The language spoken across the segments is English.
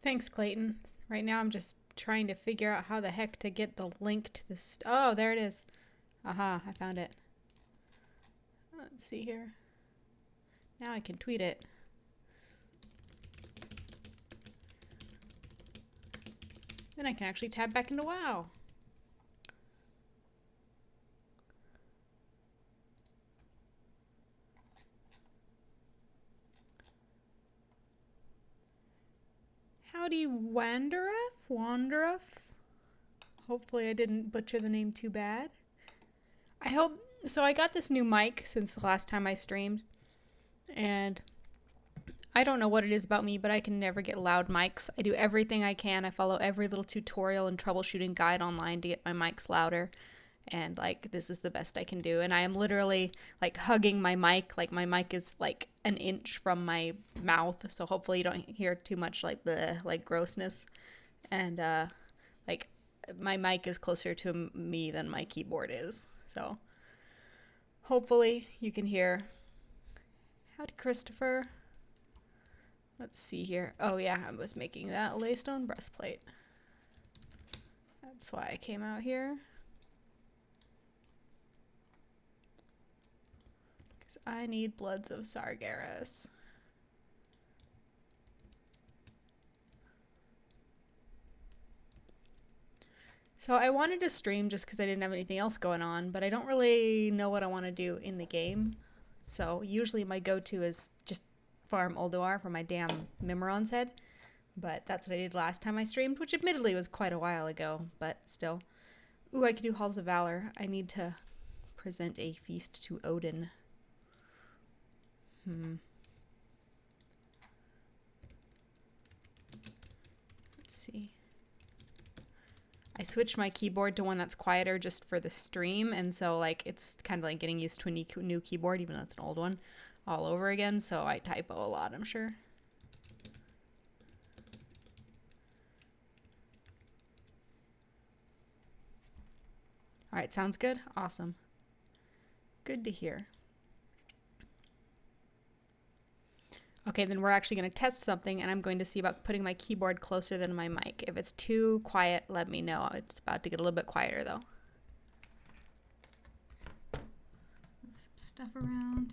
Thanks, Clayton. Right now I'm just trying to figure out how the heck to get the link to this. Oh, there it is. Aha, I found it. Let's see here. Now I can tweet it. Then I can actually tab back into WoW. Howdy, Wandereth? Hopefully I didn't butcher the name too bad. I hope... So I got this new mic since the last time I streamed. And I don't know what it is about me, but I can never get loud mics. I do everything I can. I follow every little tutorial and troubleshooting guide online to get my mics louder. And like, this is the best I can do. And I am literally like hugging my mic. Like my mic is like an inch from my mouth. So hopefully you don't hear too much like the like grossness. And like my mic is closer to me than my keyboard is. So hopefully you can hear. Howdy, Christopher. Let's see here. Oh yeah, I was making that laystone breastplate. That's why I came out here. Because I need Bloods of Sargeras. So I wanted to stream just because I didn't have anything else going on, but I don't really know what I want to do in the game. So usually my go-to is just farm Ulduar for my damn Mimiron's head. But that's what I did last time I streamed, which admittedly was quite a while ago, but still. Ooh, I could do Halls of Valor. I need to present a feast to Odin. Let's see. I switched my keyboard to one that's quieter just for the stream, and so like it's kind of like getting used to a new keyboard, even though it's an old one, all over again. So I typo a lot, I'm sure. All right, sounds good. Awesome. Good to hear. Okay, then we're actually going to test something, and I'm going to see about putting my keyboard closer than my mic. If it's too quiet, let me know. It's about to get a little bit quieter, though. Move some stuff around.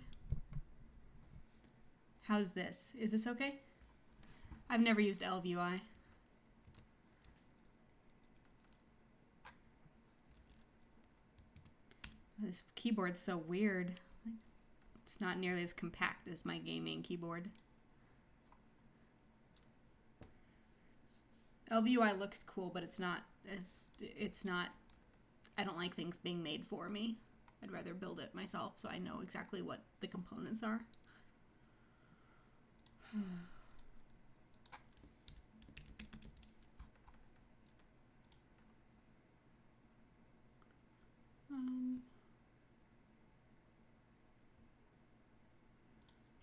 How's this? Is this okay? I've never used LVUI. This keyboard's so weird. It's not nearly as compact as my gaming keyboard. LVUI looks cool, but it's not, I don't like things being made for me. I'd rather build it myself so I know exactly what the components are.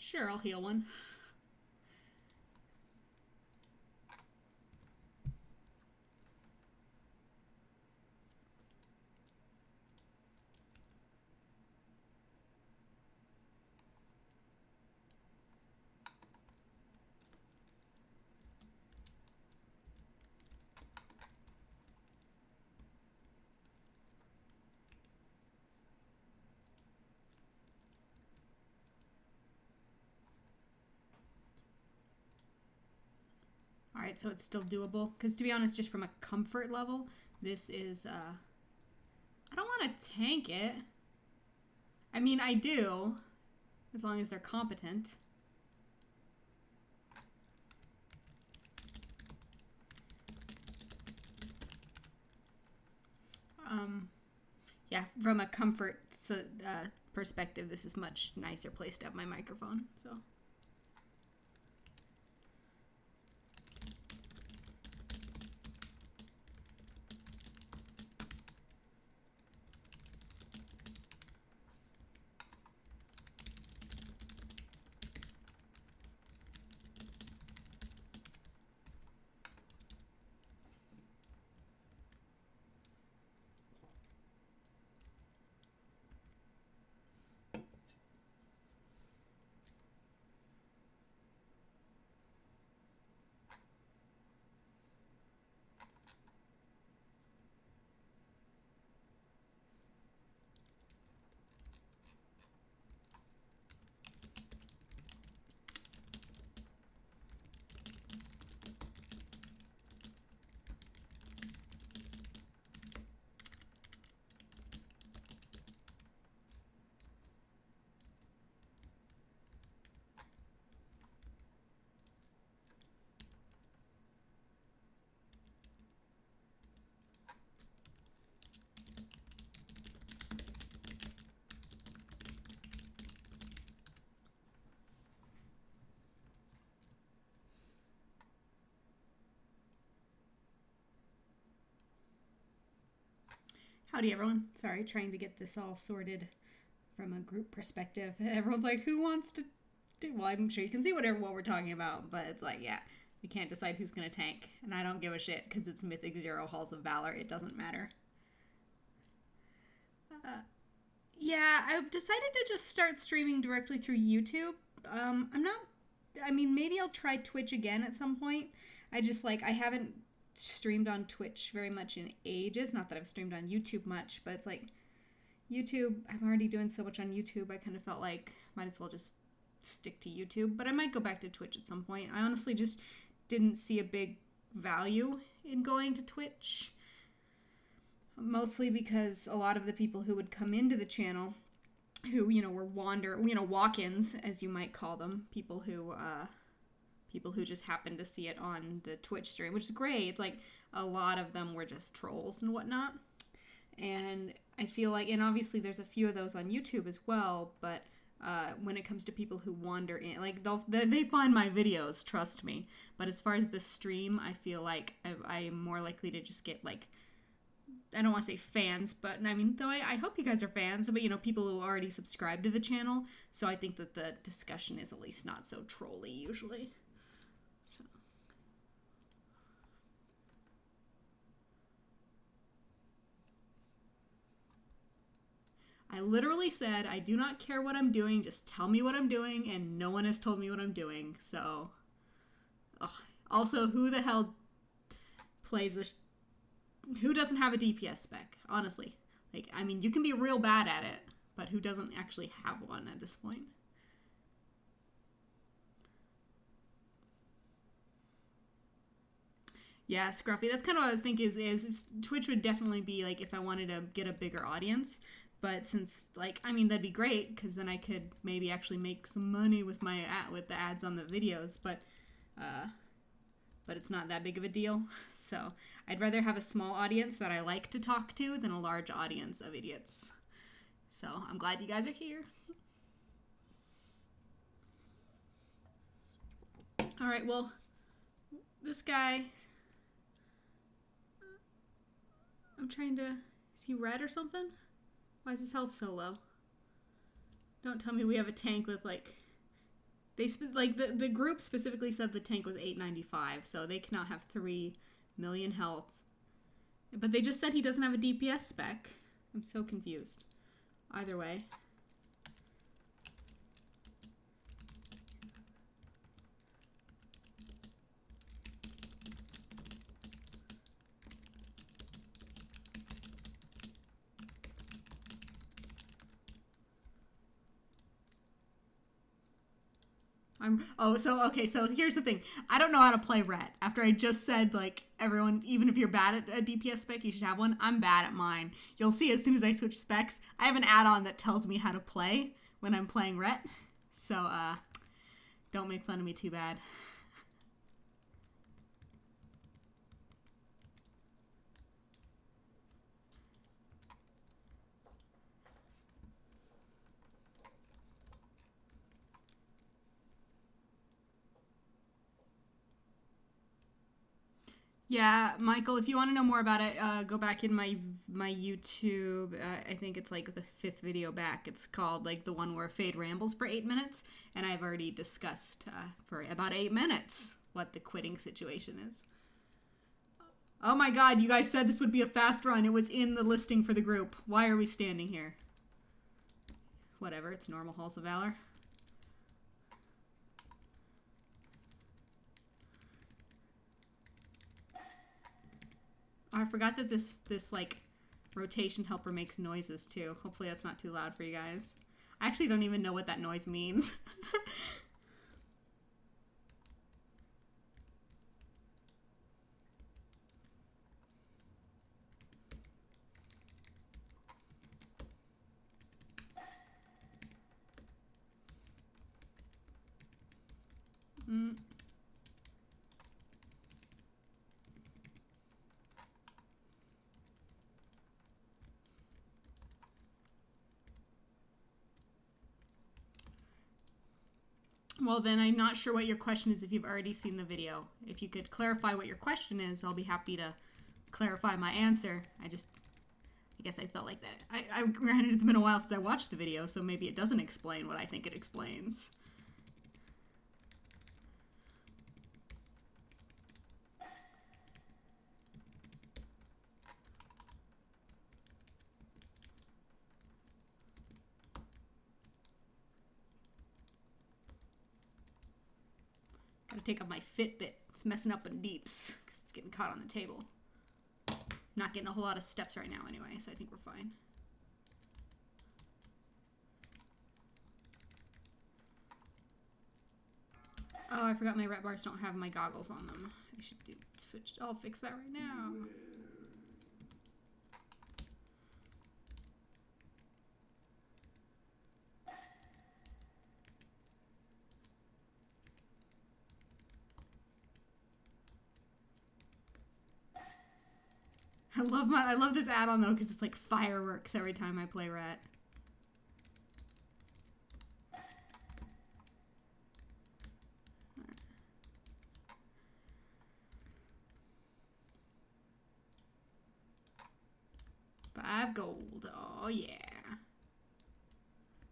Sure, I'll heal one. Alright, so it's still doable. Because to be honest, just from a comfort level, this is, I don't want to tank it. I mean, I do, as long as they're competent. Yeah, from a comfort perspective, this is much nicer place to have my microphone, so... Howdy, everyone. Sorry, trying to get this all sorted from a group perspective. Everyone's like, who wants to do... Well, I'm sure you can see what we're talking about, but it's like, yeah, we can't decide who's going to tank. And I don't give a shit, because it's Mythic 0 Halls of Valor. It doesn't matter. Yeah, I've decided to just start streaming directly through YouTube. I mean, maybe I'll try Twitch again at some point. I haven't streamed on Twitch very much in ages. Not that I've streamed on YouTube much, but it's like YouTube, I'm already doing so much on YouTube. I kind of felt like might as well just stick to YouTube, but I might go back to Twitch at some point. I honestly just didn't see a big value in going to Twitch, mostly because a lot of the people who would come into the channel who, were walk-ins, as you might call them, people who just happened to see it on the Twitch stream, which is great. It's like a lot of them were just trolls and whatnot. And I feel like, and obviously there's a few of those on YouTube as well, but when it comes to people who wander in, like they find my videos, trust me. But as far as the stream, I feel like I'm more likely to just get like, I don't want to say fans, but I mean, though I hope you guys are fans, but people who already subscribe to the channel. So I think that the discussion is at least not so trolly usually. So. I literally said, I do not care what I'm doing, just tell me what I'm doing, and no one has told me what I'm doing, so... Ugh. Also, who the hell plays this? Who doesn't have a DPS spec, honestly? Like, I mean, you can be real bad at it, but who doesn't actually have one at this point? Yeah, Scruffy, that's kind of what I was thinking is Twitch would definitely be, like, if I wanted to get a bigger audience. But since, like, I mean, that'd be great, because then I could maybe actually make some money with with the ads on the videos, but it's not that big of a deal. So I'd rather have a small audience that I like to talk to than a large audience of idiots. So I'm glad you guys are here. All right, well, this guy, I'm trying to, is he red or something? Why is his health so low? Don't tell me we have a tank with, like, The group specifically said the tank was 895, so they cannot have 3 million health. But they just said he doesn't have a DPS spec. I'm so confused. Either way. So here's the thing. I don't know how to play Ret. After I just said, like, everyone, even if you're bad at a DPS spec, you should have one. I'm bad at mine. You'll see as soon as I switch specs, I have an add-on that tells me how to play when I'm playing Ret. So, don't make fun of me too bad. Yeah, Michael, if you want to know more about it, go back in my YouTube. I think it's like the 5th video back. It's called like the one where Fade rambles for 8 minutes, and I've already discussed for about 8 minutes what the quitting situation is. Oh my god, you guys said this would be a fast run. It was in the listing for the group. Why are we standing here? Whatever, it's normal Halls of Valor. Oh, I forgot that this like rotation helper makes noises too. Hopefully that's not too loud for you guys. I actually don't even know what that noise means. Well, then I'm not sure what your question is if you've already seen the video. If you could clarify what your question is, I'll be happy to clarify my answer. I guess I felt like that. Granted, it's been a while since I watched the video, so maybe it doesn't explain what I think it explains. Gotta take off my Fitbit. It's messing up in deeps because it's getting caught on the table. Not getting a whole lot of steps right now anyway, so I think we're fine. Oh, I forgot my ret bars don't have my goggles on them. I should switch. I'll fix that right now. I love this add-on though because it's like fireworks every time I play Ret. $5 gold. Oh yeah.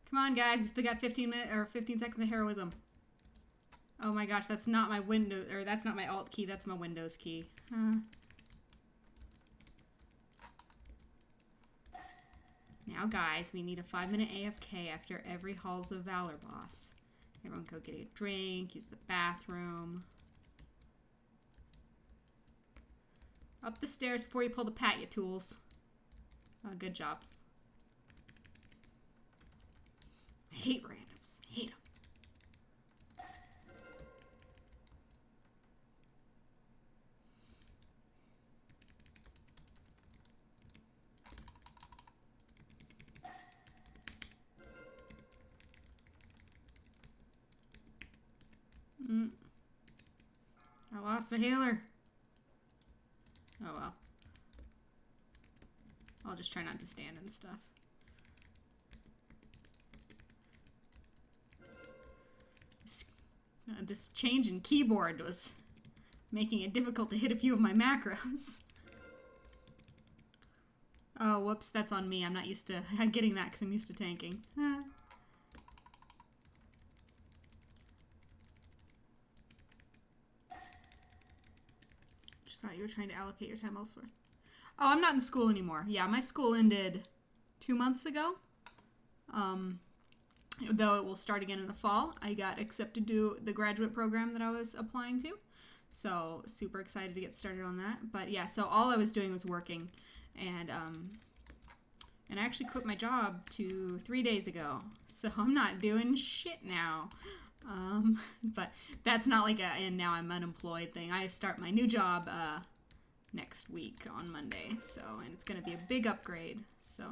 Come on guys, we still got 15 seconds of heroism. Oh my gosh, that's not my Windows, or that's not my Alt key, that's my Windows key. Now guys, we need a 5-minute AFK after every Halls of Valor boss. Everyone go get a drink, use the bathroom. Up the stairs before you pull the pat, you tools. Oh, good job. I hate randoms. I hate them. I lost the healer. Oh well. I'll just try not to stand and stuff. This change in keyboard was making it difficult to hit a few of my macros. Oh, whoops, that's on me. I'm not used to getting that because I'm used to tanking. Thought you were trying to allocate your time elsewhere. Oh, I'm not in school anymore. Yeah, my school ended 2 months ago. Though it will start again in the fall. I got accepted to the graduate program that I was applying to. So super excited to get started on that. But yeah, so all I was doing was working. And I actually quit my job 3 days ago. So I'm not doing shit now. But that's not like and now I'm unemployed thing. I start my new job next week on Monday. So, and it's going to be a big upgrade. So,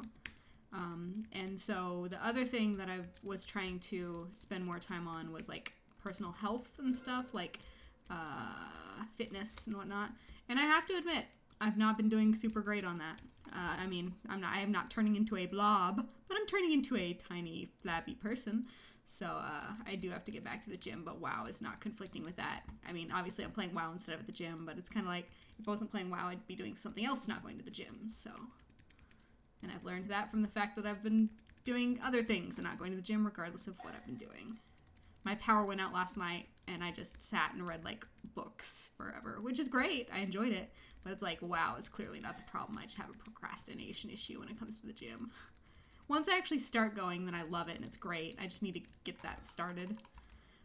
and so the other thing that I was trying to spend more time on was like personal health and stuff, like fitness and whatnot. And I have to admit, I've not been doing super great on that. I mean, I am not turning into a blob, but I'm turning into a tiny, flabby person. So I do have to get back to the gym, but WoW is not conflicting with that. I mean, obviously I'm playing WoW instead of at the gym, but it's kind of like if I wasn't playing WoW, I'd be doing something else, not going to the gym. So, and I've learned that from the fact that I've been doing other things and not going to the gym regardless of what I've been doing. My power went out last night, and I just sat and read, like, books forever, which is great. I enjoyed it. But it's like, WoW is clearly not the problem. I just have a procrastination issue when it comes to the gym. Once I actually start going, then I love it, and it's great. I just need to get that started.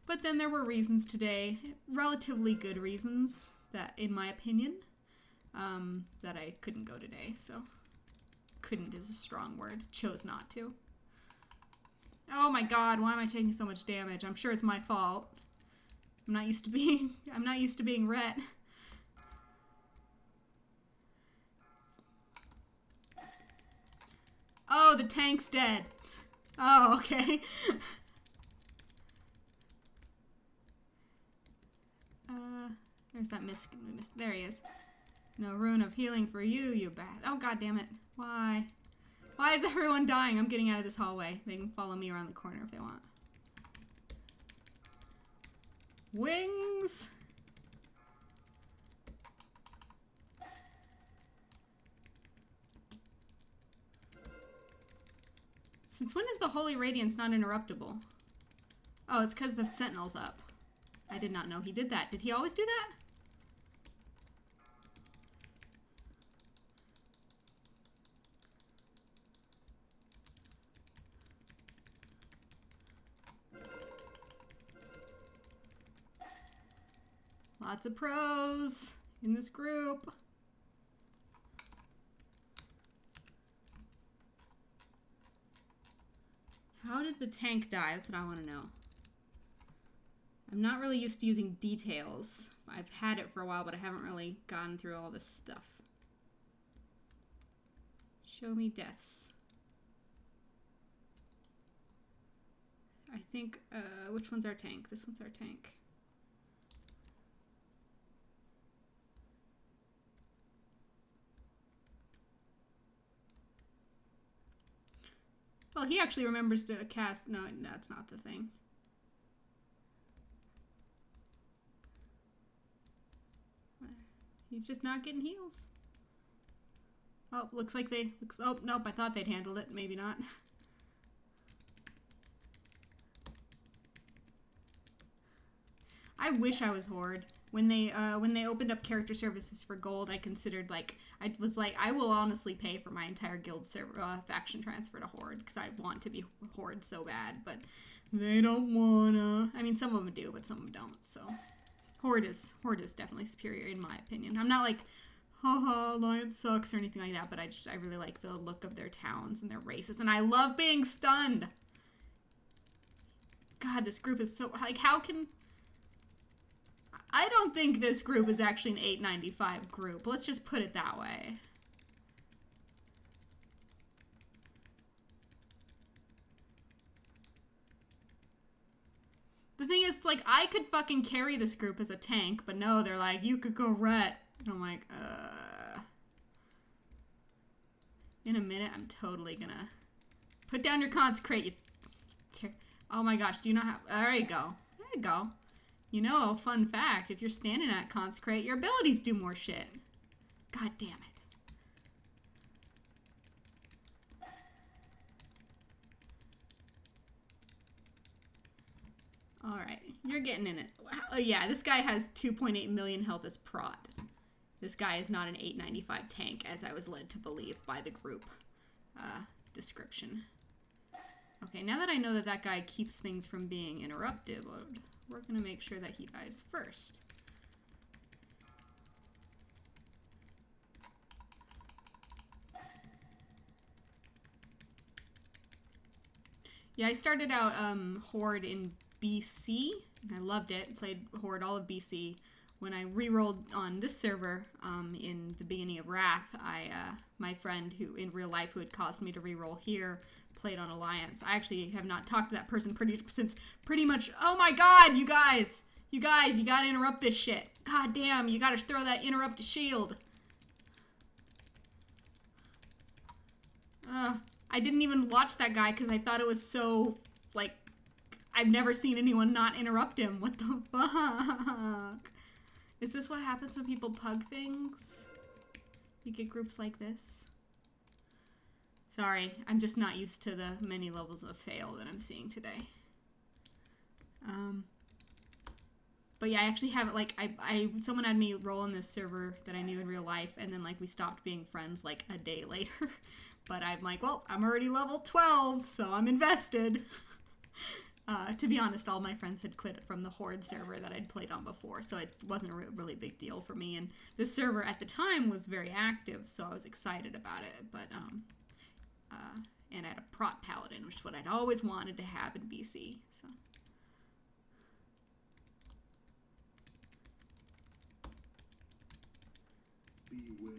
But then there were reasons today, relatively good reasons, that, in my opinion, that I couldn't go today. So, couldn't is a strong word. Chose not to. Oh my god, why am I taking so much damage? I'm sure it's my fault. I'm not used to being Rhett. Oh, the tank's dead. Oh, okay. There's that there he is. No rune of healing for you, you bad. Oh, god damn it. Why? Why is everyone dying? I'm getting out of this hallway. They can follow me around the corner if they want. Wings! Since when is the Holy Radiance not interruptible? Oh, it's because the Sentinel's up. I did not know he did that. Did he always do that? Lots of pros in this group. How did the tank die? That's what I want to know. I'm not really used to using details. I've had it for a while, but I haven't really gone through all this stuff. Show me deaths. I think, which one's our tank? This one's our tank. Well, he actually remembers to cast... No, that's not the thing. He's just not getting heals. Oh, looks like they... Oh, nope, I thought they'd handled it. Maybe not. I wish I was Horde. When they opened up character services for gold, I considered, like, I was like, I will honestly pay for my entire guild faction transfer to Horde, because I want to be Horde so bad, but they don't wanna. I mean, some of them do, but some of them don't, so. Horde is definitely superior, in my opinion. I'm not like, haha, Alliance sucks, or anything like that, but I really like the look of their towns and their races, and I love being stunned! God, this group is so, like, how can... I don't think this group is actually an 895 group. Let's just put it that way. The thing is, like, I could fucking carry this group as a tank, but no, they're like, you could go Rhett. And I'm like, In a minute, I'm totally gonna... Put down your consecrate, you... Oh my gosh, do you not have... There you go. There you go. You know, fun fact, if you're standing at consecrate, your abilities do more shit. God damn it. Alright, you're getting in it. Oh yeah, this guy has 2.8 million health as prot. this guy is not an 895 tank, as I was led to believe by the group description. Okay, now that I know that that guy keeps things from being interrupted, we're going to make sure that he dies first. Yeah, I started out Horde in BC, and I loved it. Played Horde all of BC. When I re-rolled on this server in the beginning of Wrath, my friend who in real life who had caused me to re-roll here played on Alliance. I actually have not talked to that person since pretty much, oh my god, you guys, you gotta interrupt this shit. God damn, you gotta throw that interrupt shield. I didn't even watch that guy because I thought it was so, like, I've never seen anyone not interrupt him. What the fuck? Is this what happens when people pug things? You get groups like this? Sorry, I'm just not used to the many levels of fail that I'm seeing today. But yeah, I actually have, like, someone had me roll on this server that I knew in real life, and then, like, we stopped being friends, like, a day later. But I'm like, well, I'm already level 12, so I'm invested. To be honest, all my friends had quit from the Horde server that I'd played on before, so it wasn't a really big deal for me. And this server at the time was very active, so I was excited about it. But and I had a prot paladin, which is what I'd always wanted to have in BC. So. Beware.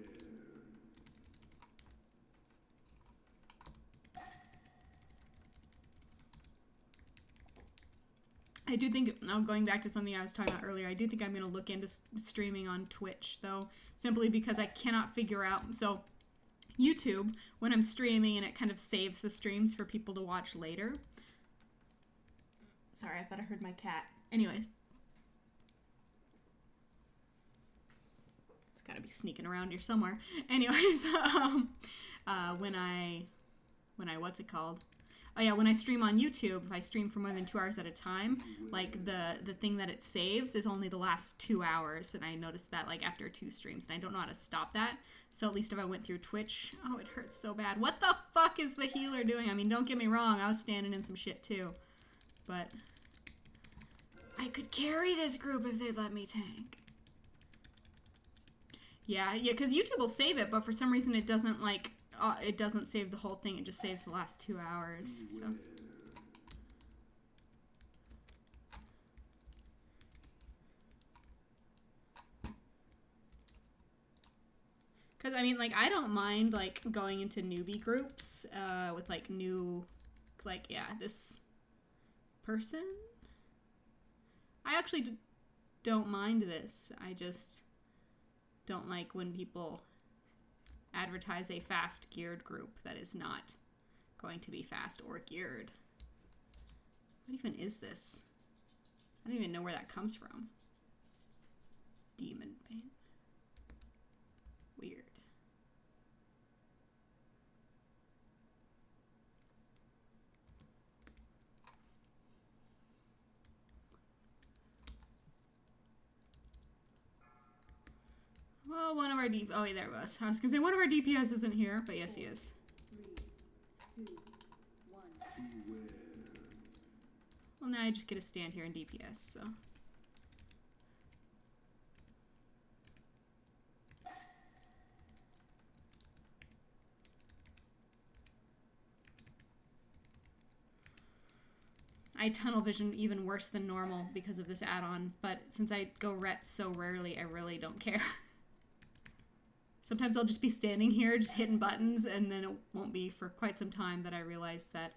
I do think, now going back to something I was talking about earlier, I do think I'm going to look into streaming on Twitch, though, simply because I cannot figure out, so YouTube, when I'm streaming and it kind of saves the streams for people to watch later. Sorry, I thought I heard my cat. Anyways. It's got to be sneaking around here somewhere. Anyways, when I, what's it called? Oh yeah, when I stream on YouTube, if I stream for more than 2 hours at a time, like the thing that it saves is only the last 2 hours, and I noticed that like after 2 streams, and I don't know how to stop that. So at least if I went through Twitch, oh, it hurts so bad. What the fuck is the healer doing? I mean, don't get me wrong, I was standing in some shit too, but I could carry this group if they'd let me tank. Yeah, because YouTube will save it, but for some reason it doesn't like. It doesn't save the whole thing, it just saves the last 2 hours, so. Because, I mean, like, I don't mind, like, going into newbie groups, with, like, new, like, yeah, this person? I actually don't mind this, I just don't like when people advertise a fast geared group that is not going to be fast or geared. What even is this? I don't even know where that comes from. Demon paint. Weird. Well, one of our oh, yeah, there it was. I was gonna say one of our DPS isn't here, but yes, he is. 3, 2, 1. Well, now I just get to stand here in DPS, so. I tunnel vision even worse than normal because of this add-on, but since I go ret so rarely, I really don't care. Sometimes I'll just be standing here, just hitting buttons, and then it won't be for quite some time that I realize that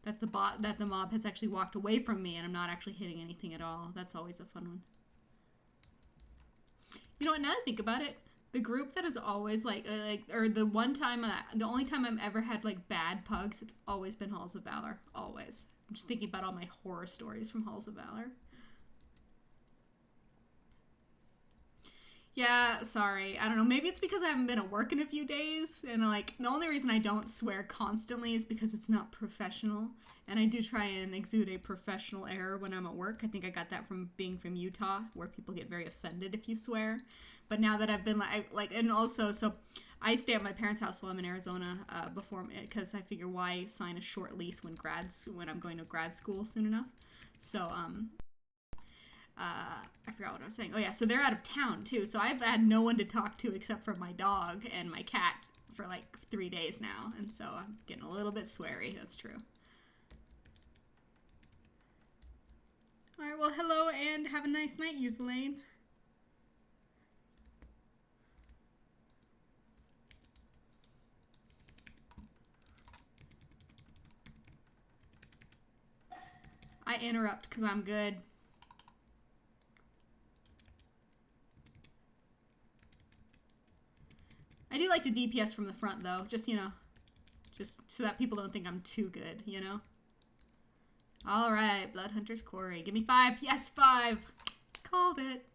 that the mob has actually walked away from me, and I'm not actually hitting anything at all. That's always a fun one. You know what? Now that I think about it, the group that is always or the one time, the only time I've ever had like bad pugs, it's always been Halls of Valor. Always. I'm just thinking about all my horror stories from Halls of Valor. Yeah, sorry. I don't know. Maybe it's because I haven't been at work in a few days. And, like, the only reason I don't swear constantly is because it's not professional. And I do try and exude a professional air when I'm at work. I think I got that from being from Utah, where people get very offended if you swear. But now that I've been, and also, so I stay at my parents' house while I'm in Arizona because I figure why sign a short lease when I'm going to grad school soon enough. So, I forgot what I was saying. Oh yeah, so they're out of town too. So I've had no one to talk to except for my dog and my cat for like 3 days now. And so I'm getting a little bit sweary. That's true. All right, well, hello and have a nice night, Yuzelane. I interrupt because I'm good. I do like to DPS from the front, though. Just, just so that people don't think I'm too good, All right, Bloodhunter's Quarry. Give me 5. Yes, 5. Called it.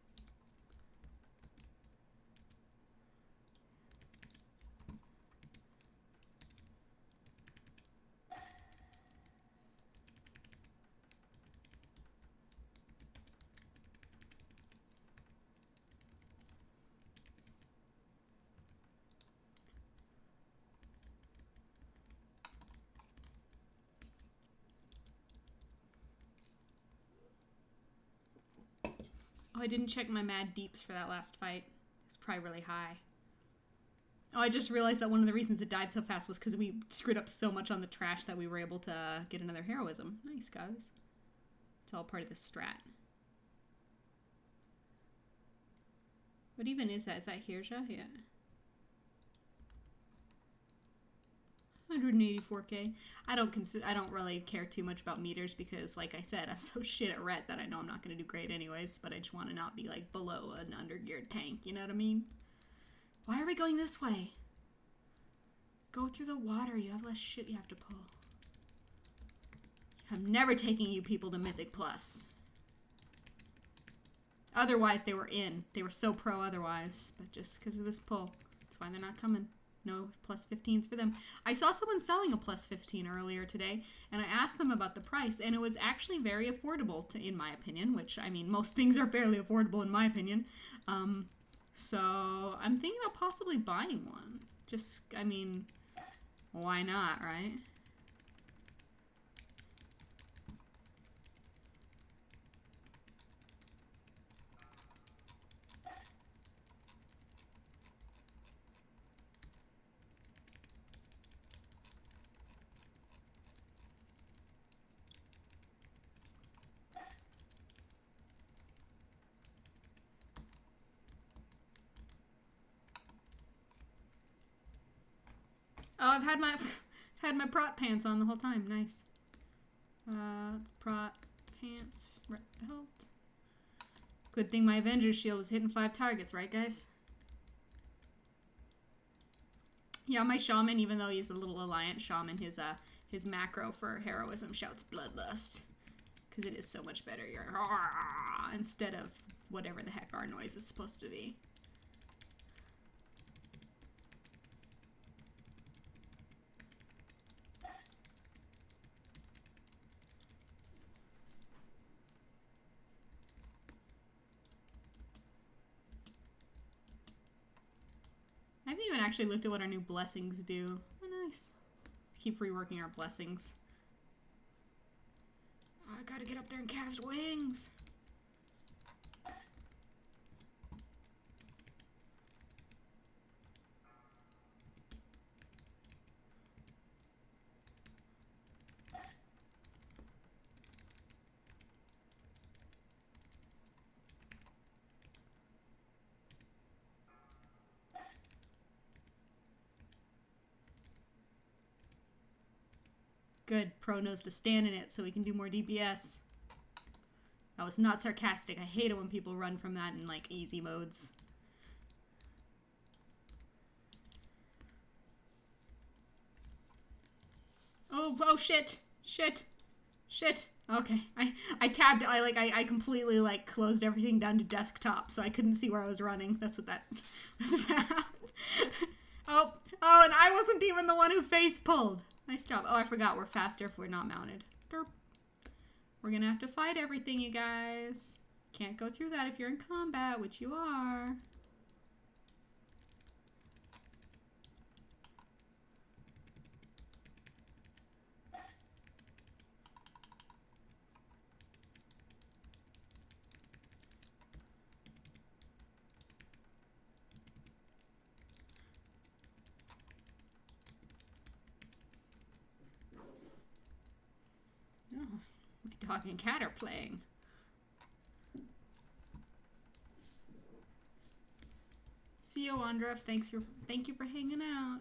Oh, I didn't check my mad deeps for that last fight. It's probably really high. Oh, I just realized that one of the reasons it died so fast was because we screwed up so much on the trash that we were able to get another heroism. Nice, guys. It's all part of the strat. What even is that? Is that Hirja? Yeah. 184k. I don't really care too much about meters because, like I said, I'm so shit at ret that I know I'm not going to do great anyways, but I just want to not be, like, below an undergeared tank, you know what I mean? Why are we going this way? Go through the water. You have less shit you have to pull. I'm never taking you people to Mythic Plus. Otherwise, they were in. They were so pro otherwise, but just because of this pull. That's why they're not coming. No plus 15s for them. I saw someone selling a plus 15 earlier today, and I asked them about the price, and it was actually very affordable, in my opinion, which, I mean, most things are fairly affordable in my opinion. So I'm thinking about possibly buying one. Just, I mean, why not, right? Oh, I've had my prot pants on the whole time. Nice. Prot pants, red belt. Good thing my Avengers shield was hitting 5 targets, right, guys? Yeah, my shaman, even though he's a little Alliant shaman, his macro for heroism shouts bloodlust. Because it is so much better. You're instead of whatever the heck our noise is supposed to be. I haven't even actually looked at what our new blessings do. Oh, nice. Keep reworking our blessings. Oh, I gotta get up there and cast wings. Good. Pro knows to stand in it so we can do more DPS. That was not sarcastic. I hate it when people run from that in, like, easy modes. Oh, shit. Shit. Shit. Okay, I completely like closed everything down to desktop, so I couldn't see where I was running. That's what that was about. And I wasn't even the one who face pulled. Nice job. Oh, I forgot we're faster if we're not mounted. Derp. We're gonna have to fight everything, you guys. Can't go through that if you're in combat, which you are. Oh, my dog and cat are playing. See you, Andrev. Thank you for hanging out.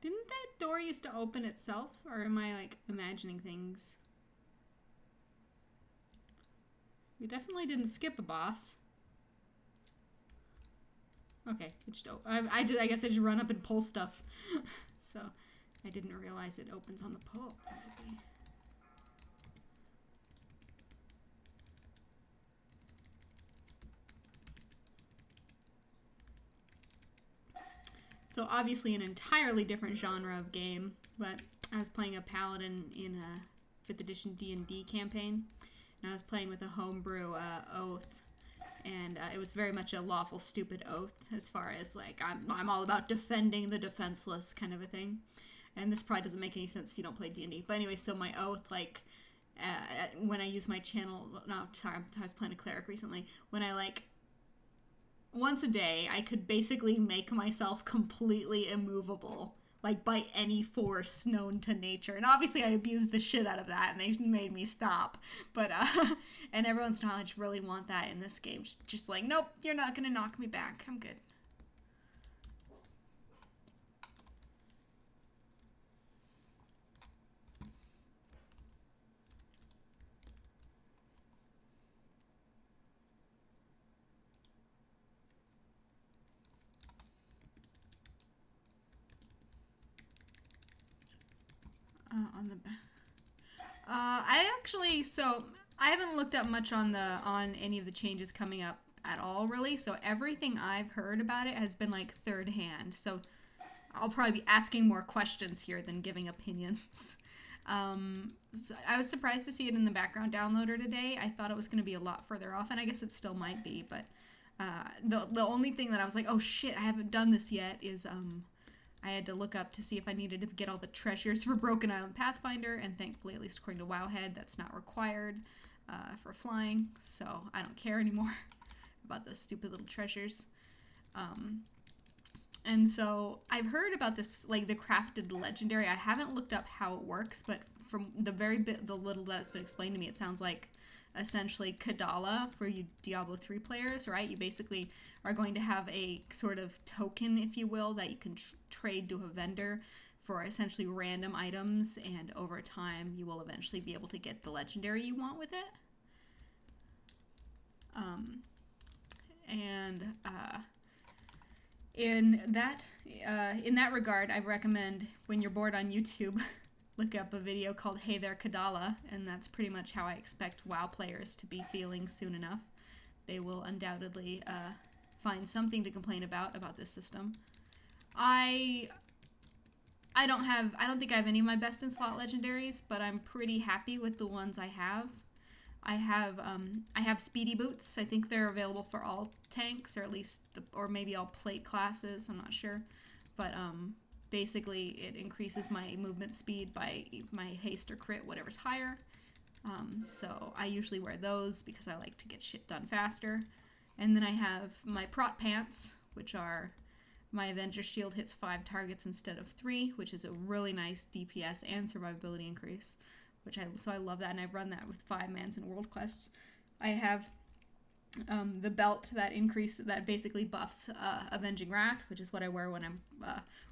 Didn't that door used to open itself? Or am I, like, imagining things? We definitely didn't skip a boss. Okay, it just I guess I just run up and pull stuff. So, I didn't realize it opens on the pull, maybe. So obviously an entirely different genre of game, but I was playing a paladin in a 5th edition D&D campaign, and I was playing with a homebrew oath, and it was very much a lawful stupid oath as far as like I'm all about defending the defenseless kind of a thing, and this probably doesn't make any sense if you don't play D&D. But anyway, so my oath, like when I use my channel, no, sorry, I was playing a cleric recently, when I like once a day, I could basically make myself completely immovable, like by any force known to nature. And obviously I abused the shit out of that, and they made me stop. But, and every once in a while I just really want that in this game. Just like, nope, you're not gonna knock me back. I'm good. On the back. I haven't looked up much on any of the changes coming up at all, really. So everything I've heard about it has been like third hand. So I'll probably be asking more questions here than giving opinions. So I was surprised to see it in the background downloader today. I thought it was going to be a lot further off, and I guess it still might be. But the only thing that I was like, oh shit, I haven't done this yet is I had to look up to see if I needed to get all the treasures for Broken Island Pathfinder, and thankfully, at least according to Wowhead, that's not required for flying, so I don't care anymore about those stupid little treasures. And so I've heard about this, like the crafted legendary. I haven't looked up how it works, but from the little that's been explained to me, it sounds like essentially Kadala for you Diablo 3 players, right? You basically are going to have a sort of token, if you will, that you can trade to a vendor for essentially random items, and over time you will eventually be able to get the legendary you want with it. In that regard, I recommend when you're bored on YouTube, look up a video called Hey There Kadala, and that's pretty much how I expect WoW players to be feeling soon enough. They will undoubtedly find something to complain about this system. I don't think I have any of my best in slot legendaries, but I'm pretty happy with the ones I have. I have speedy boots. I think they're available for all tanks, or at least or maybe all plate classes. I'm not sure, but basically it increases my movement speed by my haste or crit, whatever's higher. So I usually wear those because I like to get shit done faster. And then I have my prot pants, which are my Avenger shield hits 5 targets instead of 3, which is a really nice DPS and survivability increase. So I love that, and I run that with 5-mans and world quests. I have the belt that basically buffs Avenging Wrath, which is what I wear when I'm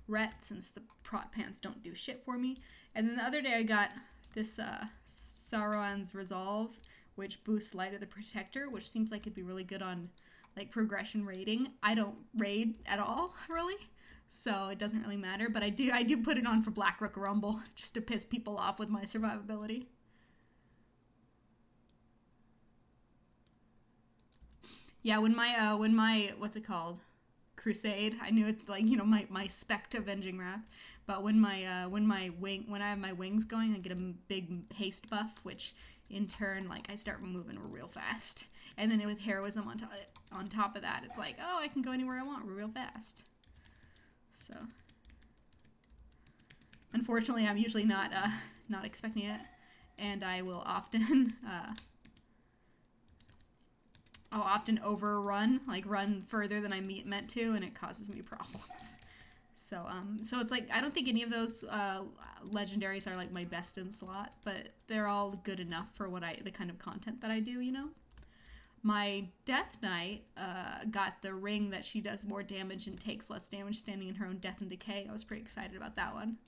Ret, since the prot pants don't do shit for me. And then the other day I got this Sauron's Resolve, which boosts Light of the Protector, which seems like it'd be really good on like progression raiding. I don't raid at all, really, so it doesn't really matter. But I do put it on for Blackrook Rumble just to piss people off with my survivability. Yeah, when my what's it called? Crusade. I knew it's like, you know, my spect avenging wrath. But when I have my wings going, I get a big haste buff, which in turn, like, I start moving real fast. And then with heroism on top of that, it's like, oh, I can go anywhere I want real fast. So unfortunately, I'm usually not expecting it, and I will often I'll often overrun, like run further than I meant to, and it causes me problems. So it's like, I don't think any of those legendaries are like my best in slot, but they're all good enough for the kind of content that I do, you know? My Death Knight got the ring that she does more damage and takes less damage standing in her own death and decay. I was pretty excited about that one.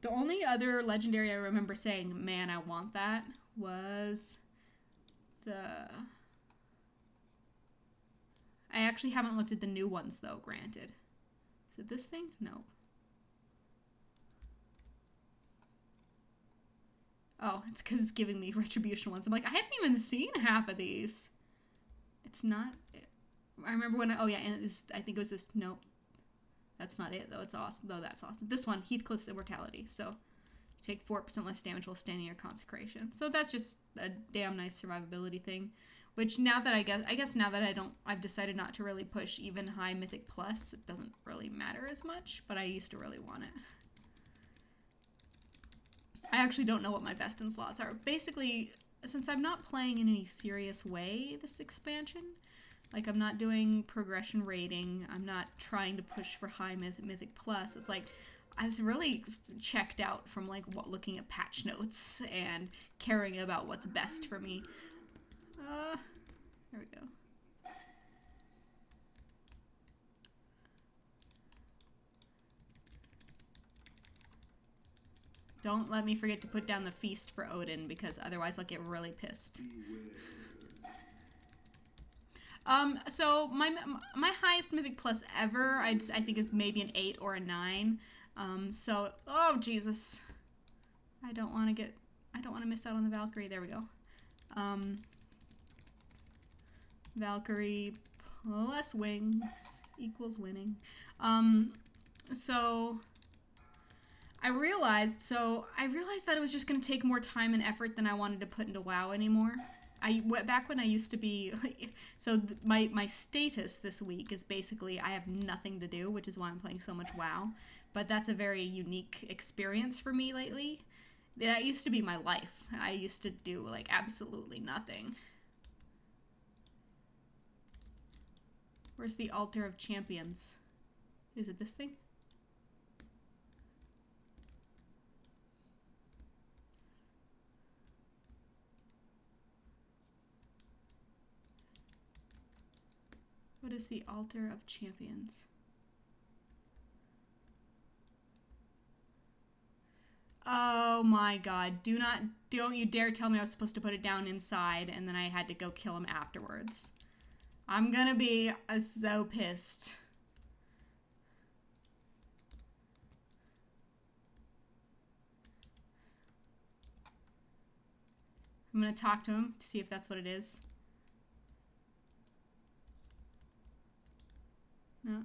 The only other legendary I remember saying, man, I want that, was I actually haven't looked at the new ones, though, granted. Is it this thing? No. Oh, it's because it's giving me retribution ones. I'm like, I haven't even seen half of these. It's not... I remember when oh yeah, and I think it was this... Nope. That's not it, though. It's awesome. Though that's awesome. This one, Heathcliff's Immortality. So, take 4% less damage while standing your consecration. So that's just a damn nice survivability thing. Which now that I guess now that I've decided not to really push even high Mythic Plus, it doesn't really matter as much, but I used to really want it. I actually don't know what my best in slots are. Basically, since I'm not playing in any serious way this expansion, like I'm not doing progression rating, I'm not trying to push for high Mythic Plus, it's like I was really checked out from like looking at patch notes and caring about what's best for me. There we go. Don't let me forget to put down the feast for Odin, because otherwise I'll get really pissed. So my highest Mythic Plus ever, I think, is maybe an 8 or a 9. So, oh Jesus, I don't want to miss out on the Valkyrie. There we go. Valkyrie plus wings equals winning. So I realized that it was just going to take more time and effort than I wanted to put into WoW anymore. Back when I used to be, so my status this week is basically I have nothing to do, which is why I'm playing so much WoW. But that's a very unique experience for me lately. That used to be my life. I used to do like absolutely nothing. Where's the Altar of Champions? Is it this thing? What is the Altar of Champions? Oh my god, don't you dare tell me I was supposed to put it down inside and then I had to go kill him afterwards. I'm gonna be so pissed. I'm gonna talk to him to see if that's what it is. No.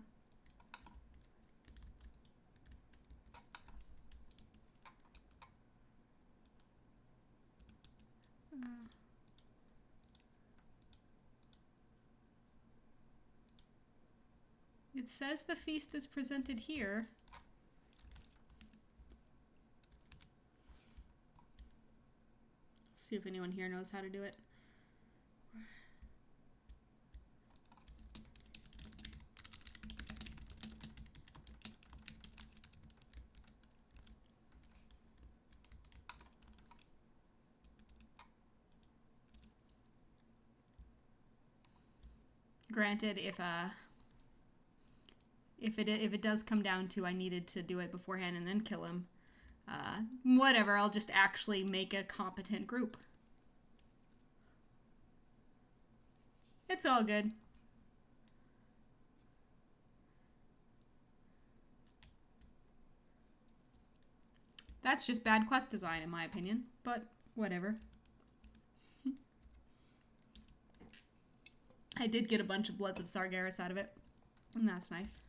It says the feast is presented here. See if anyone here knows how to do it. Granted, if it does come down to I needed to do it beforehand and then kill him, whatever, I'll just actually make a competent group. It's all good. That's just bad quest design, in my opinion, but whatever. I did get a bunch of Bloods of Sargeras out of it, and that's nice.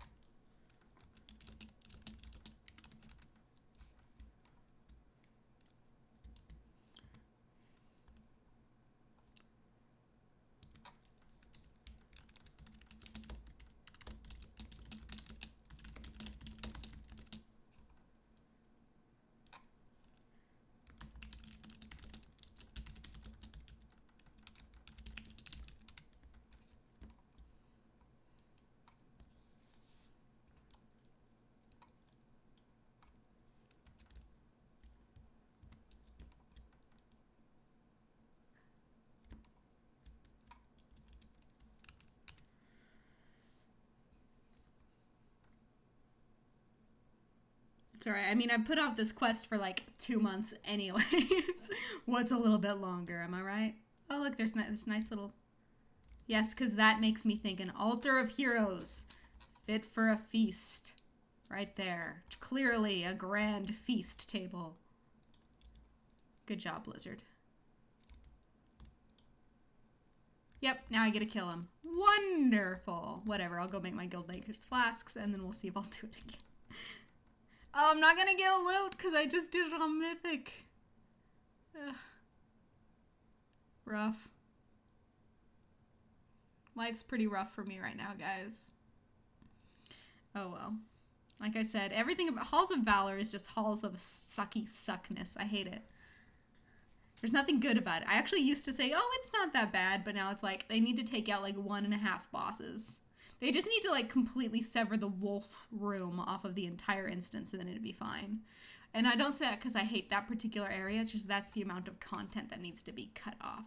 It's alright. I mean, I put off this quest for like 2 months anyways. What's a little bit longer, am I right? Oh, look, there's this nice little... Yes, because that makes me think an altar of heroes. Fit for a feast. Right there. Clearly a grand feast table. Good job, Blizzard. Yep, now I get to kill him. Wonderful. Whatever, I'll go make my Guild Maker's Flasks, and then we'll see if I'll do it again. Oh, I'm not gonna get a loot because I just did it on Mythic. Ugh. Rough. Life's pretty rough for me right now, guys. Oh well. Like I said, everything about Halls of Valor is just halls of sucky suckness. I hate it. There's nothing good about it. I actually used to say, oh, it's not that bad, but now it's like they need to take out like 1.5 bosses. They just need to like completely sever the wolf room off of the entire instance and then it'd be fine. And I don't say that because I hate that particular area. It's just that's the amount of content that needs to be cut off.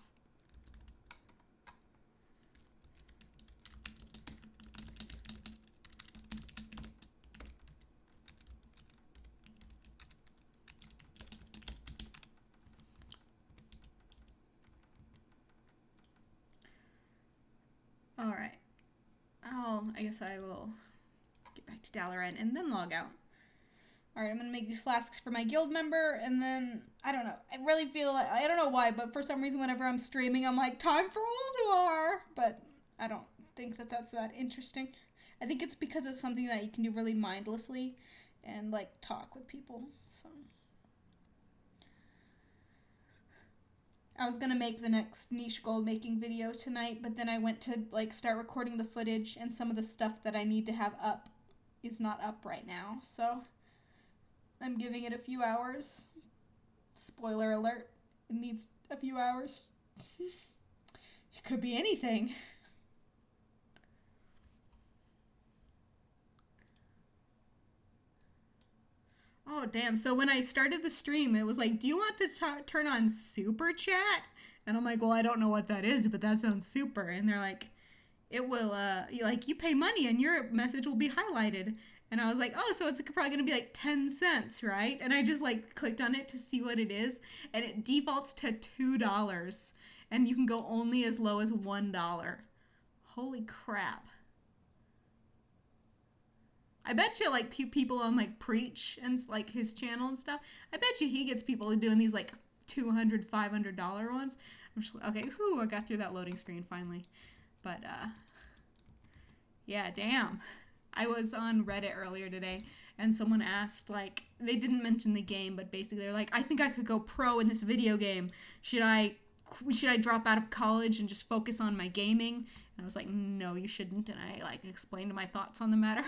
All right. I guess I will get back to Dalaran and then log out. Alright, I'm going to make these flasks for my guild member, and then, I don't know, I really feel like, I don't know why, but for some reason whenever I'm streaming, I'm like, time for Ulduar! But I don't think that that's that interesting. I think it's because it's something that you can do really mindlessly and, like, talk with people, so. I was gonna make the next niche gold making video tonight, but then I went to like start recording the footage and some of the stuff that I need to have up is not up right now, so I'm giving it a few hours. Spoiler alert, it needs a few hours. It could be anything. Oh, damn. So when I started the stream, it was like, do you want to turn on super chat? And I'm like, well, I don't know what that is, but that sounds super. And they're like, it will, you pay money and your message will be highlighted. And I was like, oh, so it's probably going to be like 10 cents, right? And I just like clicked on it to see what it is. And it defaults to $2. And you can go only as low as $1. Holy crap. I bet you, like, people on, like, Preach and, like, his channel and stuff, I bet you he gets people doing these, like, $200, $500 ones. I'm just, okay, whew, I got through that loading screen finally. But, yeah, damn. I was on Reddit earlier today, and someone asked, like, they didn't mention the game, but basically they're like, I think I could go pro in this video game. Should I drop out of college and just focus on my gaming? And I was like, no, you shouldn't. And I, like, explained my thoughts on the matter.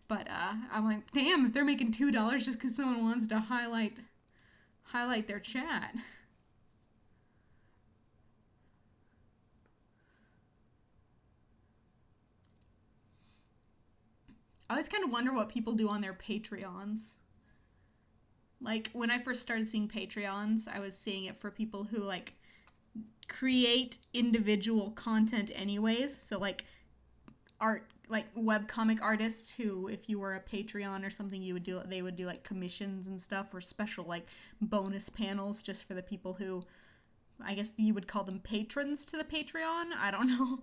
But I'm like, damn, if they're making $2 just because someone wants to highlight their chat. I always kind of wonder what people do on their Patreons. Like, when I first started seeing Patreons, I was seeing it for people who, like, create individual content anyways. So, like, art, like webcomic artists who, if you were a Patreon or something, they would do like commissions and stuff, or special like bonus panels just for the people who, I guess you would call them patrons to the Patreon. I don't know.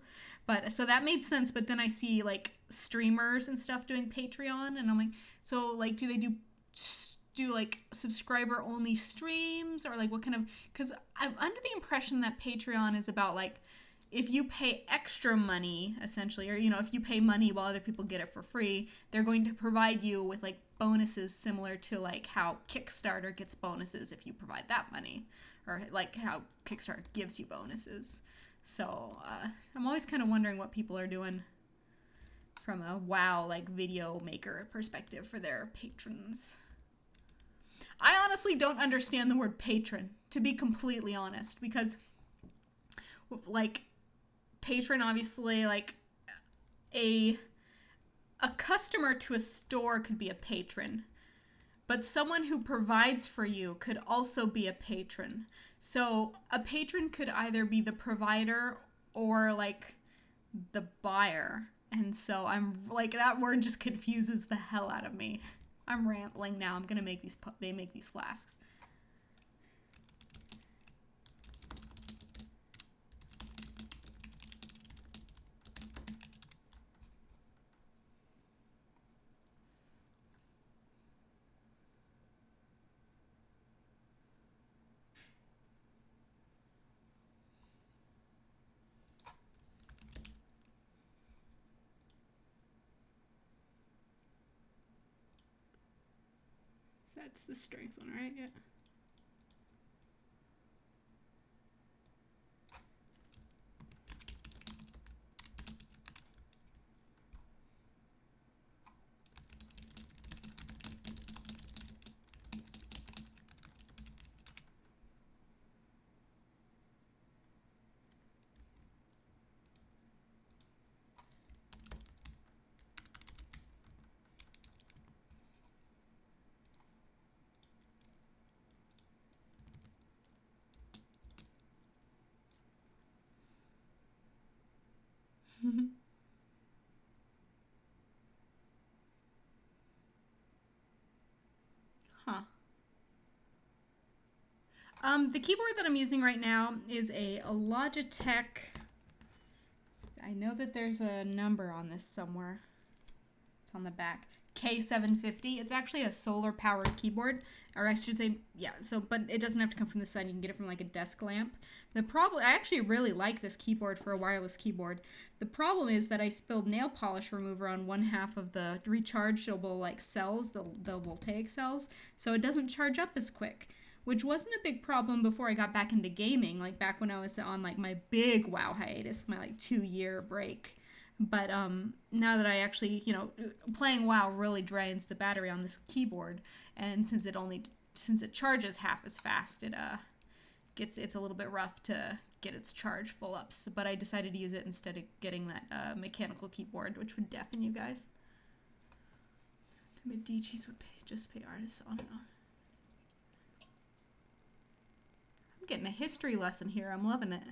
But so that made sense. But then I see like streamers and stuff doing Patreon, and I'm like, so like, do they do like subscriber only streams, or like what kind of, because I'm under the impression that Patreon is about like, if you pay extra money essentially, or if you pay money while other people get it for free, they're going to provide you with like bonuses similar to like how Kickstarter gets bonuses if you provide that money, or like how Kickstarter gives you bonuses. So I'm always kind of wondering what people are doing from a WoW like video maker perspective for their patrons. I honestly don't understand the word patron, to be completely honest, because like patron, obviously, like a customer to a store could be a patron, but someone who provides for you could also be a patron. So a patron could either be the provider or like the buyer. And so I'm like, that word just confuses the hell out of me. I'm rambling now. I'm gonna make they make these flasks. So that's the strength one, right? Yeah. Huh. The keyboard that I'm using right now is a Logitech. I know that there's a number on this somewhere. It's on the back. K750. It's actually a solar powered keyboard, or I should say, yeah. So, but it doesn't have to come from the side. You can get it from like a desk lamp. The problem, I actually really like this keyboard for a wireless keyboard. The problem is that I spilled nail polish remover on one half of the rechargeable like cells, the voltaic cells, so it doesn't charge up as quick, which wasn't a big problem before I got back into gaming, like back when I was on like my big WoW hiatus, my like 2-year break. But now that I actually, playing WoW really drains the battery on this keyboard, and since it charges half as fast, it's a little bit rough to get its charge full up. So, but I decided to use it instead of getting that mechanical keyboard, which would deafen you guys. The Medicis would just pay artists on and on. I'm getting a history lesson here. I'm loving it.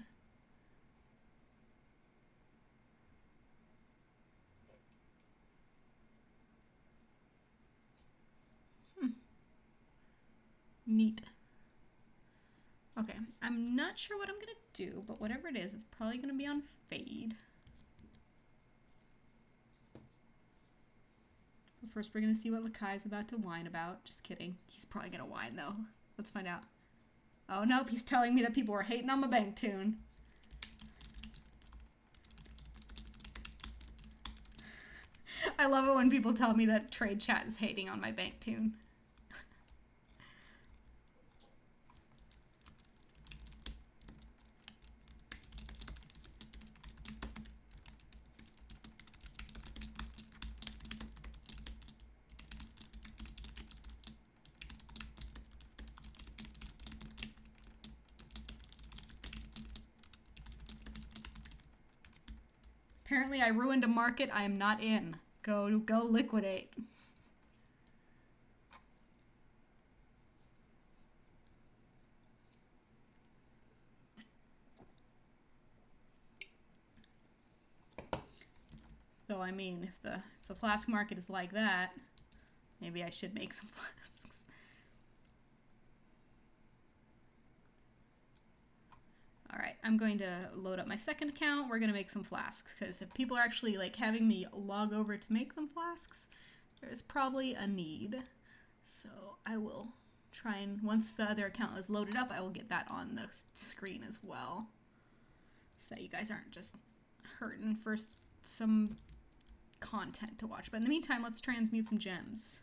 Neat. Okay, I'm not sure what I'm gonna do, but whatever it is, it's probably gonna be on fade. But first we're gonna see what Lakai's about to whine about. Just kidding. He's probably gonna whine though. Let's find out. Oh nope, he's telling me that people were hating on my bank tune. I love it when people tell me that trade chat is hating on my bank tune. Apparently I ruined a market I am not in. Go liquidate. Though, I mean, if the flask market is like that, maybe I should make some flasks. All right, I'm going to load up my second account. We're going to make some flasks, because if people are actually like having me log over to make them flasks, there's probably a need. So I will try, and once the other account is loaded up, I will get that on the screen as well, so that you guys aren't just hurting for some content to watch. But in the meantime, let's transmute some gems.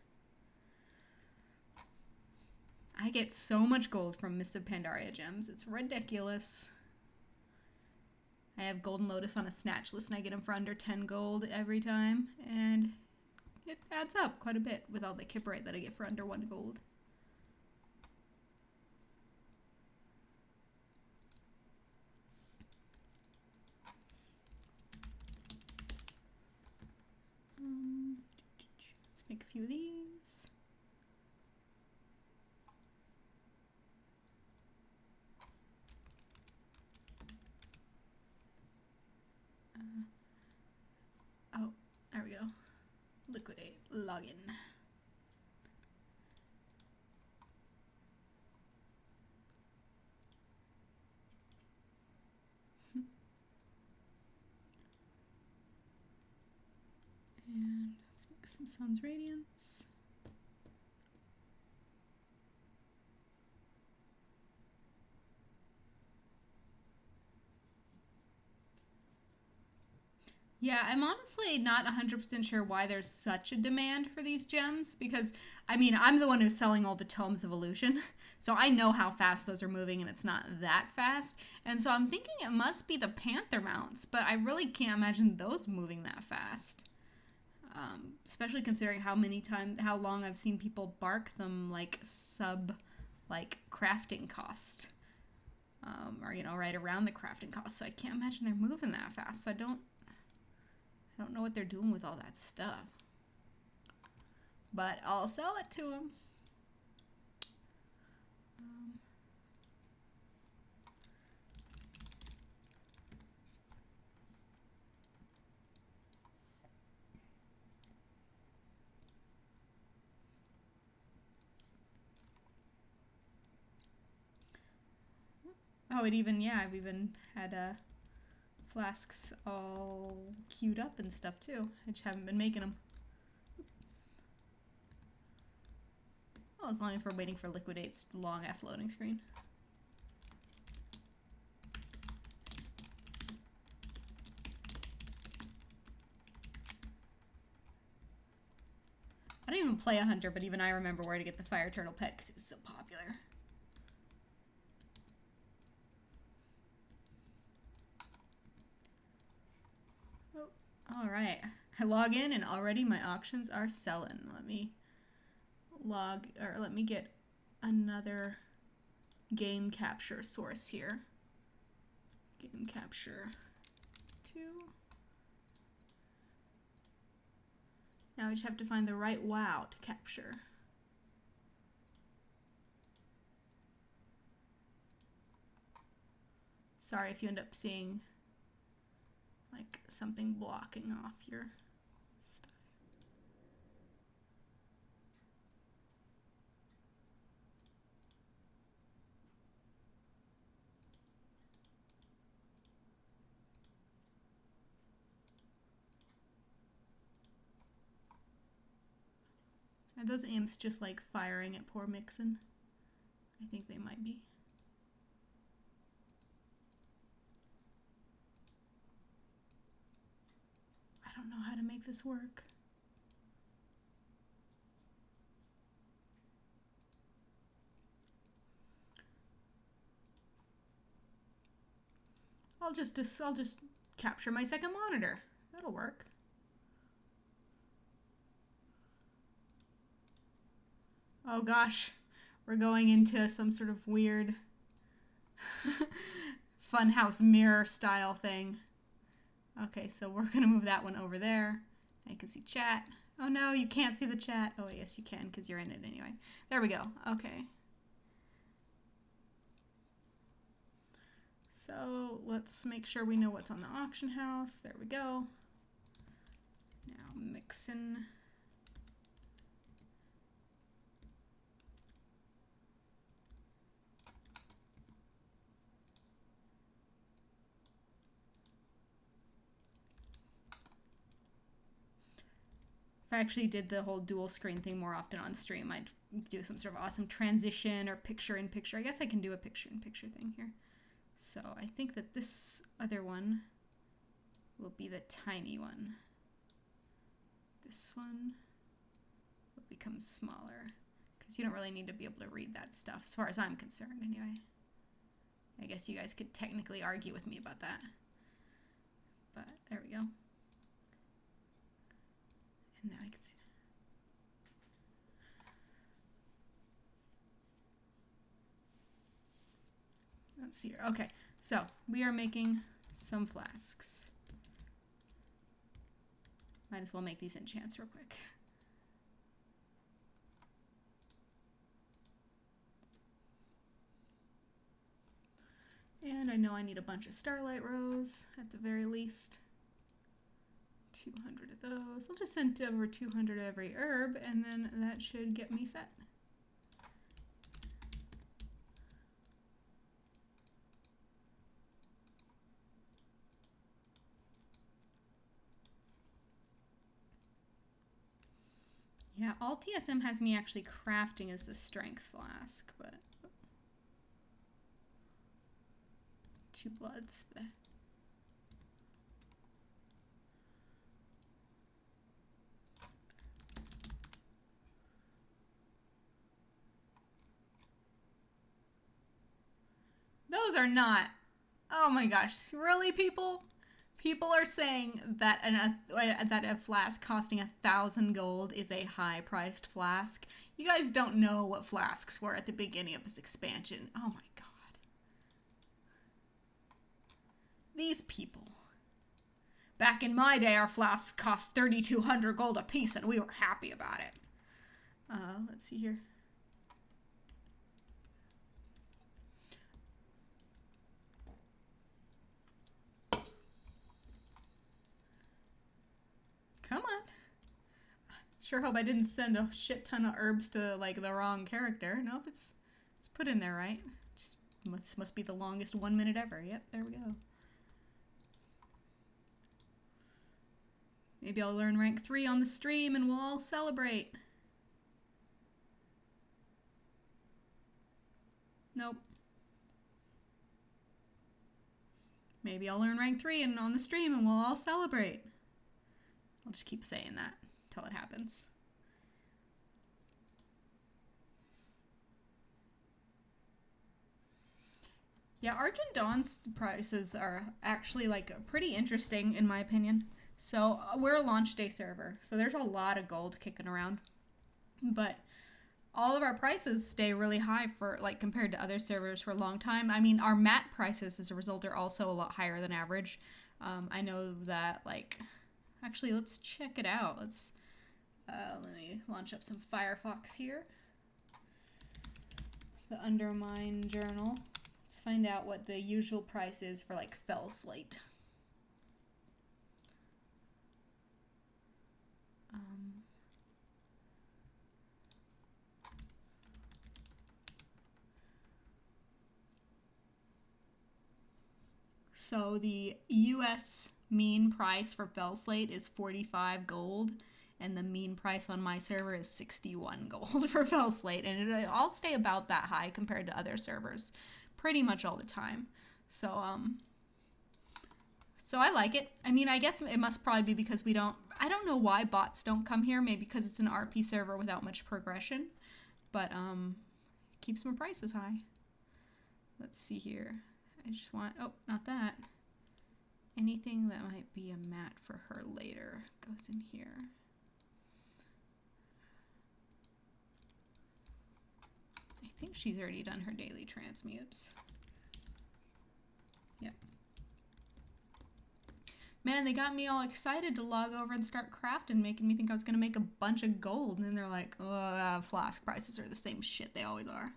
I get so much gold from Mist of Pandaria gems. It's ridiculous. I have Golden Lotus on a snatch list, and I get them for under 10 gold every time, and it adds up quite a bit with all the Kipperite that I get for under 1 gold. Let's make a few of these. Oh, there we go. Liquidate, login. And let's make some Sun's Radiance. Yeah, I'm honestly not 100% sure why there's such a demand for these gems, because, I mean, I'm the one who's selling all the Tomes of Illusion, so I know how fast those are moving, and it's not that fast, and so I'm thinking it must be the Panther mounts, but I really can't imagine those moving that fast. Especially considering how long I've seen people bark them, like, crafting cost. Or, you know, right around the crafting cost, so I can't imagine they're moving that fast, so I don't know what they're doing with all that stuff. But I'll sell it to them. Oh, I've even had flasks all queued up and stuff too. I just haven't been making them. Well, as long as we're waiting for Liquidate's long-ass loading screen. I don't even play a hunter, but even I remember where to get the fire turtle pet because it's so popular. Oh, all right. I log in and already my auctions are selling. Let me get another game capture source here. Game capture 2. Now I just have to find the right WoW to capture. Sorry if you end up seeing like something blocking off your stuff. Are those imps just like firing at poor Mixon? I think they might be. I don't know how to make this work. I'll just capture my second monitor. That'll work. Oh gosh, we're going into some sort of weird funhouse mirror style thing. Okay, so we're gonna move that one over there. I can see chat. Oh no, you can't see the chat. Oh yes, you can because you're in it anyway. There we go. Okay. So let's make sure we know what's on the auction house. There we go. Now mixing. If I actually did the whole dual screen thing more often on stream, I'd do some sort of awesome transition or picture in picture. I guess I can do a picture in picture thing here. So I think that this other one will be the tiny one. This one will become smaller because you don't really need to be able to read that stuff as far as I'm concerned anyway. I guess you guys could technically argue with me about that. But there we go. And now I can see. Let's see here. Okay, so we are making some flasks. Might as well make these enchants real quick. And I know I need a bunch of starlight rose at the very least. 200 of those. I'll just send over 200 of every herb, and then that should get me set. Yeah, all TSM has me actually crafting as the strength flask, but 2 bloods. Those are not. Oh my gosh, really, people? People are saying that that a flask costing 1,000 gold is a high-priced flask. You guys don't know what flasks were at the beginning of this expansion. Oh my god. These people. Back in my day, our flasks cost 3,200 gold a piece, and we were happy about it. Let's see here. Come on. Sure hope I didn't send a shit ton of herbs to, like, the wrong character. Nope, it's put in there, right? Just must be the longest 1 minute ever. Yep, there we go. Maybe I'll learn rank 3 on the stream and we'll all celebrate. Nope. Maybe I'll learn rank 3 and on the stream and we'll all celebrate. I'll just keep saying that until it happens. Yeah, Argent Dawn's prices are actually, like, pretty interesting in my opinion. So we're a launch day server, so there's a lot of gold kicking around. But all of our prices stay really high for, like, compared to other servers for a long time. I mean, our mat prices as a result are also a lot higher than average. I know that, like, actually, let's check it out. Let me launch up some Firefox here. The Undermine Journal. Let's find out what the usual price is for, like, Fell Slate. So the US mean price for Fell Slate is 45 gold, and the mean price on my server is 61 gold for Fell Slate, and it'll all stay about that high compared to other servers pretty much all the time. So I like it. I mean, I guess it must probably be because I don't know why bots don't come here, maybe because it's an RP server without much progression, but keeps my prices high. Let's see here. I just want, oh, not that. Anything that might be a mat for her later goes in here. I think she's already done her daily transmutes. Yep. Man, they got me all excited to log over and start crafting, making me think I was going to make a bunch of gold. And then they're like, oh, flask prices are the same shit they always are.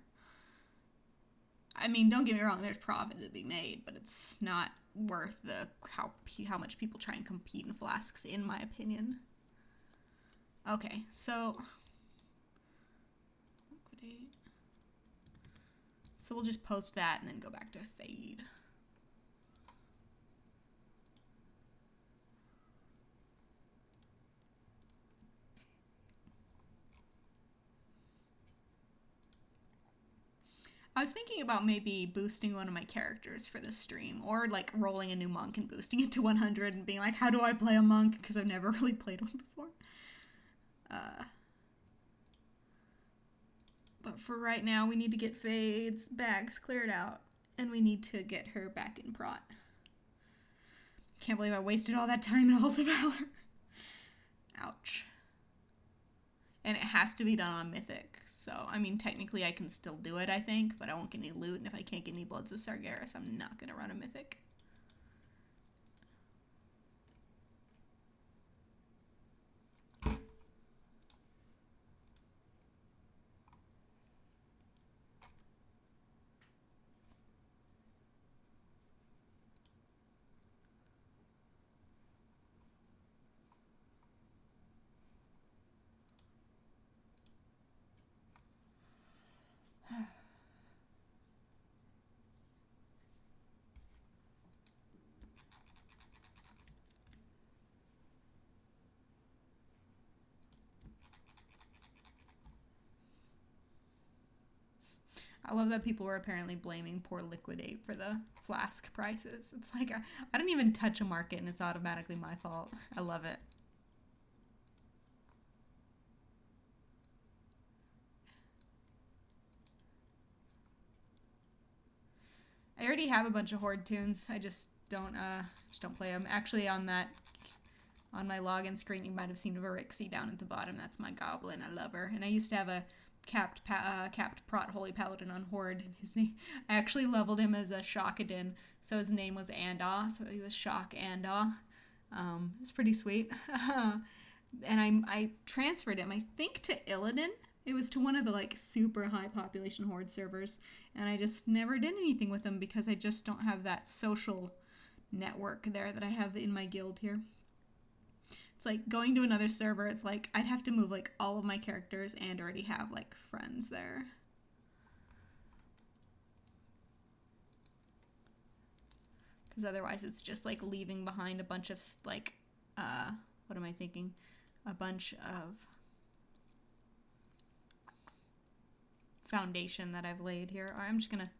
I mean, don't get me wrong, there's profit to be made, but it's not worth how much people try and compete in flasks, in my opinion. Okay, so liquidate. So we'll just post that and then go back to fade. I was thinking about maybe boosting one of my characters for this stream, or like rolling a new monk and boosting it to 100 and being like, how do I play a monk? Because I've never really played one before. But for right now, we need to get Fade's bags cleared out, and we need to get her back in prot. Can't believe I wasted all that time in Halls of Valor. Ouch. And it has to be done on Mythic. So, I mean, technically I can still do it, I think, but I won't get any loot, and if I can't get any Bloods of Sargeras, I'm not going to run a Mythic. I love that people were apparently blaming poor Liquidate for the flask prices. It's like, I don't even touch a market and it's automatically my fault. I love it. I already have a bunch of Horde tunes. I just don't play them. Actually, on my login screen, you might have seen Varixie down at the bottom. That's my goblin. I love her. And I used to have a capped prot holy paladin on Horde. And his name, I actually leveled him as a Shockadin, so his name was Andaw. So he was Shock Andaw. It was pretty sweet. And I transferred him, I think, to Illidan. It was to one of the like super high population Horde servers, and I just never did anything with them because I just don't have that social network there that I have in my guild here. It's like going to another server, it's like I'd have to move like all of my characters and already have like friends there. Because otherwise it's just like leaving behind a bunch of like, what am I thinking? A bunch of foundation that I've laid here. All right, I'm just gonna,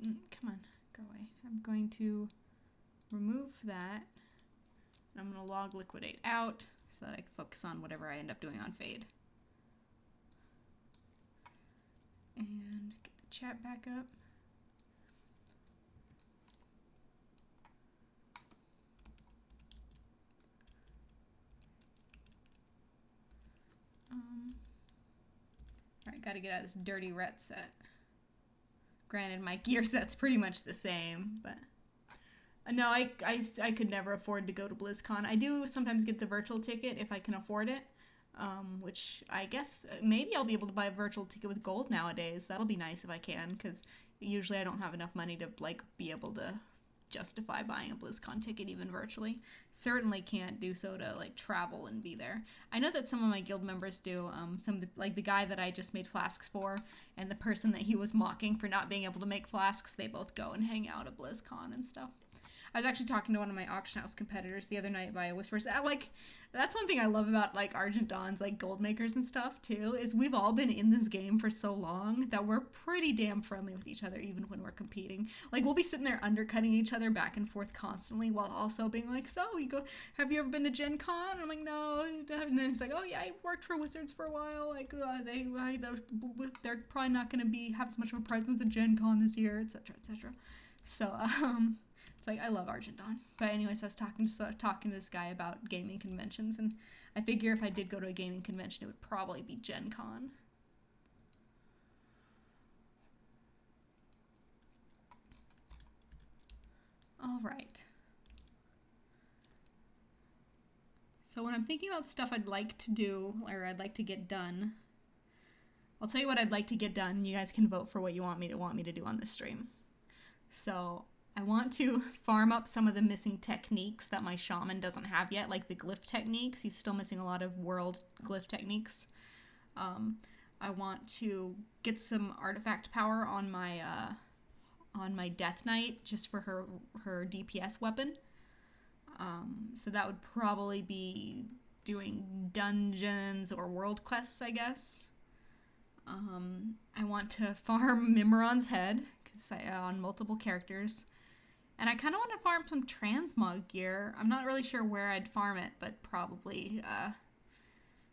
come on, go away. I'm going to remove that. And I'm gonna log Liquidate out so that I can focus on whatever I end up doing on Fade. And get the chat back up. Alright, gotta get out of this dirty ret set. Granted, my gear set's pretty much the same, but... No, I could never afford to go to BlizzCon. I do sometimes get the virtual ticket if I can afford it, which I guess maybe I'll be able to buy a virtual ticket with gold nowadays. That'll be nice if I can, because usually I don't have enough money to, like, be able to justify buying a BlizzCon ticket even virtually. Certainly can't do so to like travel and be there. I know that some of my guild members do. Some of the, like the guy that I just made flasks for and the person that he was mocking for not being able to make flasks, they both go and hang out at BlizzCon and stuff. I was actually talking to one of my auction house competitors the other night via Whispers. Like, that's one thing I love about like Argent Dawn's like gold makers and stuff too, is we've all been in this game for so long that we're pretty damn friendly with each other even when we're competing. Like, we'll be sitting there undercutting each other back and forth constantly while also being like, so have you ever been to Gen Con? And I'm like, no. And then he's like, oh yeah, I worked for Wizards for a while. Like, they're probably not going to have as much of a presence at Gen Con this year, etc., etc. So, it's like, I love Argent Dawn. But anyways, I was talking to this guy about gaming conventions, and I figure if I did go to a gaming convention, it would probably be Gen Con. All right. So when I'm thinking about stuff I'd like to do, or I'd like to get done, I'll tell you what I'd like to get done. You guys can vote for what you want me to do on this stream. So I want to farm up some of the missing techniques that my shaman doesn't have yet, like the glyph techniques. He's still missing a lot of world glyph techniques. I want to get some artifact power on my Death Knight just for her DPS weapon. So that would probably be doing dungeons or world quests, I guess. I want to farm Mimiron's head because on multiple characters. And I kind of want to farm some transmog gear. I'm not really sure where I'd farm it, but probably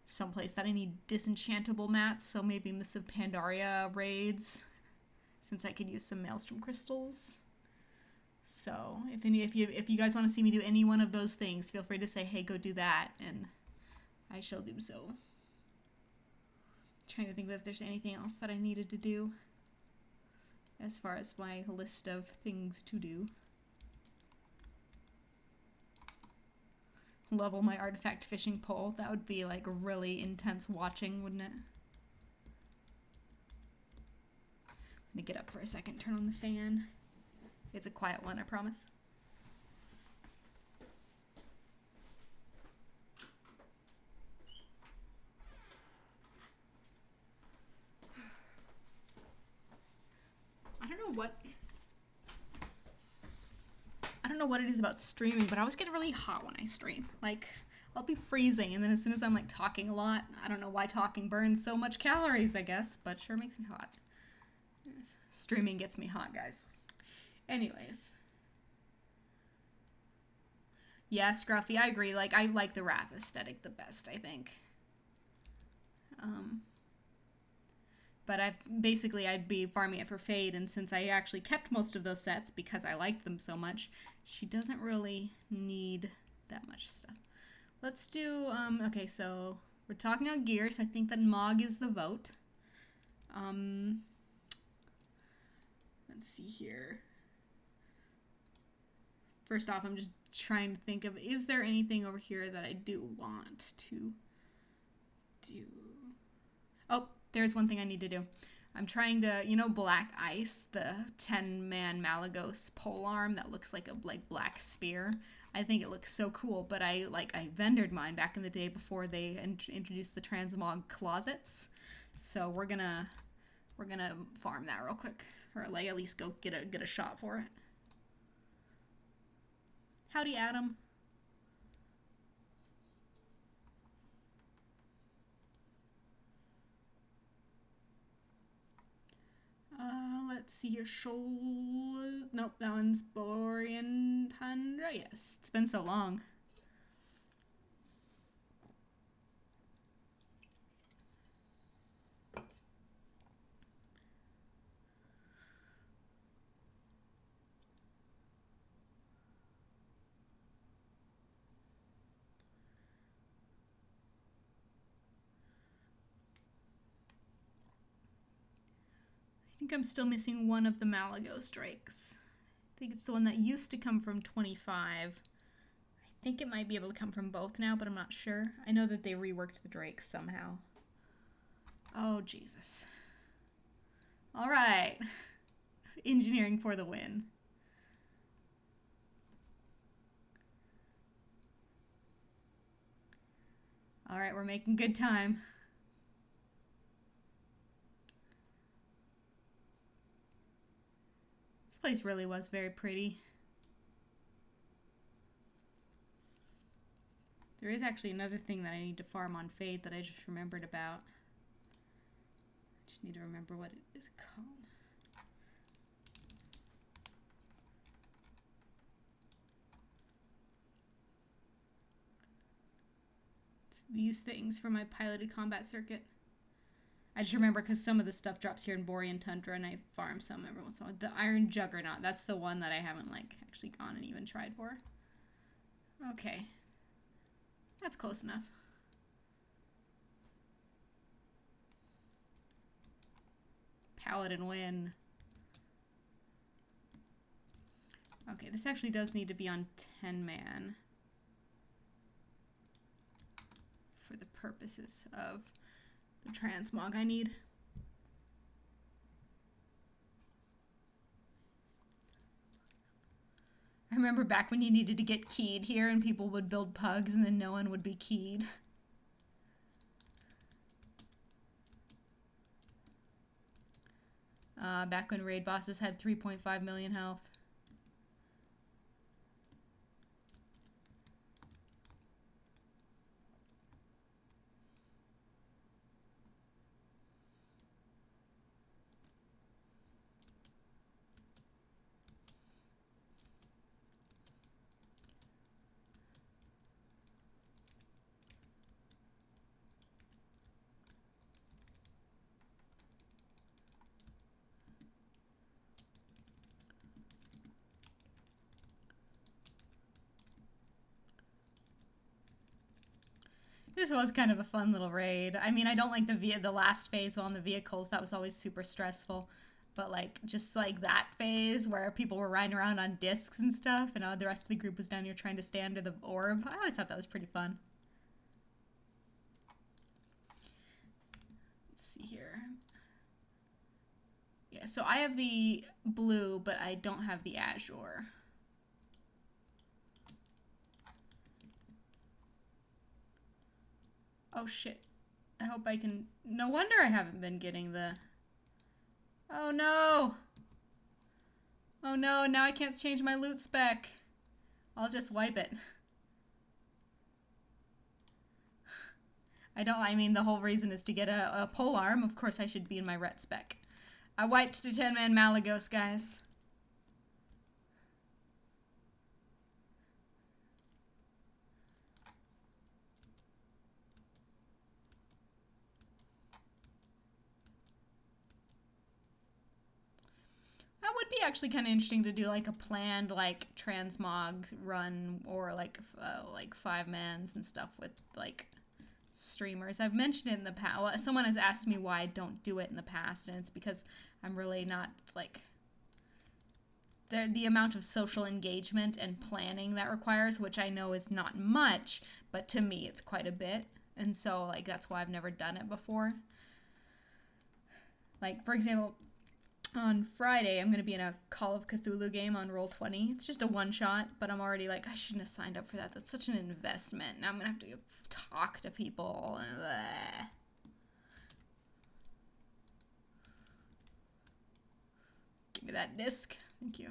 someplace that I need disenchantable mats, so maybe Mists of Pandaria raids, since I could use some Maelstrom crystals. So if you guys want to see me do any one of those things, feel free to say, hey, go do that, and I shall do so. Trying to think of if there's anything else that I needed to do as far as my list of things to do. Level my artifact fishing pole. That would be like really intense watching, wouldn't it? Let me get up for a second, turn on the fan. It's a quiet one, I promise. I don't know what it is about streaming, but I always get really hot when I stream. Like, I'll be freezing, and then as soon as I'm like talking a lot, I don't know why talking burns so much calories, I guess, but sure makes me hot. Streaming gets me hot, guys. Anyways. Yeah, Scruffy, I agree. Like, I like the Wrath aesthetic the best, I think. But I'd be farming it for Fade, and since I actually kept most of those sets because I liked them so much, she doesn't really need that much stuff. Let's do, okay, so we're talking on gear, so I think that Mog is the vote. Let's see here. First off, I'm just trying to think of, is there anything over here that I do want to do? Oh, there's one thing I need to do. I'm trying to, you know, Black Ice, the 10-man Malagos polearm that looks like a black spear. I think it looks so cool, but I vendored mine back in the day before they introduced the transmog closets. So we're gonna farm that real quick, or like at least go get a shot for it. Howdy, Adam. Let's see your shoulder. Nope, that one's Borean Tundra. Yes, it's been so long. I think I'm still missing one of the Malagos drakes. I think it's the one that used to come from 25. I think it might be able to come from both now, but I'm not sure. I know that they reworked the drakes somehow. Oh, Jesus. All right. Engineering for the win. All right, we're making good time. This place really was very pretty. There is actually another thing that I need to farm on Fade that I just remembered about. I just need to remember what it is called. It's these things for my piloted combat circuit. I just remember because some of the stuff drops here in Borean Tundra, and I farm some every once in a while. The Iron Juggernaut, that's the one that I haven't actually gone and even tried for. Okay. That's close enough. Paladin win. Okay, this actually does need to be on 10-man for the purposes of the transmog I need. remember back when you needed to get keyed here and people would build pugs and then no one would be keyed. Back when raid bosses had 3.5 million health. This was kind of a fun little raid. I mean, I don't like the last phase on the vehicles. That was always super stressful. But like just like that phase where people were riding around on discs and stuff, and the rest of the group was down here trying to stay under the orb. I always thought that was pretty fun. Let's see here. Yeah, so I have the blue, but I don't have the azure. Oh shit. I hope I can... No wonder I haven't been getting the... Oh no! Oh no, now I can't change my loot spec. I'll just wipe it. I mean, the whole reason is to get a pole arm. Of course I should be in my ret spec. I wiped the 10-man Malagos, guys. That would be actually kind of interesting to do like a planned like transmog run or like 5-mans and stuff with like streamers. I've mentioned it in the past. Well, someone has asked me why I don't do it in the past, and it's because I'm really not like the amount of social engagement and planning that requires, which I know is not much, but to me it's quite a bit. And so like that's why I've never done it before. Like for example, on Friday, I'm going to be in a Call of Cthulhu game on Roll20. It's just a one-shot, but I'm already like, I shouldn't have signed up for that. That's such an investment. Now I'm going to have to talk to people. And bleh. Give me that disc. Thank you.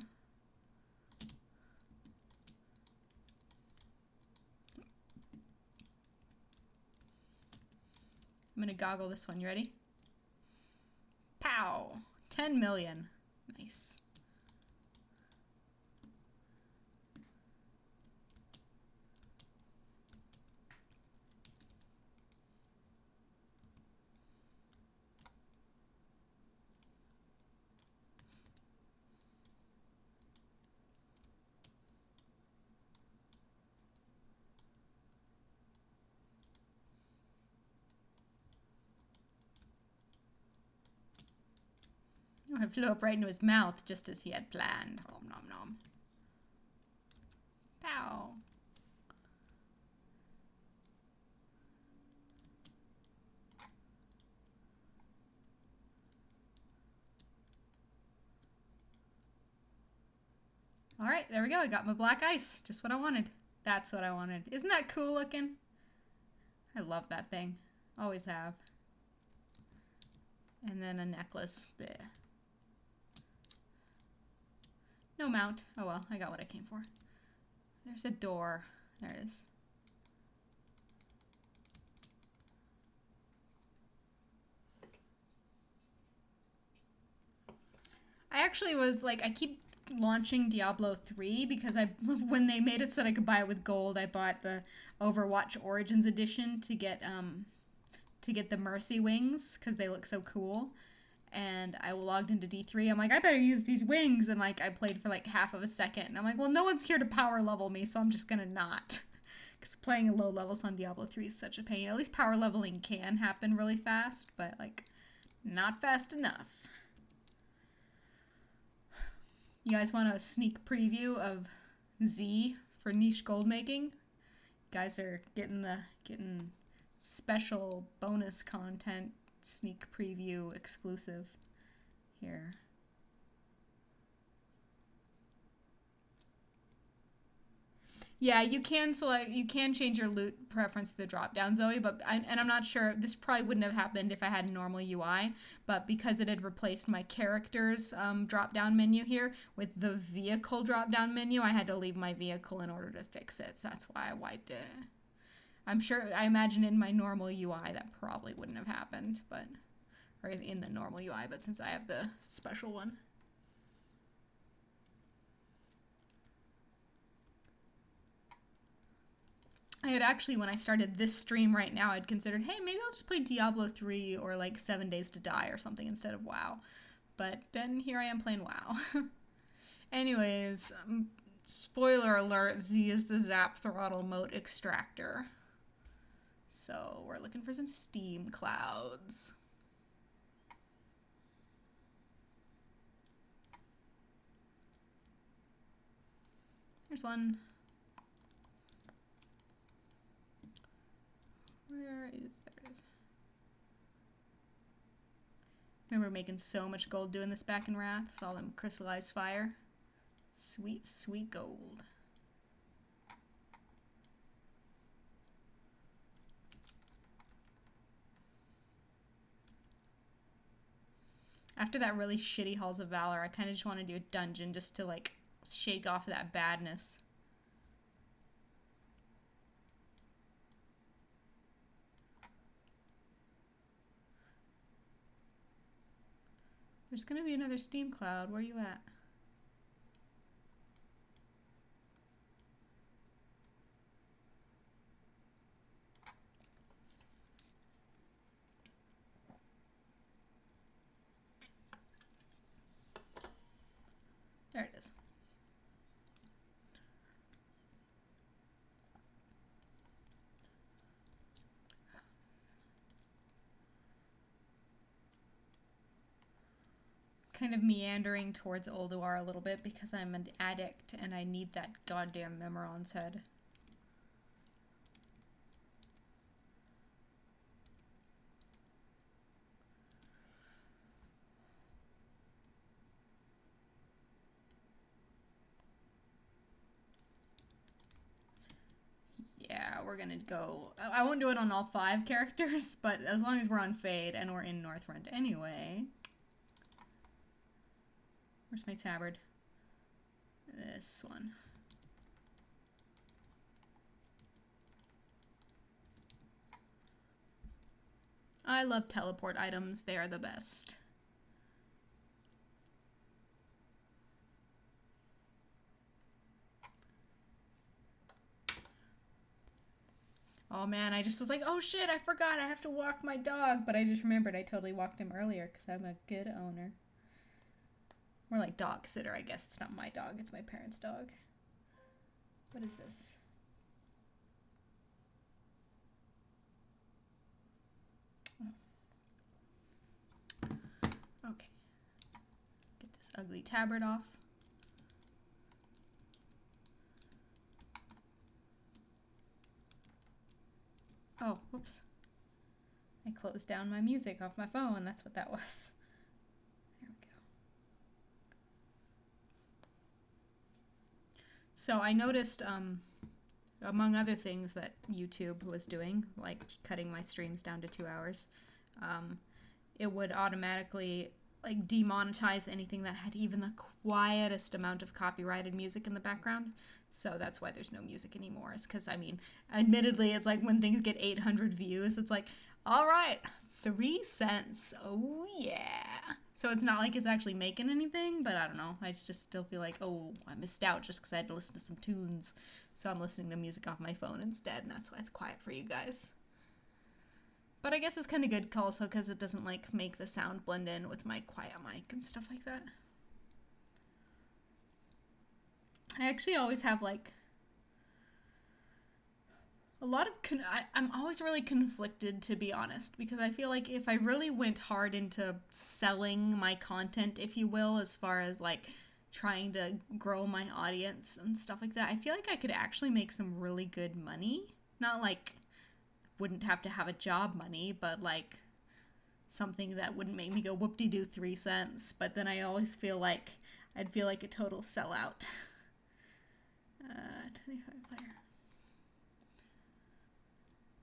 I'm going to goggle this one. You ready? Pow! 10 million. Nice. I flew up right into his mouth just as he had planned. Nom nom nom. Pow. All right, there we go. I got my black ice. Just what I wanted. That's what I wanted. Isn't that cool looking? I love that thing. Always have. And then a necklace. Blech. No mount. Oh well, I got what I came for. There's a door. There it is. I actually was like, I keep launching Diablo 3 because when they made it so that I could buy it with gold, I bought the Overwatch Origins edition to get the Mercy wings because they look so cool. And I logged into D3. I'm like, I better use these wings. And like, I played for like half of a second. And I'm like, well, no one's here to power level me, so I'm just gonna not. Because playing low levels on Diablo 3 is such a pain. At least power leveling can happen really fast, but like, not fast enough. You guys want a sneak preview of Z for niche gold making? You guys are getting special bonus content. Sneak preview exclusive here. Yeah, you can select, you can change your loot preference to the drop down, Zoe, but and I'm not sure, this probably wouldn't have happened if I had a normal UI, but because it had replaced my characters drop down menu here with the vehicle drop down menu, I had to leave my vehicle in order to fix it, so that's why I wiped it. I'm sure, I imagine in my normal UI that probably wouldn't have happened, but, or in the normal UI, but since I have the special one. I had actually, when I started this stream right now, I'd considered, hey, maybe I'll just play Diablo 3 or like 7 Days to Die or something instead of WoW. But then here I am playing WoW. Anyways, spoiler alert, Z is the Zap Throttle Mote Extractor. So we're looking for some Steam clouds. There's one. Where is theirs? Remember making so much gold doing this back in Wrath with all them crystallized fire. Sweet, sweet gold. After that really shitty Halls of Valor, I kind of just want to do a dungeon just to like shake off that badness. There's gonna be another Steam cloud. Where are you at? There it is. Kind of meandering towards Ulduar a little bit because I'm an addict and I need that goddamn Memoron's head. Yeah, we're gonna go... I won't do it on all 5 characters, but as long as we're on Fade and we're in Northrend anyway... Where's my tabard? This one. I love teleport items. They are the best. Oh man, I just was like, oh shit, I forgot I have to walk my dog. But I just remembered I totally walked him earlier because I'm a good owner. More like dog sitter, I guess. It's not my dog, it's my parents' dog. What is this? Oh. Okay. Get this ugly tabard off. Oh, whoops. I closed down my music off my phone. That's what that was. There we go. So I noticed, among other things that YouTube was doing, like cutting my streams down to 2 hours, it would automatically like demonetize anything that had even the quietest amount of copyrighted music in the background. So that's why there's no music anymore. It's because, I mean, admittedly, it's like when things get 800 views, it's like, all right, 3 cents. Oh, yeah. So it's not like it's actually making anything, but I don't know. I just still feel like, oh, I missed out just because I had to listen to some tunes. So I'm listening to music off my phone instead, and that's why it's quiet for you guys. But I guess it's kind of good also because it doesn't like make the sound blend in with my quiet mic and stuff like that. I actually always have like a lot of I'm always really conflicted, to be honest, because I feel like if I really went hard into selling my content, if you will, as far as like trying to grow my audience and stuff like that, I feel like I could actually make some really good money. Not like wouldn't have to have a job money, but like something that wouldn't make me go whoop-de-doo 3 cents. But then I always feel like I'd feel like a total sellout. 25 player.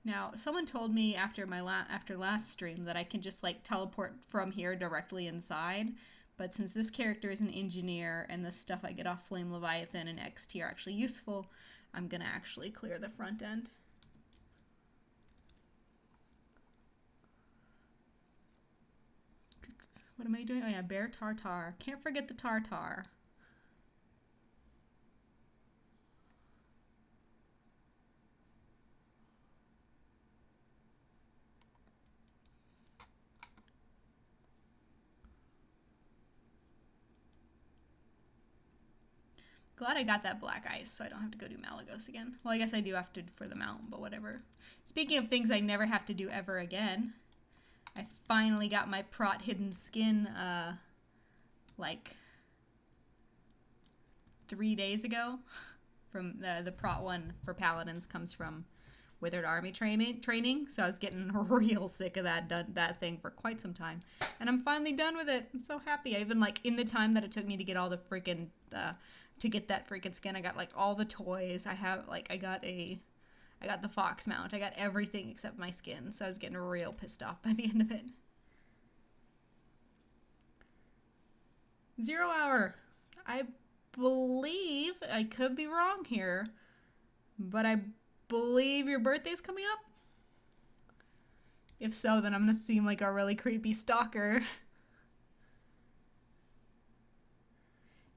Now, someone told me after after last stream that I can just like teleport from here directly inside, but since this character is an engineer and the stuff I get off Flame Leviathan and XT are actually useful, I'm gonna actually clear the front end. What am I doing? Oh yeah, Bear Tartar. Can't forget the Tartar. Glad I got that black ice so I don't have to go do Malagos again. Well, I guess I do have to for the mount, but whatever. Speaking of things I never have to do ever again, I finally got my Prot Hidden Skin, like 3 days ago. From the Prot one for Paladins comes from Withered Army training, so I was getting real sick of that thing for quite some time, and I'm finally done with it. I'm so happy. I even like in the time that it took me to get all the freaking to get that freaking skin, I got like all the toys. I have like I got the fox mount. I got everything except my skin, so I was getting real pissed off by the end of it. 0 hour. I believe, I could be wrong here, but I believe your birthday's coming up? If so, then I'm gonna seem like a really creepy stalker.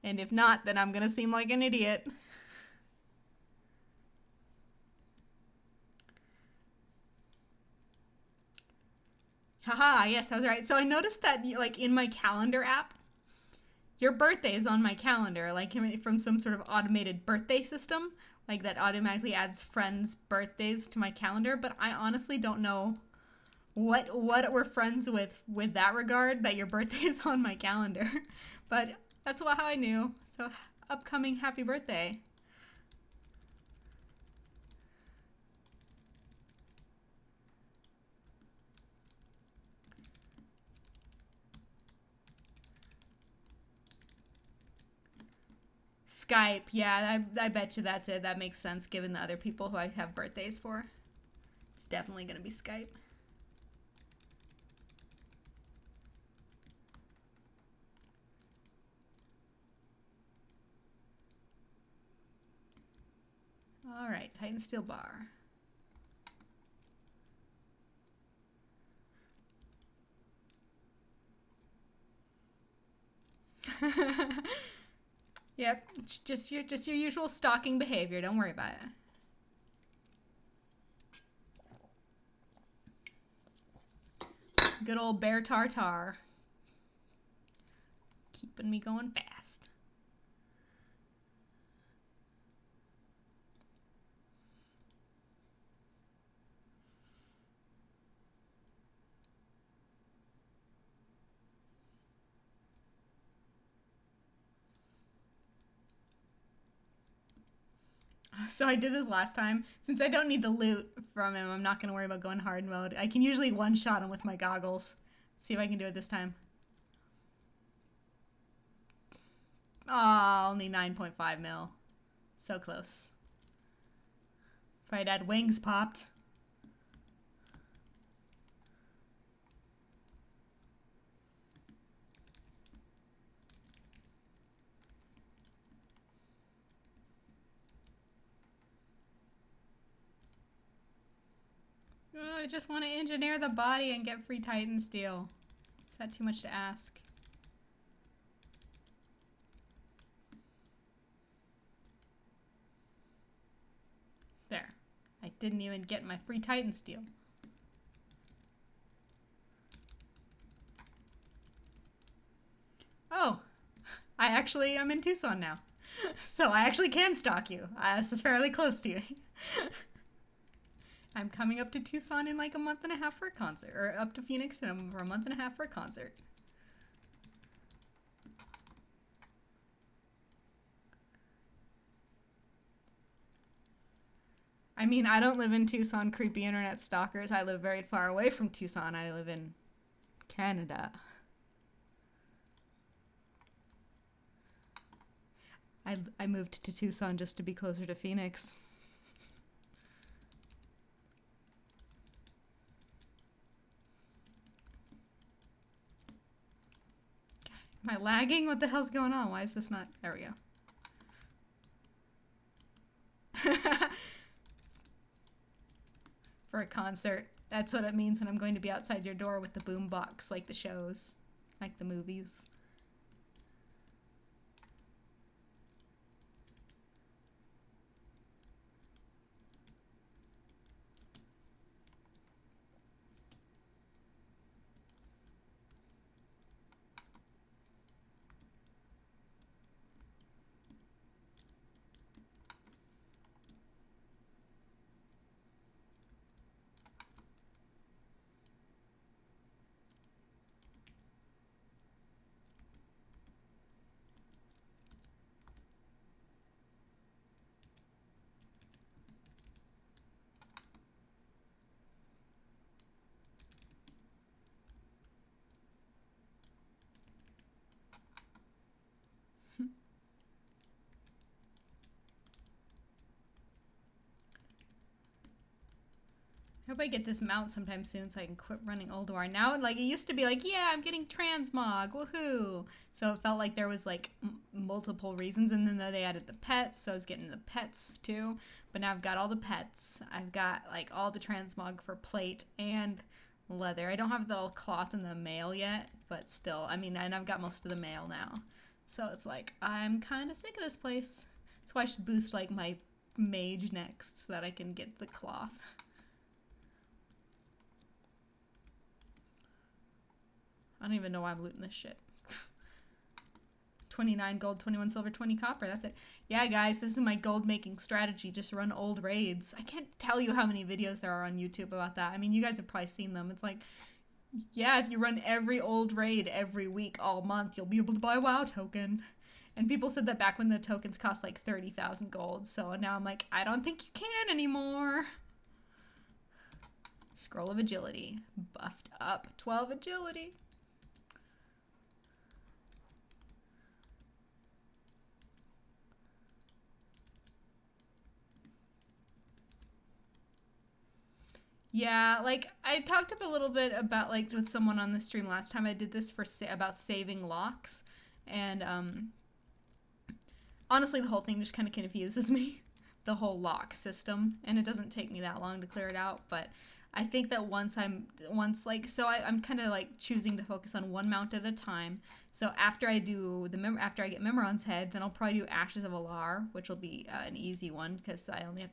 And if not, then I'm gonna seem like an idiot. Haha, yes, I was right. So I noticed that like in my calendar app, your birthday is on my calendar, like from some sort of automated birthday system, like that automatically adds friends' birthdays to my calendar, but I honestly don't know what we're friends with that regard, that your birthday is on my calendar. But that's how I knew. So upcoming happy birthday. Skype, yeah, I bet you that's it. That makes sense given the other people who I have birthdays for. It's definitely gonna be Skype. Alright, Titan Steel Bar. Yep, it's just your usual stalking behavior. Don't worry about it. Good old Bear Tartar. Keeping me going fast. So I did this last time. Since I don't need the loot from him, I'm not going to worry about going hard mode. I can usually one-shot him with my goggles. Let's see if I can do it this time. Oh, only 9.5 mil. So close. If I'd had wings popped. Oh, I just want to engineer the body and get free Titan Steel. Is that too much to ask? There. I didn't even get my free Titan Steel. Oh, I actually am in Tucson now. So I actually can stalk you. This is fairly close to you. I'm coming up to Tucson in like a month and a half for a concert, or up to Phoenix for a month and a half for a concert. I mean, I don't live in Tucson, creepy internet stalkers. I live very far away from Tucson. I live in Canada. I moved to Tucson just to be closer to Phoenix. Am I lagging? What the hell's going on? Why is this not... There we go. For a concert. That's what it means when I'm going to be outside your door with the boom box, like the shows, like the movies. I hope I get this mount sometime soon so I can quit running Old War. Now, like, it used to be like, yeah, I'm getting transmog, woohoo! So it felt like there was, like, multiple reasons, and then they added the pets, so I was getting the pets, too. But now I've got all the pets. I've got, like, all the transmog for plate and leather. I don't have the cloth and the mail yet, but still, I mean, and I've got most of the mail now. So it's like, I'm kind of sick of this place. That's why I should boost, like, my mage next, so that I can get the cloth. I don't even know why I'm looting this shit. 29 gold, 21 silver, 20 copper. That's it. Yeah, guys, this is my gold making strategy. Just run old raids. I can't tell you how many videos there are on YouTube about that. I mean, you guys have probably seen them. It's like, yeah, if you run every old raid every week all month, you'll be able to buy a WoW token. And people said that back when the tokens cost like 30,000 gold. So now I'm like, I don't think you can anymore. Scroll of agility. Buffed up. 12 agility. Yeah, like, I talked a little bit about, like, with someone on the stream last time I did this for about saving locks, and, honestly, the whole thing just kind of confuses me, the whole lock system, and it doesn't take me that long to clear it out, but I think that I'm kind of, like, choosing to focus on one mount at a time, so after I do, after I get Memoron's head, then I'll probably do Ashes of Alar, which will be an easy one, because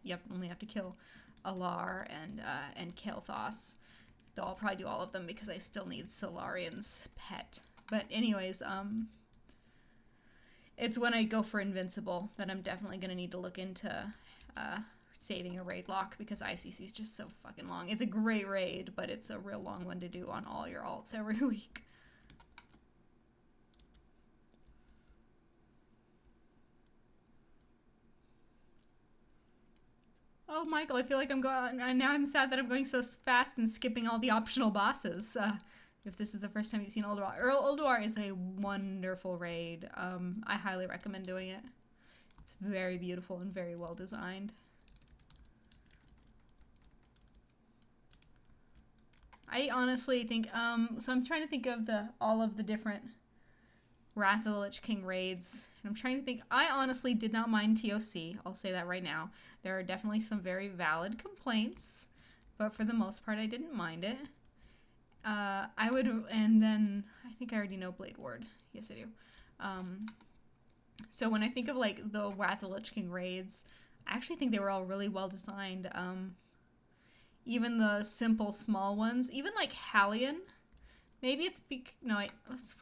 you only have to kill Alar and Kael'thas. Though I'll probably do all of them because I still need Solarian's pet. But anyways, it's when I go for Invincible that I'm definitely going to need to look into saving a raid lock because ICC is just so fucking long. It's a great raid, but it's a real long one to do on all your alts every week. Oh, Michael, I feel like I'm going... Now I'm sad that I'm going so fast and skipping all the optional bosses. If this is the first time you've seen Ulduar. Ulduar is a wonderful raid. I highly recommend doing it. It's very beautiful and very well designed. I honestly think... so I'm trying to think of all of the different Wrath of the Lich King raids. And I'm trying to think. I honestly did not mind TOC. I'll say that right now. There are definitely some very valid complaints, but for the most part, I didn't mind it. And then I think I already know Blade Ward. Yes, I do. So when I think of like the Wrath of the Lich King raids, I actually think they were all really well designed. Even the simple small ones, even like Hallion. Maybe it's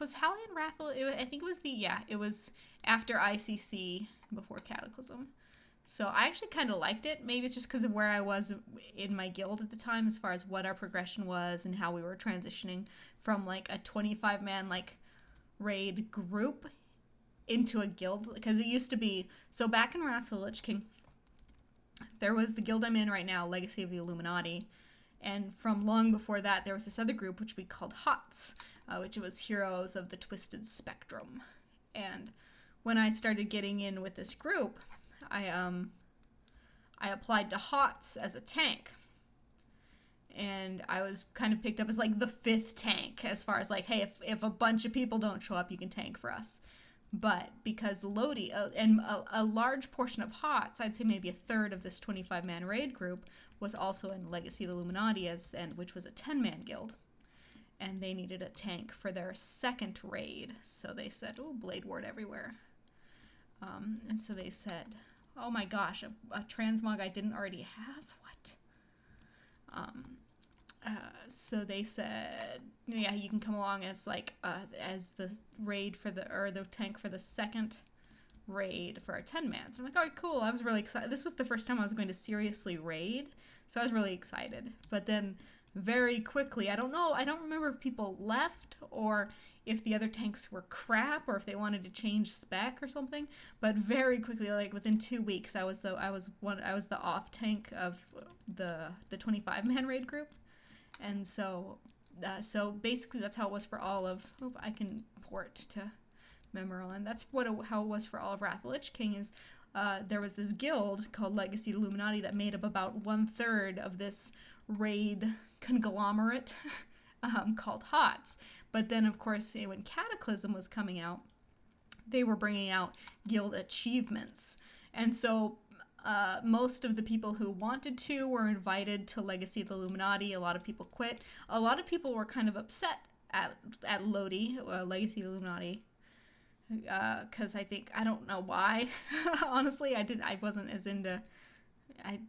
was Hallion Wrath? I think it was it was after ICC before Cataclysm. So I actually kind of liked it. Maybe it's just because of where I was in my guild at the time as far as what our progression was and how we were transitioning from like a 25-man like raid group into a guild. Because it used to be, so back in Wrath of the Lich King, there was the guild I'm in right now, Legacy of the Illuminati. And from long before that, there was this other group which we called HOTS, which was Heroes of the Twisted Spectrum. And when I started getting in with this group, I applied to HOTS as a tank. And I was kind of picked up as like the 5th tank, as far as like, hey, if a bunch of people don't show up, you can tank for us. But because Lodi and a large portion of HOTS, I'd say maybe a third of this 25-man raid group, was also in Legacy of the Illuminati, which was a 10-man guild. And they needed a tank for their 2nd raid. So they said, oh, Blade Ward everywhere. And so they said, oh my gosh, a transmog I didn't already have? What? So they said, yeah, you can come along as like as the raid for the tank for the 2nd raid for our 10-man. So I'm like, all right, cool. I was really excited. This was the first time I was going to seriously raid, so I was really excited. But then very quickly, I don't remember if people left or if the other tanks were crap or if they wanted to change spec or something. But very quickly, like within 2 weeks, I was the off tank of the 25-man raid group. And so basically that's how it was for all of, I can port to Memoron. That's how it was for all of Wrath of the Lich King. Is there was this guild called Legacy of the Illuminati that made up about 1/3 of this raid conglomerate called HOTS. But then, of course, when Cataclysm was coming out, they were bringing out guild achievements. And so most of the people who wanted to were invited to Legacy of the Illuminati. A lot of people quit. A lot of people were kind of upset at Lodi, Legacy of the Illuminati, because I don't know why. Honestly, I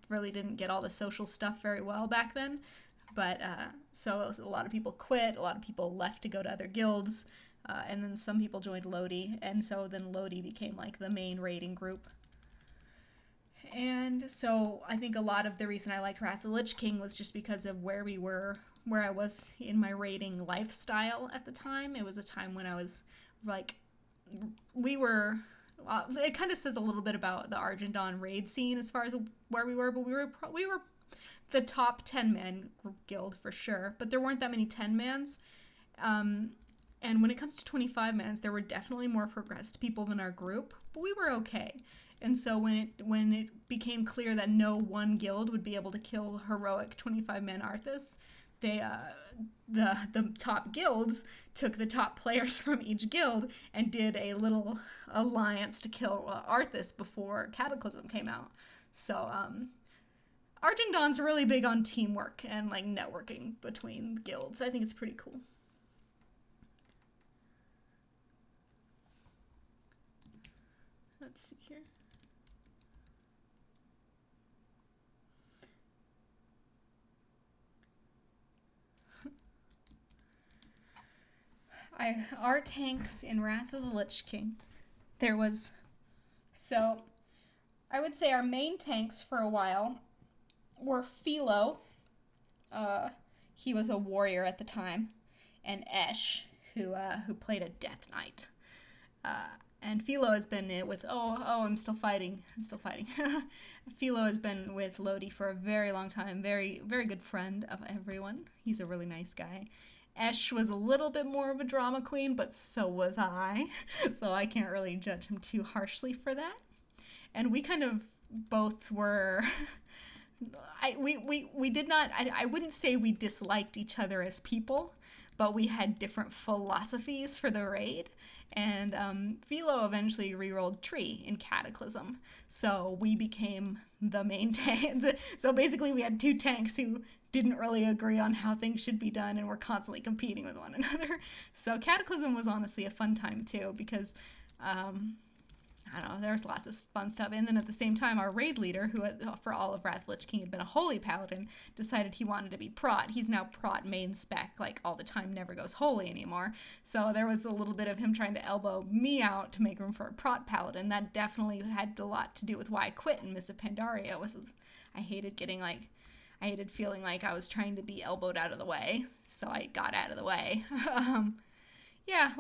really didn't get all the social stuff very well back then. But so a lot of people quit. A lot of people left to go to other guilds. And then some people joined Lodi. And so then Lodi became like the main raiding group. And so I think a lot of the reason I liked Wrath of the Lich King was just because of where I was in my raiding lifestyle at the time. It was a time when I was like, it kind of says a little bit about the Argent Dawn raid scene as far as where we were, but we were the top 10-man guild for sure, but there weren't that many 10-mans. And when it comes to 25-mans, there were definitely more progressed people than our group, but we were okay. And so when it became clear that no one guild would be able to kill heroic 25-man Arthas, the top guilds took the top players from each guild and did a little alliance to kill Arthas before Cataclysm came out. So Argent Dawn's really big on teamwork and like networking between guilds. I think it's pretty cool. Let's see here. Our tanks in Wrath of the Lich King, so I would say our main tanks for a while were Philo, he was a warrior at the time, and Esh, who played a Death Knight. And Philo has been with, I'm still fighting. Philo has been with Lodi for a very long time, very, very good friend of everyone. He's a really nice guy. Esh was a little bit more of a drama queen, but so was I. So I can't really judge him too harshly for that. And we kind of both were... we did not... I wouldn't say we disliked each other as people, but we had different philosophies for the raid. And Philo eventually rerolled Tree in Cataclysm. So we became the main tank. So basically we had two tanks who didn't really agree on how things should be done and were constantly competing with one another. So Cataclysm was honestly a fun time too, because I don't know, there was lots of fun stuff. And then at the same time, our raid leader, who for all of Wrath of the Lich King had been a holy paladin, decided he wanted to be prot. He's now prot main spec, like all the time, never goes holy anymore. So there was a little bit of him trying to elbow me out to make room for a prot paladin. That definitely had a lot to do with why I quit in Miss of Pandaria. I hated feeling like I was trying to be elbowed out of the way, so I got out of the way. Yeah,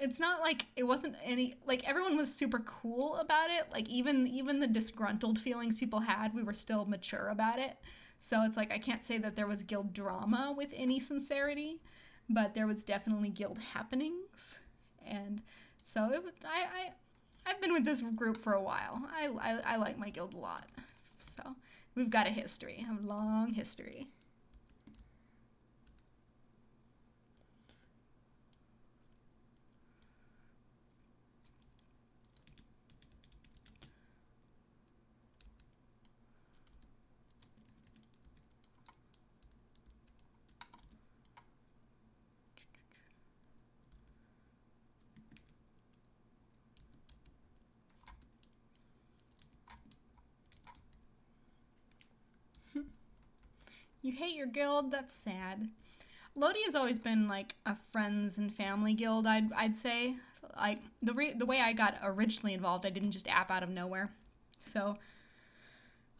it's not like it wasn't any, like everyone was super cool about it. Like even the disgruntled feelings people had, we were still mature about it. So it's like, I can't say that there was guild drama with any sincerity, but there was definitely guild happenings. And so I've been with this group for a while. I like my guild a lot. So we've got a history, a long history. You hate your guild? That's sad. Lodi has always been like a friends and family guild, I'd say. Like the way I got originally involved, I didn't just app out of nowhere. So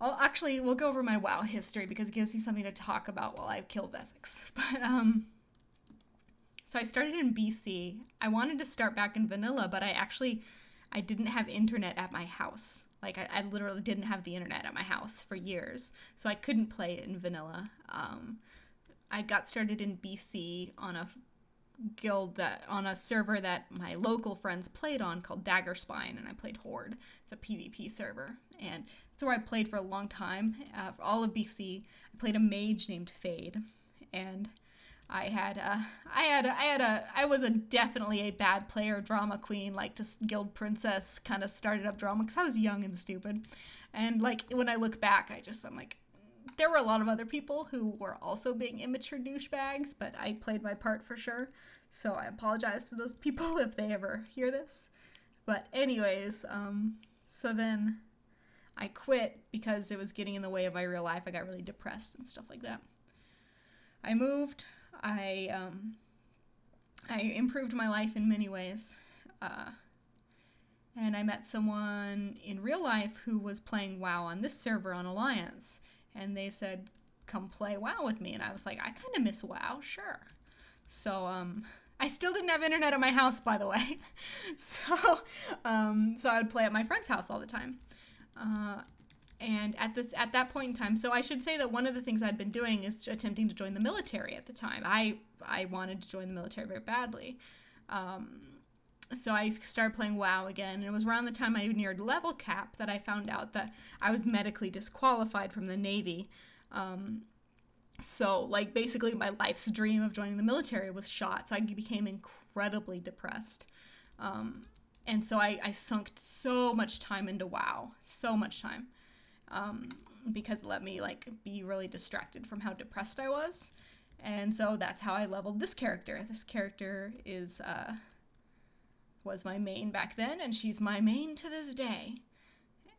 we'll go over my WoW history because it gives you something to talk about while I kill Vesix. But so I started in BC. I wanted to start back in vanilla, but I didn't have internet at my house. Like, I literally didn't have the internet at my house for years, so I couldn't play it in vanilla. I got started in BC on a on a server that my local friends played on called Dagger Spine, and I played Horde. It's a PvP server, and it's where I played for a long time. For all of BC, I played a mage named Fade, and I was definitely a bad player, drama queen, like to guild princess, kind of started up drama because I was young and stupid. And like when I look back, I'm like, there were a lot of other people who were also being immature douchebags, but I played my part for sure. So I apologize to those people if they ever hear this. But anyways, so then I quit because it was getting in the way of my real life. I got really depressed and stuff like that. I moved. I improved my life in many ways, and I met someone in real life who was playing WoW on this server on Alliance, and they said, come play WoW with me, and I was like, I kind of miss WoW, sure. So, I still didn't have internet at my house, by the way, so I would play at my friend's house all the time. And at that point in time, so I should say that one of the things I'd been doing is attempting to join the military at the time. I wanted to join the military very badly. So I started playing WoW again, and it was around the time I neared level cap that I found out that I was medically disqualified from the Navy. So, like, basically my life's dream of joining the military was shot, so I became incredibly depressed. And so I sunk so much time into WoW, so much time. Because it let me like be really distracted from how depressed I was. And so that's how I leveled this character. This character was my main back then, and she's my main to this day.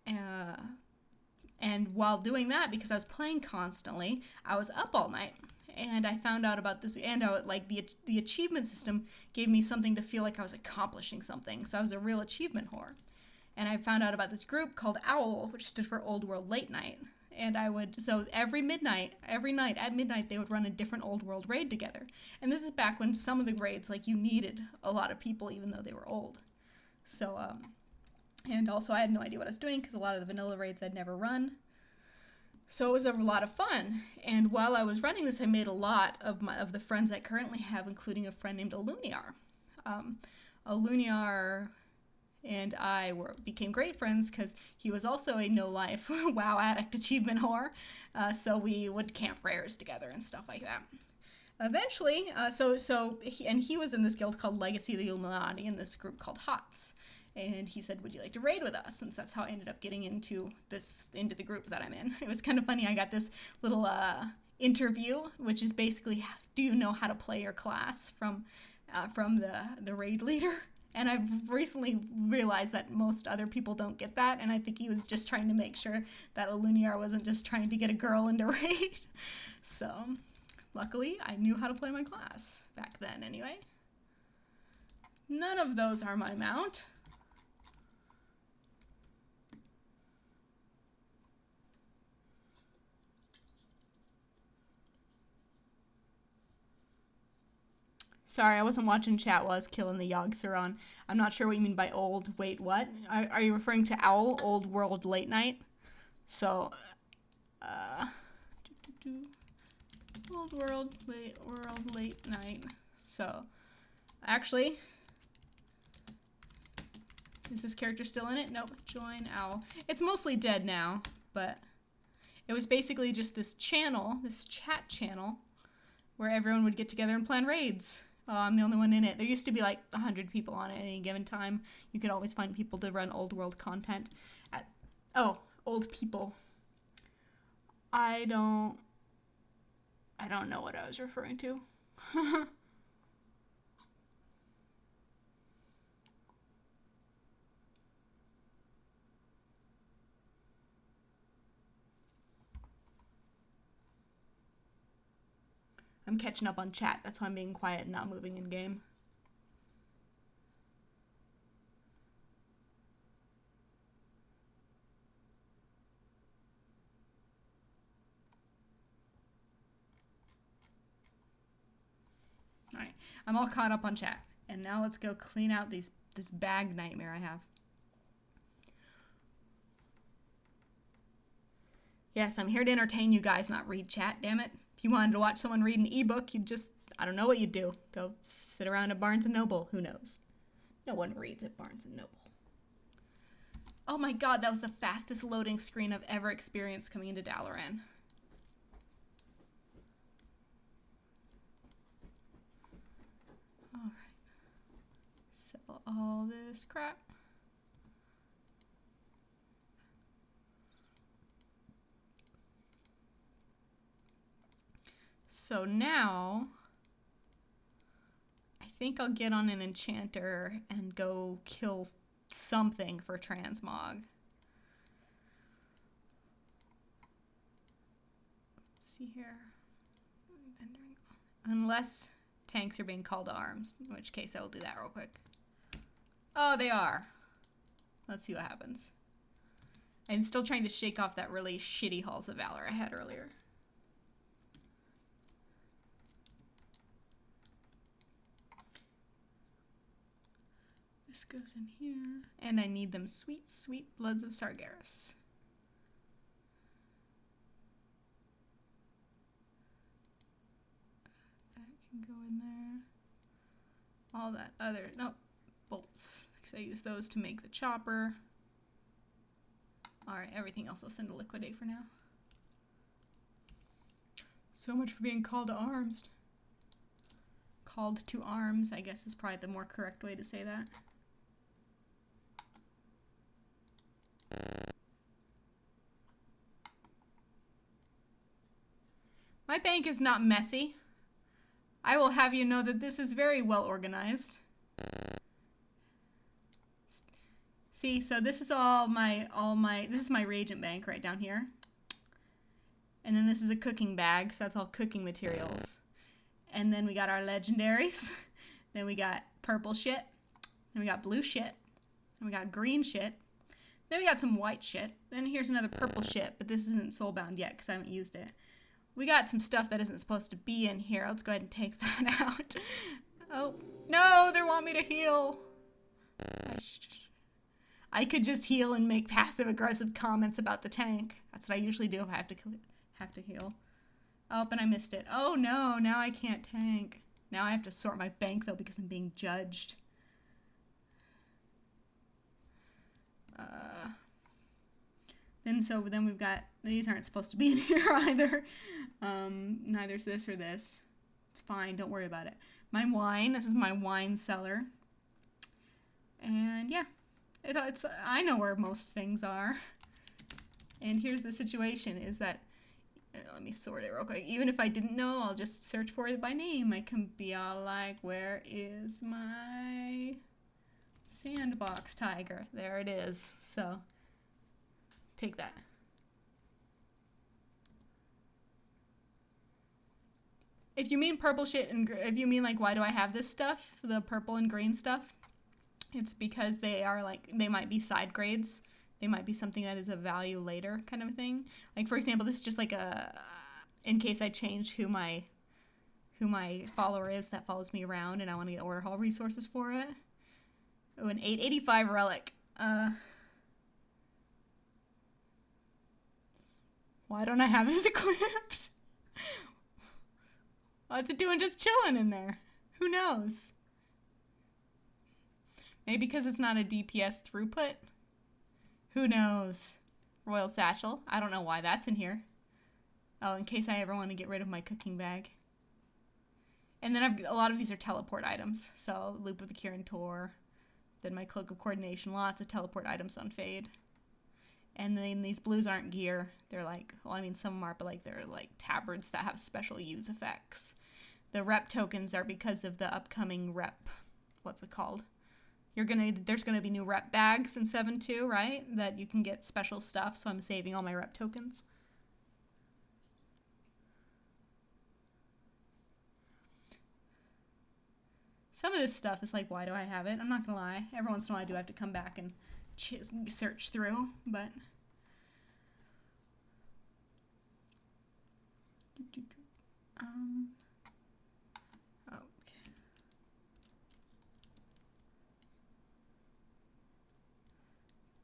And while doing that, because I was playing constantly, I was up all night. And I found out about this, and like the achievement system gave me something to feel like I was accomplishing something. So I was a real achievement whore. And I found out about this group called OWL, which stood for Old World Late Night. And so every night at midnight, they would run a different Old World raid together. And this is back when some of the raids, like, you needed a lot of people, even though they were old. So, and also I had no idea what I was doing, because a lot of the vanilla raids I'd never run. So it was a lot of fun. And while I was running this, I made a lot of the friends I currently have, including a friend named Aluniar. Aluniar and I became great friends because he was also a no-life WoW addict achievement whore. So we would camp rares together and stuff like that. Eventually, he was in this guild called Legacy of the Illuminati in this group called HOTS. And he said, would you like to raid with us? And that's how I ended up getting into the group that I'm in. It was kind of funny. I got this little interview, which is basically, do you know how to play your class from the raid leader? And I've recently realized that most other people don't get that, and I think he was just trying to make sure that Aluniar wasn't just trying to get a girl into raid. So, luckily, I knew how to play my class, back then anyway. None of those are my mount. Sorry, I wasn't watching chat while I was killing the Yogg-Saron. I'm not sure what you mean by old. Wait, what? Are you referring to OWL, Old World Late Night? So, Old World Late Night. So, actually, Is this character still in it? Nope. Join owl. It's mostly dead now, but it was basically just this channel, this chat channel, where everyone would get together and plan raids. Oh, I'm the only one in it. There used to be like 100 people on it at any given time. You could always find people to run old world content. Old people. I don't know what I was referring to. I'm catching up on chat. That's why I'm being quiet and not moving in game. Alright, I'm all caught up on chat. And now let's go clean out this bag nightmare I have. Yes, I'm here to entertain you guys, not read chat, damn it. If you wanted to watch someone read an ebook, you'd just, I don't know what you'd do. Go sit around at Barnes & Noble. Who knows? No one reads at Barnes & Noble. Oh my god, that was the fastest loading screen I've ever experienced coming into Dalaran. Alright. Sell all this crap. So now, I think I'll get on an enchanter and go kill something for transmog. Let's see here. Unless tanks are being called to arms, in which case I will do that real quick. Oh, they are. Let's see what happens. I'm still trying to shake off that really shitty Halls of Valor I had earlier. This goes in here. And I need them sweet, sweet bloods of Sargeras. That can go in there. All that other, nope, bolts. Because I use those to make the chopper. Alright, everything else I'll send to liquidate for now. So much for being called to arms. Called to arms, I guess is probably the more correct way to say that. My bank is not messy. I will have you know that this is very well organized. See, so this is this is my reagent bank right down here. And then this is a cooking bag, so that's all cooking materials. And then we got our legendaries. Then we got purple shit. Then we got blue shit. Then we got green shit. Then we got some white shit. Then here's another purple shit, but this isn't soulbound yet because I haven't used it. We got some stuff that isn't supposed to be in here. Let's go ahead and take that out. Oh, no, they want me to heal. I could just heal and make passive-aggressive comments about the tank. That's what I usually do if I have to heal. Oh, but I missed it. Oh, no, now I can't tank. Now I have to sort my bank, though, because I'm being judged. Then we've got, these aren't supposed to be in here either. Neither's this or this. It's fine, don't worry about it. My wine, this is my wine cellar. And yeah, I know where most things are. And here's the situation, is that, let me sort it real quick. Even if I didn't know, I'll just search for it by name. I can be all like, where is my sandbox tiger? There it is. So, take that. If you mean purple shit, and if you mean like, why do I have this stuff, the purple and green stuff, it's because they are like, they might be side grades. They might be something that is of value later kind of a thing. Like, for example, this is just like a, in case I change who my follower is that follows me around and I want to get order hall resources for it. Oh, an 885 relic. Why don't I have this equipped? What's it doing just chilling in there? Who knows? Maybe because it's not a DPS throughput? Who knows? Royal Satchel. I don't know why that's in here. Oh, in case I ever want to get rid of my cooking bag. And then a lot of these are teleport items. So, Loop of the Kirin Tor. Then my Cloak of Coordination. Lots of teleport items on Fade. And then these blues aren't gear. They're like, well, I mean, some of them are, but like they're like tabards that have special use effects. The rep tokens are because of the upcoming rep. What's it called? There's gonna be new rep bags in 7.2, right? That you can get special stuff. So I'm saving all my rep tokens. Some of this stuff is like, why do I have it? I'm not gonna lie. Every once in a while I do have to come back and search through, but okay.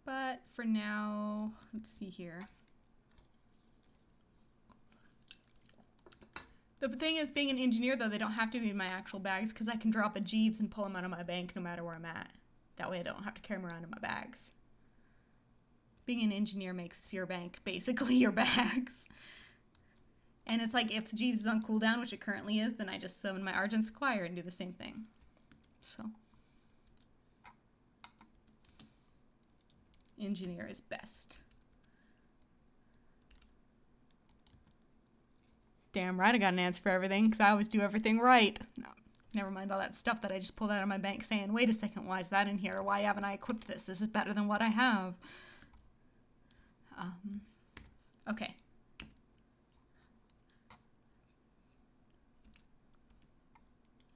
But for now, let's see here. The thing is, being an engineer, though, they don't have to be in my actual bags because I can drop a Jeeves and pull them out of my bank no matter where I'm at. That way I don't have to carry them around in my bags. Being an engineer makes your bank basically your bags. And it's like if Jeeves is on cooldown, which it currently is, then I just summon my Argent Squire and do the same thing. So, engineer is best. Damn right I got an answer for everything because I always do everything right. No, never mind all that stuff that I just pulled out of my bank saying, wait a second, why is that in here? Why haven't I equipped this? This is better than what I have. Okay.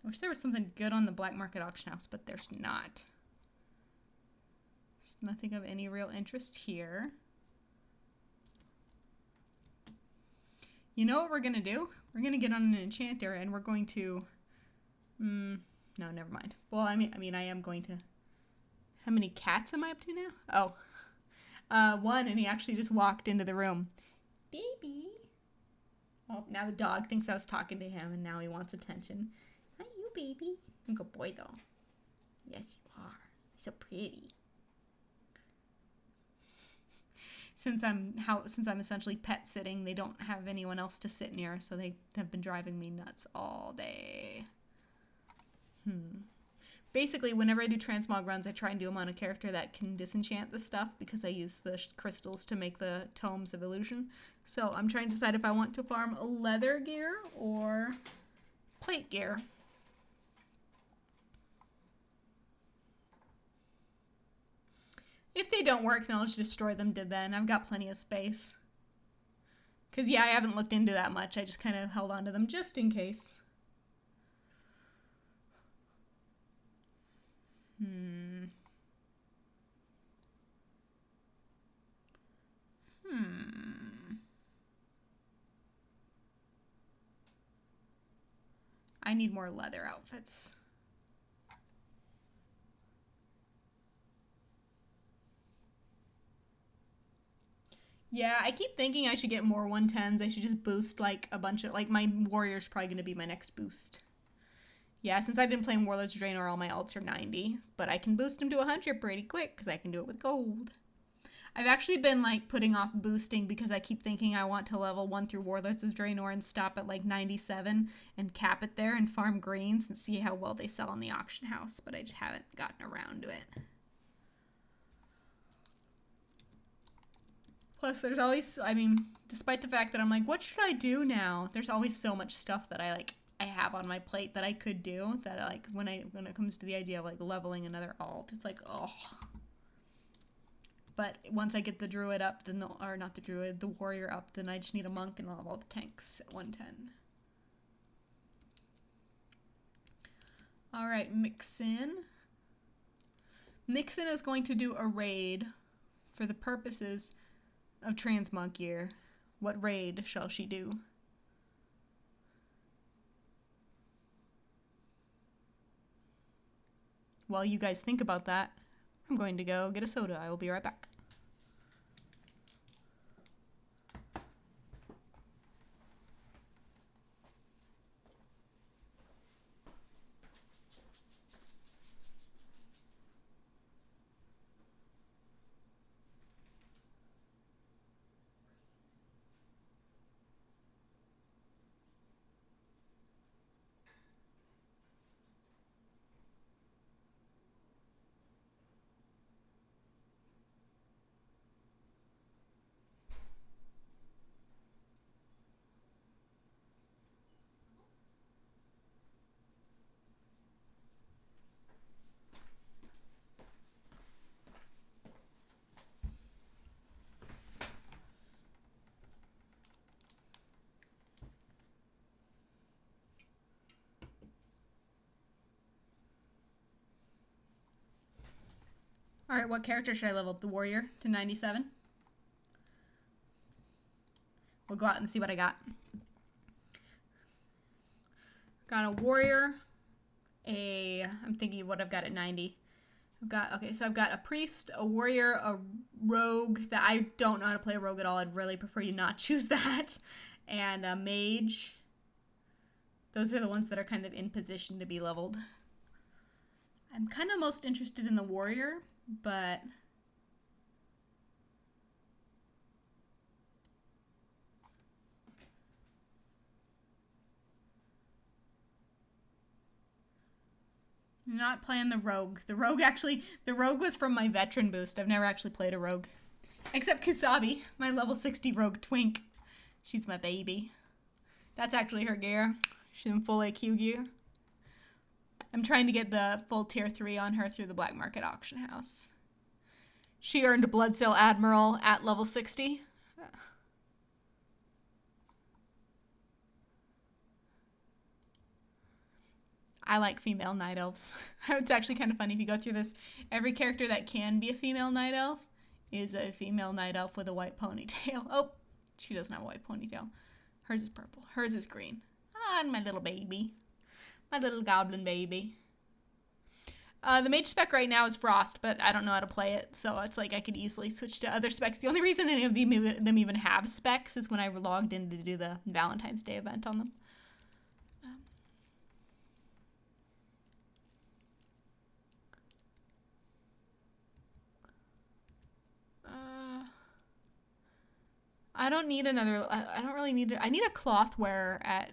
I wish there was something good on the black market auction house, but there's not. There's nothing of any real interest here. You know what we're going to do? We're going to get on an enchanter and we're going to... no, never mind. Well, I mean, I am going to... How many cats am I up to now? Oh. One, and he actually just walked into the room. Baby. Oh, now the dog thinks I was talking to him and now he wants attention. Hi, you, baby. I'm a good boy, though. Yes, you are. You're so pretty. Since I'm essentially pet sitting, they don't have anyone else to sit near, so they have been driving me nuts all day. Basically, whenever I do transmog runs, I try and do them on a character that can disenchant the stuff because I use the crystals to make the tomes of illusion. So I'm trying to decide if I want to farm leather gear or plate gear. If they don't work, then I'll just destroy them then. I've got plenty of space. Because, yeah, I haven't looked into that much. I just kind of held on to them just in case. I need more leather outfits. Yeah, I keep thinking I should get more 110s. I should just boost like a bunch of, like my warrior's probably going to be my next boost. Yeah, since I've been playing Warlords of Draenor, all my alts are 90, but I can boost them to 100 pretty quick because I can do it with gold. I've actually been like putting off boosting because I keep thinking I want to level 1 through Warlords of Draenor and stop at like 97 and cap it there and farm greens and see how well they sell on the auction house, but I just haven't gotten around to it. Plus, there's always, I mean, despite the fact that I'm like, what should I do now? There's always so much stuff that I have on my plate that I could do that I like when it comes to the idea of like leveling another alt, it's like, oh. But once I get the druid up, then the warrior up, then I just need a monk and I'll have all the tanks at 110. All right, Mixin. Mixin is going to do a raid for the purposes of transmog gear. What raid shall she do? While you guys think about that, I'm going to go get a soda. I will be right back. Alright, what character should I level up? The warrior to 97? We'll go out and see what I got. Got a warrior, I'm thinking of what I've got at 90. I've got a priest, a warrior, a rogue that I don't know how to play a rogue at all. I'd really prefer you not choose that. And a mage. Those are the ones that are kind of in position to be leveled. I'm kind of most interested in the warrior, but I'm not playing the rogue. The rogue was from my veteran boost. I've never actually played a rogue. Except Kusabi, my level 60 rogue twink. She's my baby. That's actually her gear. She's in full AQ gear. I'm trying to get the full tier 3 on her through the black market auction house. She earned a Bloodsail Admiral at level 60. I like female night elves. It's actually kind of funny if you go through this. Every character that can be a female night elf is a female night elf with a white ponytail. Oh, she doesn't have a white ponytail. Hers is purple. Hers is green. Ah, and my little baby. My little goblin baby. The mage spec right now is Frost, but I don't know how to play it, so it's like I could easily switch to other specs. The only reason any of them even have specs is when I logged in to do the Valentine's Day event on them. I don't need another, I don't really need I need a cloth wearer at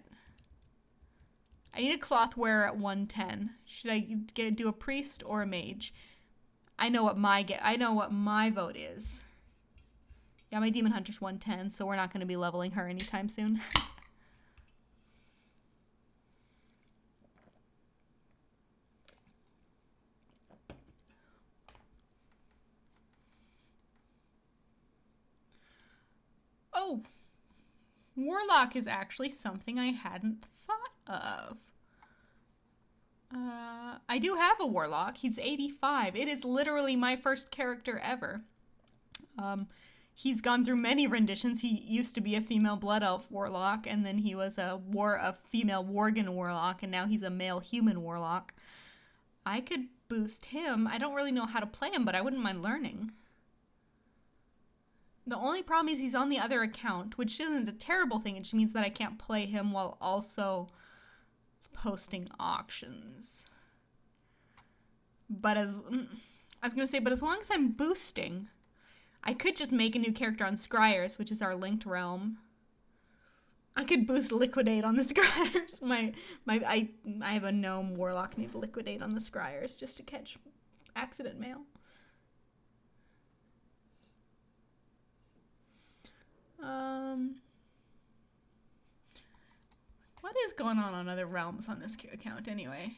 110. Should I do a priest or a mage? I know what my vote is. Yeah, my demon hunter's 110, so we're not going to be leveling her anytime soon. Oh, Warlock is actually something I hadn't thought of. I do have a Warlock. He's 85. It is literally my first character ever. He's gone through many renditions. He used to be a female Blood Elf Warlock, and then he was a female Worgen Warlock, and now he's a male human Warlock. I could boost him. I don't really know how to play him, but I wouldn't mind learning. The only problem is he's on the other account, which isn't a terrible thing. It just means that I can't play him while also posting auctions. But as long as I'm boosting, I could just make a new character on Scryers, which is our linked realm. I could boost Liquidate on the Scryers. I have a gnome warlock named Liquidate on the Scryers just to catch accident mail. What is going on other realms on this account anyway?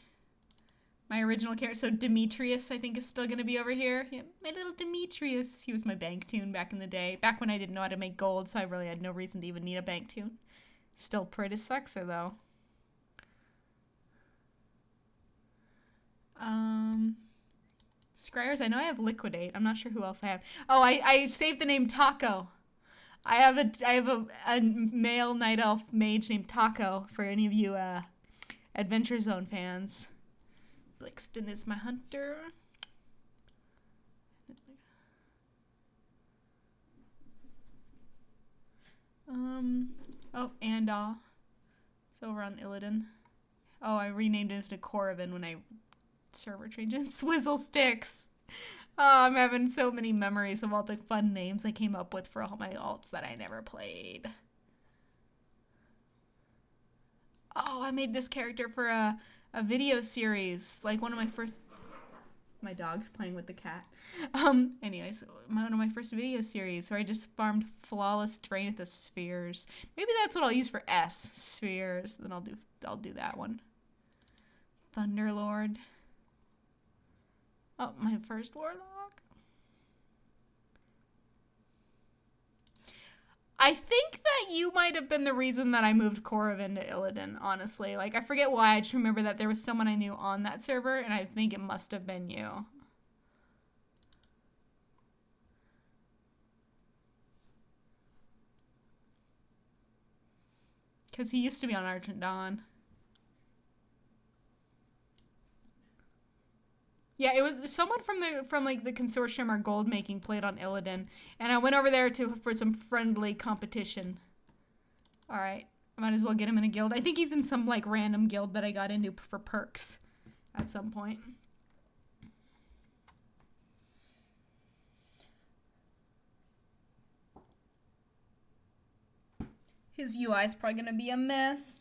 My original character, so Demetrius, I think, is still going to be over here. Yeah, my little Demetrius. He was my bank tune back in the day. Back when I didn't know how to make gold, so I really had no reason to even need a bank tune. Still pretty sexy, though. Scryers, I know I have Liquidate. I'm not sure who else I have. Oh, I saved the name Taco. I have a male night elf mage named Taco for any of you Adventure Zone fans. Blixton is my hunter. Oh, Andal. It's over on Illidan. Oh, I renamed it to Corrivan when I server changed it. Swizzle Sticks. Oh, I'm having so many memories of all the fun names I came up with for all my alts that I never played. Oh, I made this character for a video series, like one of my first... My dog's playing with the cat. Anyways, one of my first video series where I just farmed Flawless Drain at the Spheres. Maybe that's what I'll use for S, Spheres. Then I'll do that one. Thunderlord. Oh, my first Warlock. I think that you might have been the reason that I moved Corrivan to Illidan, honestly. Like, I forget why. I just remember that there was someone I knew on that server, and I think it must have been you. Because he used to be on Argent Dawn. Yeah, it was someone from like the consortium or gold making played on Illidan, and I went over there for some friendly competition. All right, I might as well get him in a guild. I think he's in some like random guild that I got into for perks at some point. His UI is probably gonna be a mess.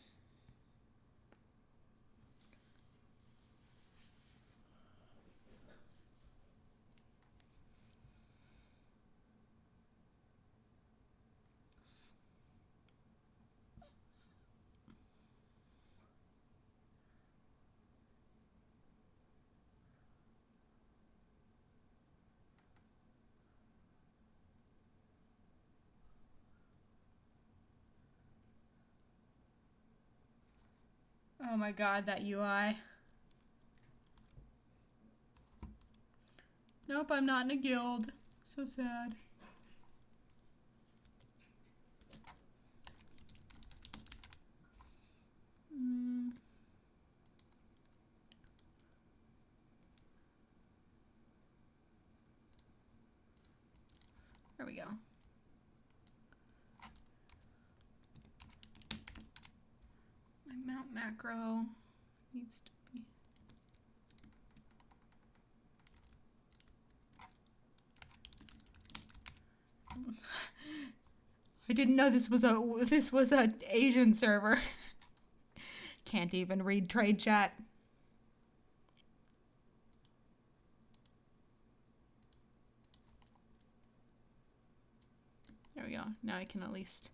Oh my god, that UI. Nope, I'm not in a guild. So sad. There we go. My mount macro needs to be... I didn't know this was a Asian server. Can't even read trade chat. There we go. Now I can at least...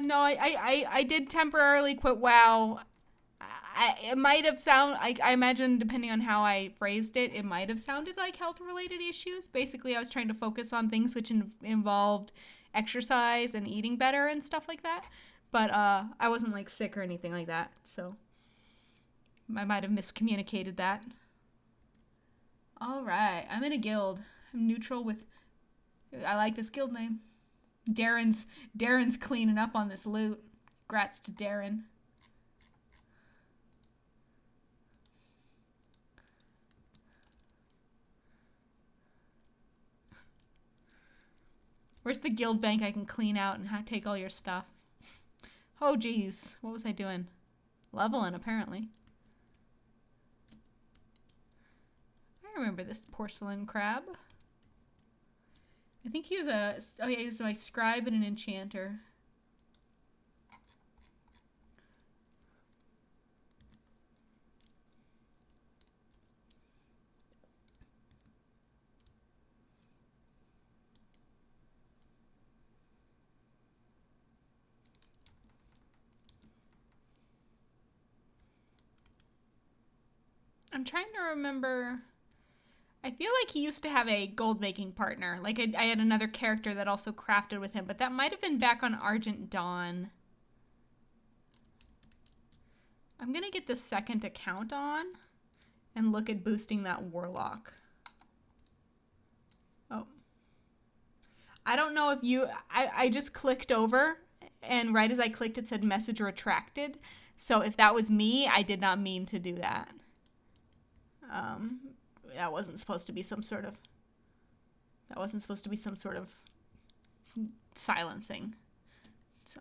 No, I did temporarily quit WoW. It might have I imagine, depending on how I phrased it, it might have sounded like health-related issues. Basically, I was trying to focus on things which involved exercise and eating better and stuff like that. But I wasn't like sick or anything like that, so I might have miscommunicated that. All right, I'm in a guild. I'm neutral with... I like this guild name. Darren's cleaning up on this loot. Grats to Darren. Where's the guild bank I can clean out and take all your stuff? Oh, geez. What was I doing? Leveling, apparently. I remember this porcelain crab. I think he was he was my scribe and an enchanter. I'm trying to remember... I feel like he used to have a gold making partner. Like I had another character that also crafted with him, but that might have been back on Argent Dawn. I'm gonna get the second account on and look at boosting that warlock. Oh. I don't know if you... I just clicked over, and right as I clicked it said message retracted. So if that was me, I did not mean to do that. That wasn't supposed to be some sort of... That wasn't supposed to be some sort of silencing. So...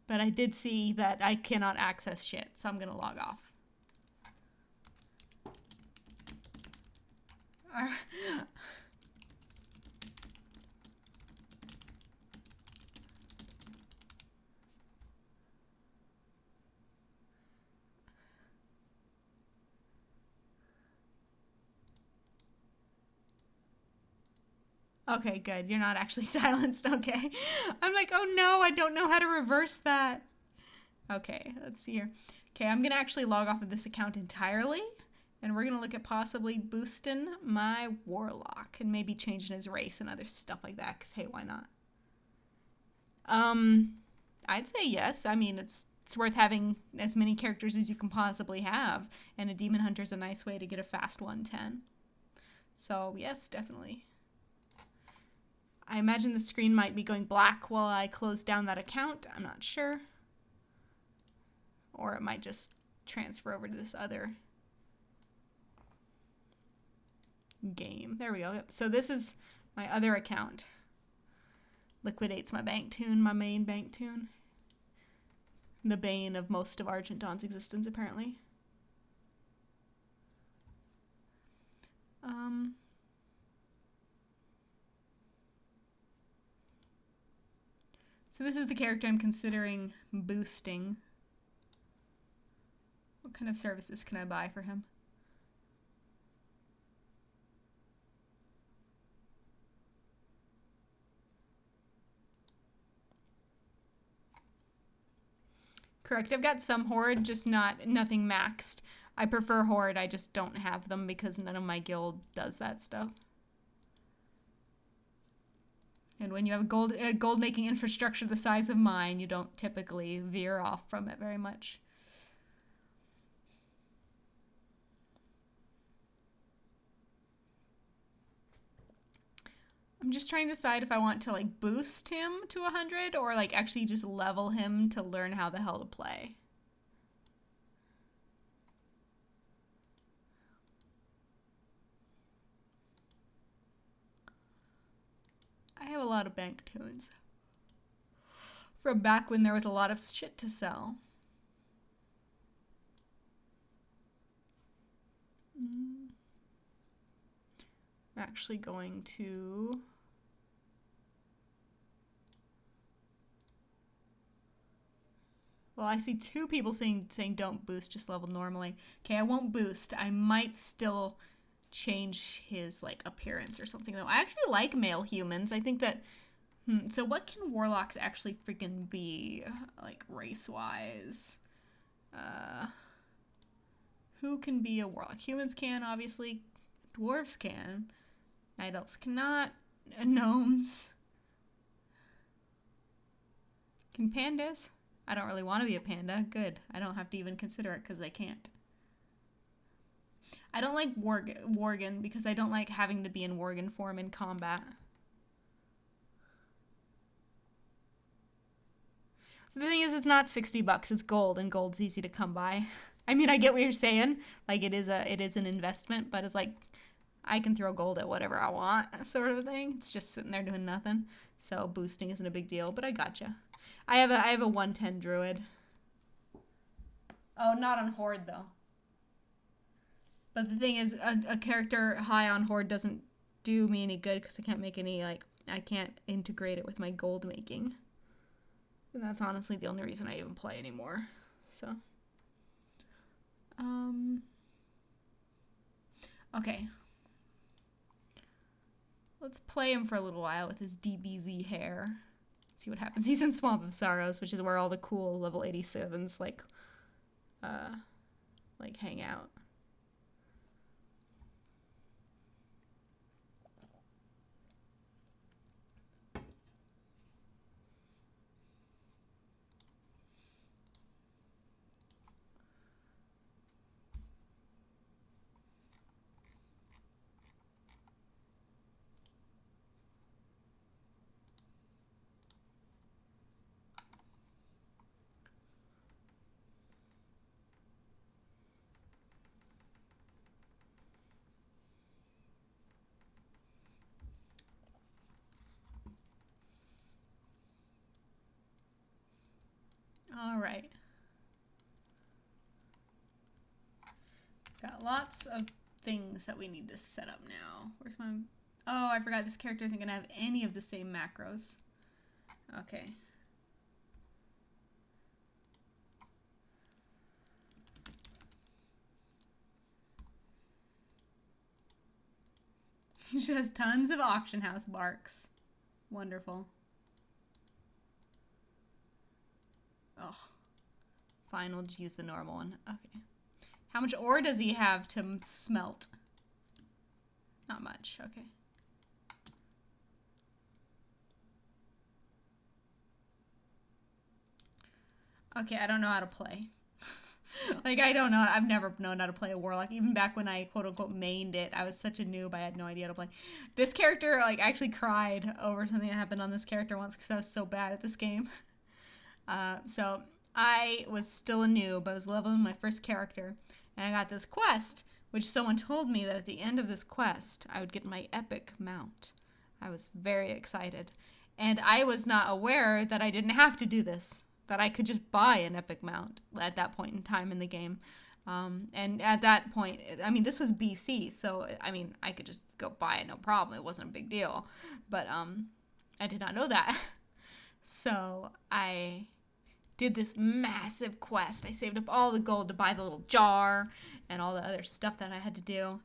But I did see that I cannot access shit, so I'm gonna log off. Okay, good. You're not actually silenced. Okay. I'm like, oh no, I don't know how to reverse that. Okay, let's see here. Okay, I'm going to actually log off of this account entirely. And we're going to look at possibly boosting my warlock and maybe changing his race and other stuff like that. Because, hey, why not? I'd say yes. I mean, it's worth having as many characters as you can possibly have. And a Demon Hunter's a nice way to get a fast 110. So, yes, definitely. I imagine the screen might be going black while I close down that account. I'm not sure. Or it might just transfer over to this other game. There we go. Yep. So this is my other account. Liquidates my bank tune, my main bank tune. The bane of most of Argent Dawn's existence, apparently. So this is the character I'm considering boosting. What kind of services can I buy for him? Correct. I've got some Horde, just nothing maxed. I prefer Horde, I just don't have them because none of my guild does that stuff. And when you have a gold making infrastructure the size of mine, you don't typically veer off from it very much. I'm just trying to decide if I want to like boost him to 100 or like actually just level him to learn how the hell to play. I have a lot of bank tunes from back when there was a lot of shit to sell. I'm actually going to well, I see two people saying don't boost, just level normally. Okay, I won't boost. I might still change his like appearance or something though. I actually like male humans. I think that so what can warlocks actually freaking be like race-wise? Who can be a warlock? Humans can, obviously. Dwarves can. Night elves cannot. Gnomes. Can pandas? I don't really want to be a panda. Good. I don't have to even consider it because they can't. I don't like Worgen because I don't like having to be in Worgen form in combat. So the thing is, it's not 60 bucks. It's gold, and gold's easy to come by. I mean, I get what you're saying. Like, it is an investment, but it's like, I can throw gold at whatever I want, sort of thing. It's just sitting there doing nothing. So boosting isn't a big deal, but I gotcha. I have a 110 druid. Oh, not on Horde, though. But the thing is, a character high on Horde doesn't do me any good because I can't make any, like, I can't integrate it with my gold making. And that's honestly the only reason I even play anymore. So. Okay. Let's play him for a little while with his DBZ hair. See what happens. He's in Swamp of Sorrows, which is where all the cool level 87s like hang out. All right. Got lots of things that we need to set up now. Where's my... Oh, I forgot this character isn't going to have any of the same macros. Okay. She has tons of auction house barks. Wonderful. Oh. Fine, we'll just use the normal one. Okay. How much ore does he have to smelt? Not much. Okay. Okay, I don't know how to play. Like, I don't know. I've never known how to play a warlock. Even back when I quote-unquote mained it, I was such a noob. I had no idea how to play. This character, like, I actually cried over something that happened on this character once because I was so bad at this game. So I was still a noob. I was leveling my first character, and I got this quest, which someone told me that at the end of this quest, I would get my epic mount. I was very excited. And I was not aware that I didn't have to do this, that I could just buy an epic mount at that point in time in the game. And at that point, I mean, this was BC, so, I mean, I could just go buy it, no problem. It wasn't a big deal. But I did not know that. So I did this massive quest. I saved up all the gold to buy the little jar and all the other stuff that I had to do.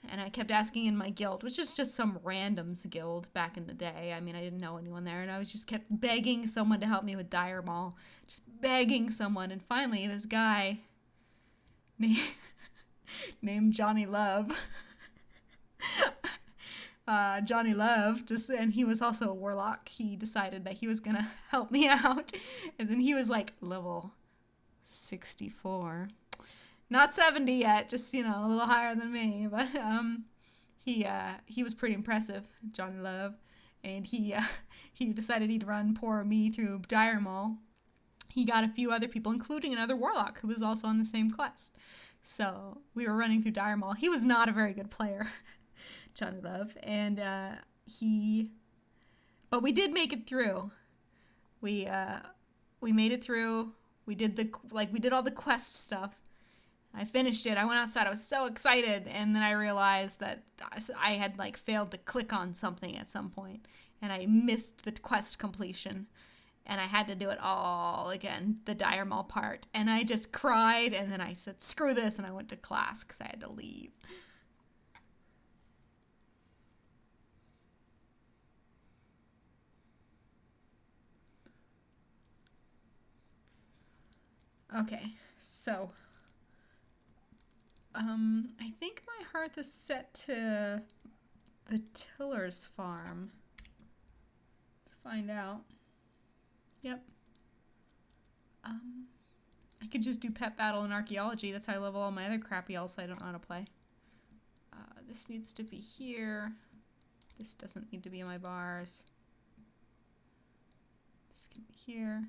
And I kept asking in my guild, which is just some randoms guild back in the day. I mean, I didn't know anyone there. And I was just kept begging someone to help me with Dire Mall. Just begging someone. And finally, this guy named Johnny Love. Johnny Love, and he was also a warlock. He decided that he was going to help me out. And then he was like level 64. Not 70 yet, just, you know, a little higher than me, but he was pretty impressive, Johnny Love, and he decided he'd run poor me through Dire Mall. He got a few other people, including another warlock who was also on the same quest. So we were running through Dire Mall. He was not a very good player, Johnny Love, and but we did make it through. We made it through. We did all the quest stuff. I finished it. I went outside. I was so excited. And then I realized that I had like failed to click on something at some point, and I missed the quest completion. And I had to do it all again, the Dire Mall part. And I just cried, and then I said, screw this, and I went to class because I had to leave. Okay, so I think my hearth is set to the Tiller's farm. Let's find out. Yep. I could just do pet battle and archaeology. That's how I level all my other crappy else I don't know how to play. This needs to be here. This doesn't need to be in my bars. This can be here.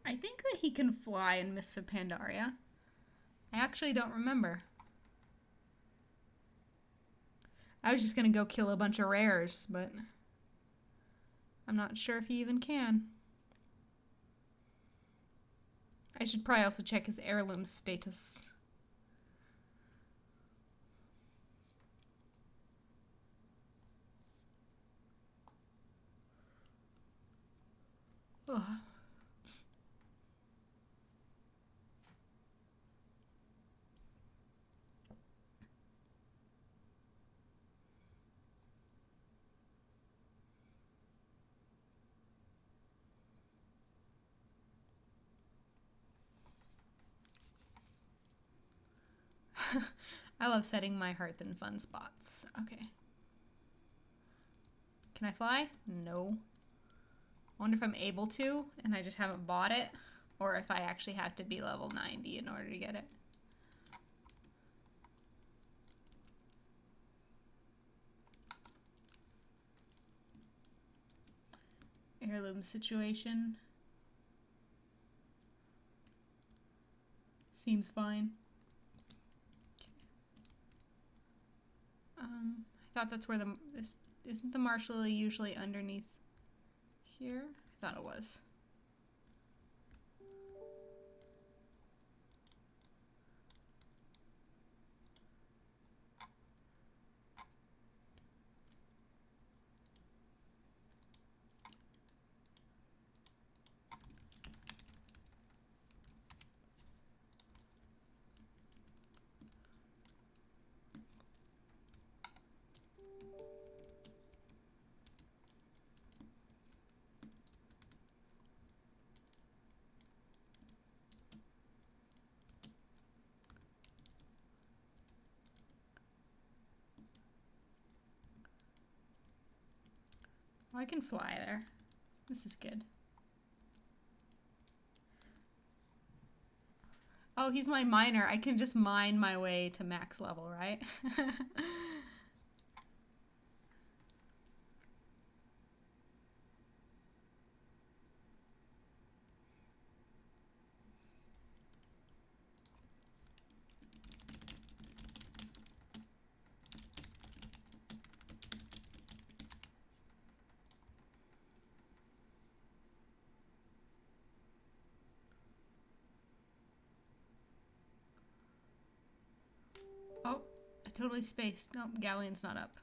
I think that he can fly in Mists of Pandaria. I actually don't remember. I was just gonna go kill a bunch of rares, but I'm not sure if he even can. I should probably also check his heirloom status. Ugh. I love setting my hearth in fun spots. Okay. Can I fly? No. I wonder if I'm able to, and I just haven't bought it, or if I actually have to be level 90 in order to get it. Heirloom situation. Seems fine. I thought that's where this Isn't the marshal usually underneath here? I thought it was. Oh, I can fly there. This is good. Oh, he's my miner. I can just mine my way to max level, right? Oh, I totally spaced. Nope, Galleon's not up.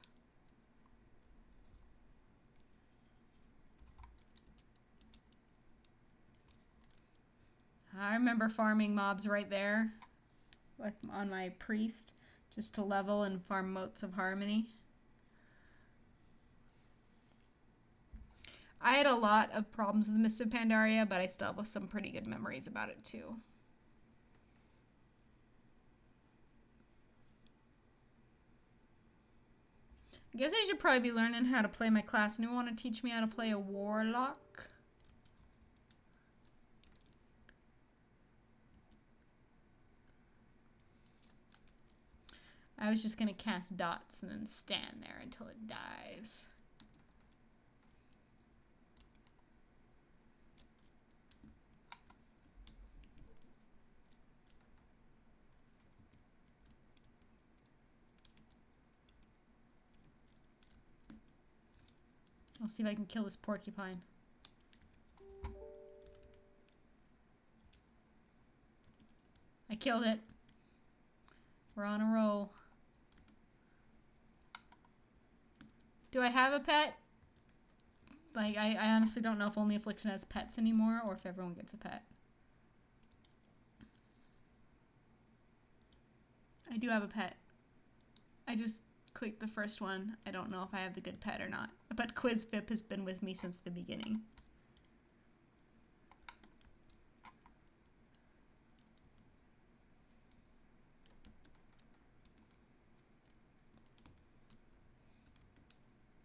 I remember farming mobs right there, like on my priest, just to level and farm Motes of Harmony. I had a lot of problems with Mists of Pandaria, but I still have some pretty good memories about it too. I guess I should probably be learning how to play my class. Anyone want to teach me how to play a warlock? I was just gonna cast dots and then stand there until it dies. I'll see if I can kill this porcupine. I killed it. We're on a roll. Do I have a pet? Like, I honestly don't know if Only Affliction has pets anymore or if everyone gets a pet. I do have a pet. I just clicked the first one. I don't know if I have the good pet or not. But QuizVip has been with me since the beginning.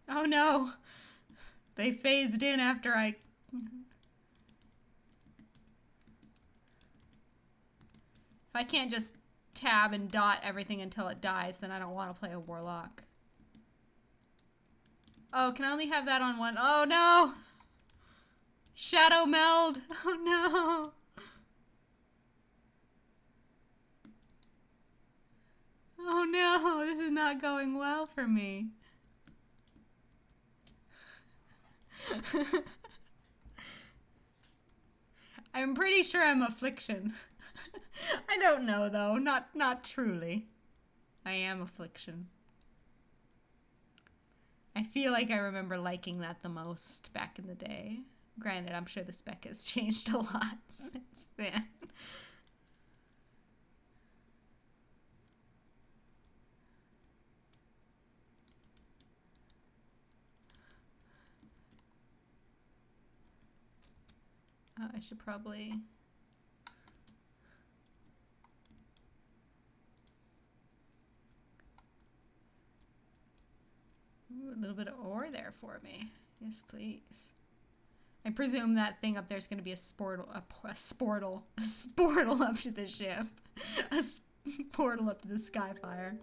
Oh no! They phased in after I... If I can't just tab and dot everything until it dies, then I don't want to play a warlock. Oh, can I only have that on one? Oh no! Shadow meld! Oh no! Oh no, this is not going well for me. I'm pretty sure I'm Affliction. I don't know though, not truly. I am Affliction. I feel like I remember liking that the most back in the day. Granted, I'm sure the spec has changed a lot since then. I should probably... Ooh, a little bit of ore there for me. Yes, please. I presume that thing up there is going to be a sportal up to the ship. A portal up to the Skyfire.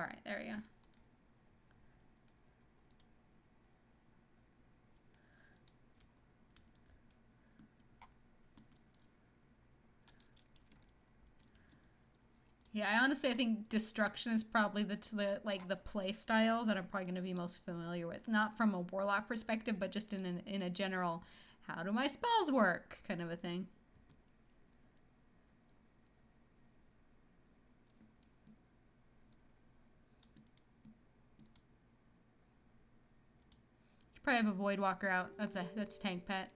Alright, there we go. Yeah, I think destruction is probably the play style that I'm probably going to be most familiar with. Not from a warlock perspective, but just in a general, how do my spells work kind of a thing. You probably have a void walker out. That's tank pet.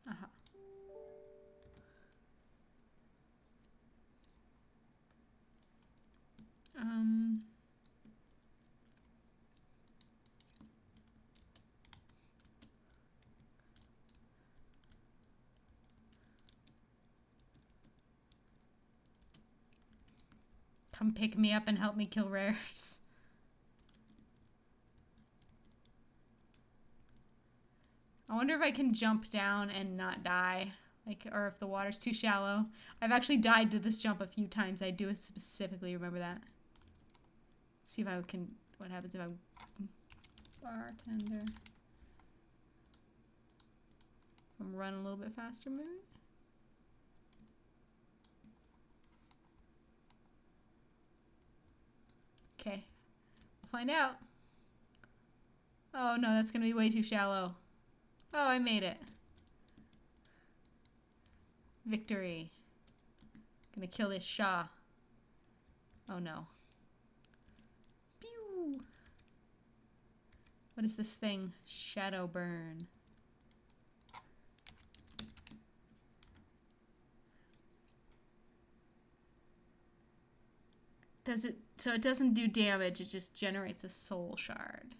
Uh-huh. Come pick me up and help me kill rares. I wonder if I can jump down and not die. Or if the water's too shallow. I've actually died to this jump a few times. I do specifically remember that. Let's see if I can... What happens if I'm... Bartender. I'm running a little bit faster, maybe? Okay. We'll find out. Oh no, that's gonna be way too shallow. Oh, I made it. Victory. Gonna kill this Shah. Oh no. Pew! What is this thing? Shadow burn. Does it... So it doesn't do damage, it just generates a soul shard.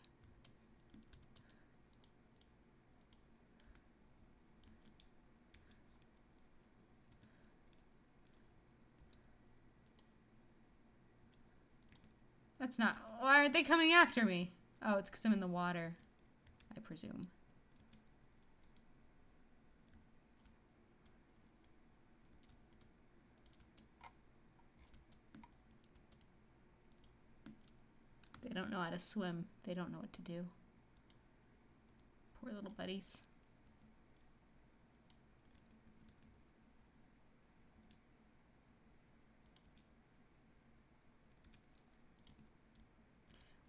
That's not... Why aren't they coming after me? Oh, it's because I'm in the water, I presume. They don't know how to swim. They don't know what to do. Poor little buddies.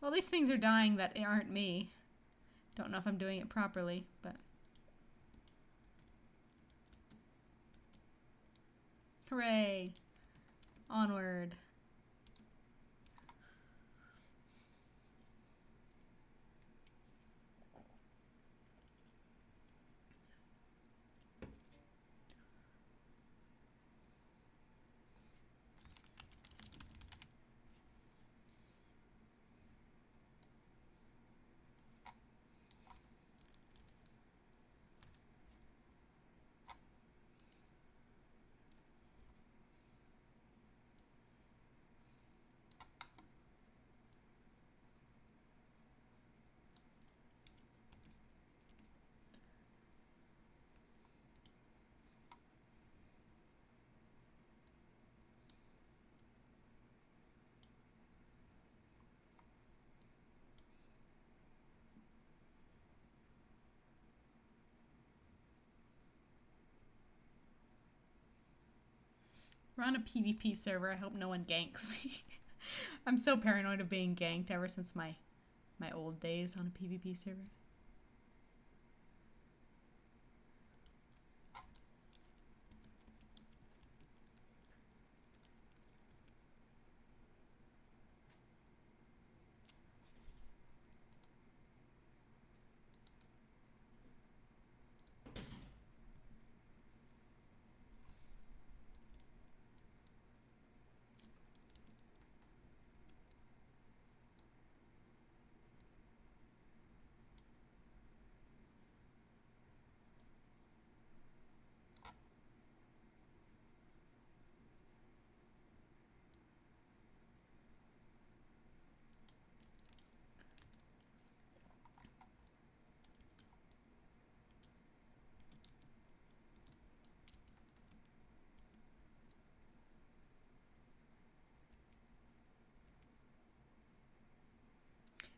Well, these things are dying that aren't me. Don't know if I'm doing it properly, but... Hooray! Onward. We're on a PvP server. I hope no one ganks me. I'm so paranoid of being ganked ever since my old days on a PvP server.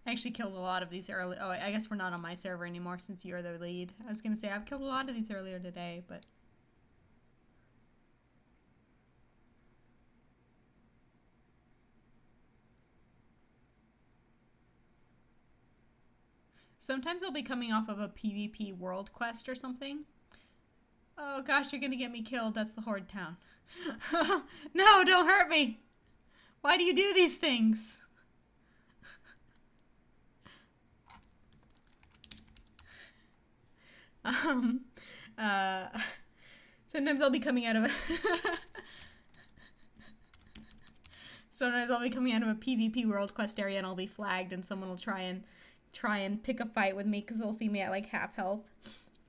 I actually killed a lot of these early. Oh, I guess we're not on my server anymore since you're the lead. I was gonna say I've killed a lot of these earlier today, but sometimes I'll be coming off of a PvP world quest or something. Oh gosh, you're gonna get me killed. That's the Horde town. No, don't hurt me. Why do you do these things? Um, uh, sometimes I'll be coming out of a sometimes I'll be coming out of a PvP world quest area and I'll be flagged and someone will try and pick a fight with me because they'll see me at like half health.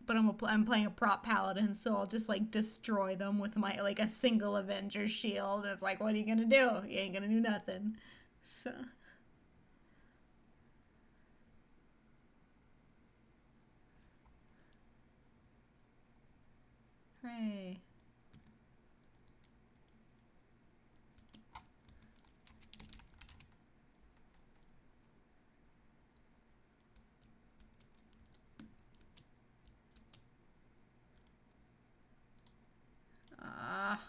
But I'm playing a prop paladin, so I'll just like destroy them with my like a single Avenger shield. And it's like, what are you gonna do? You ain't gonna do nothing. So. Hooray. Ah.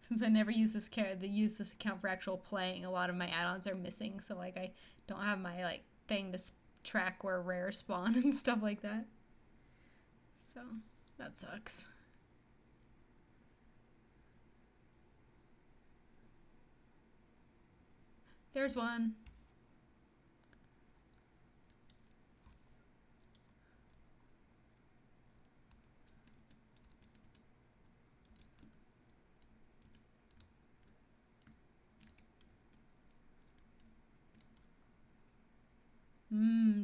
Since I never use this account for actual playing, a lot of my add-ons are missing. So like I don't have my like thing to track where rare spawn and stuff like that. So that sucks. There's one.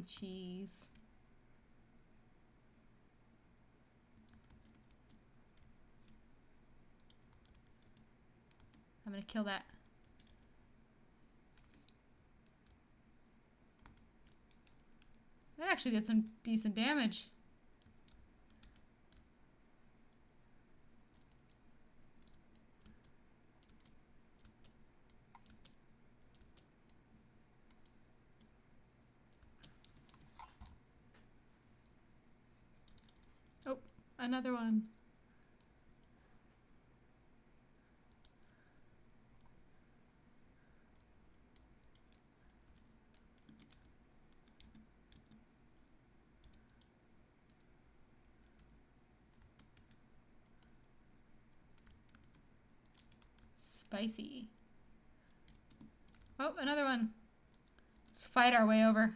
Cheese. I'm gonna kill that. That actually did some decent damage. Oh, another one. Spicy. Oh, another one. Let's fight our way over.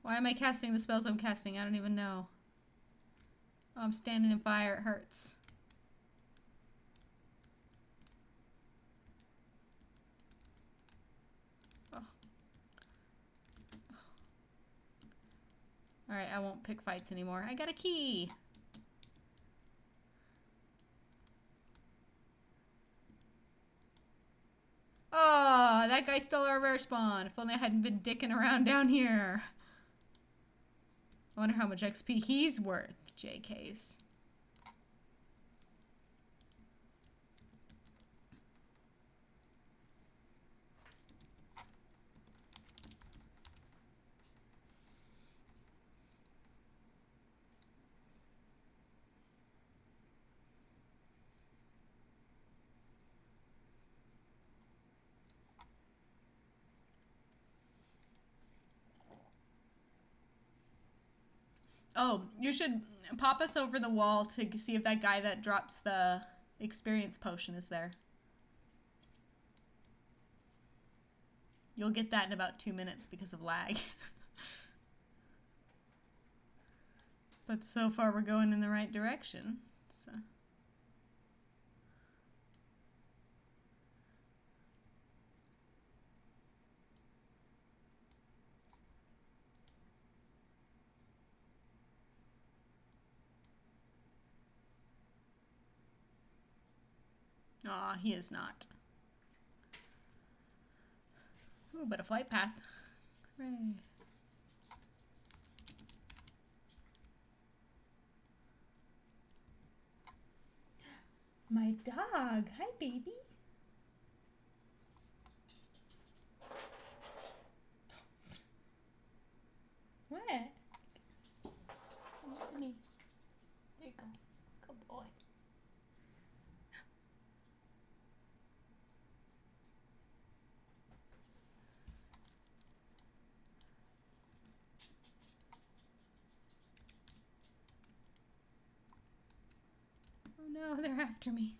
Why am I casting the spells I'm casting? I don't even know. Oh, I'm standing in fire. It hurts. Oh. Alright, I won't pick fights anymore. I got a key! Oh, that guy stole our rare spawn. If only I hadn't been dicking around down here. I wonder how much XP he's worth, JK's. Oh, you should pop us over the wall to see if that guy that drops the experience potion is there. You'll get that in about 2 minutes because of lag. But so far we're going in the right direction. So. Aw, he is not. Ooh, but a flight path. Hooray. My dog. Hi, baby. What? Come with me. There you go. Good boy. Oh no, they're after me.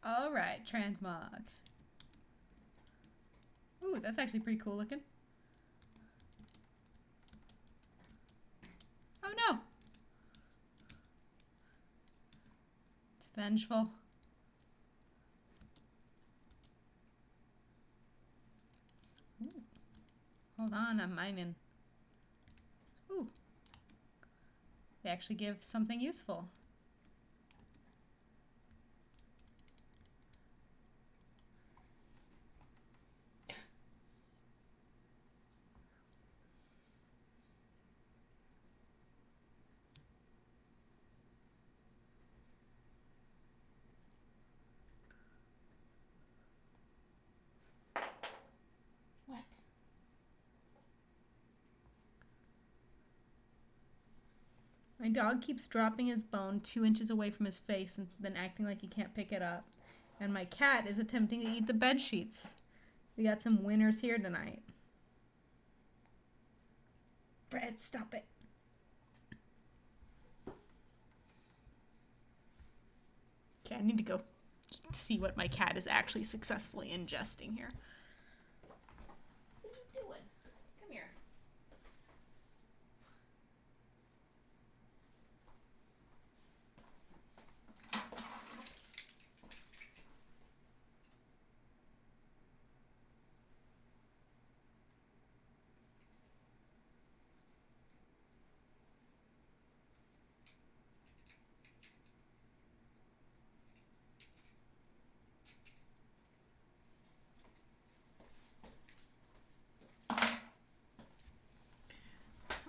All right, transmog. Ooh, that's actually pretty cool looking. Oh no! It's vengeful. Ooh. Hold on, I'm mining. Ooh. They actually give something useful. What? My dog keeps dropping his bone 2 inches away from his face and then acting like he can't pick it up. And my cat is attempting to eat the bed sheets. We got some winners here tonight. Fred, stop it. Okay, I need to go see what my cat is actually successfully ingesting here. What are you doing? Come here.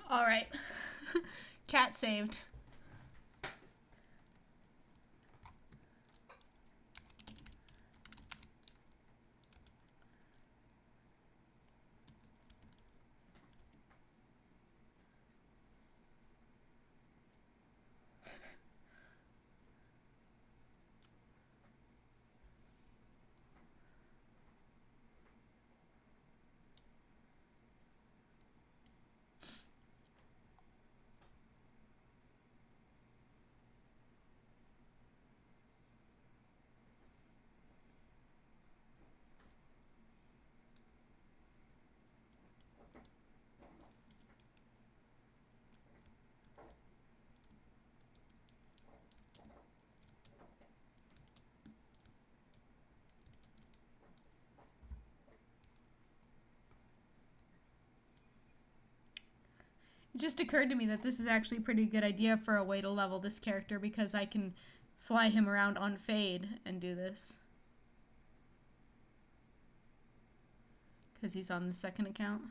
All right. Cat saved. It just occurred to me that this is actually a pretty good idea for a way to level this character because I can fly him around on fade and do this. Because he's on the second account.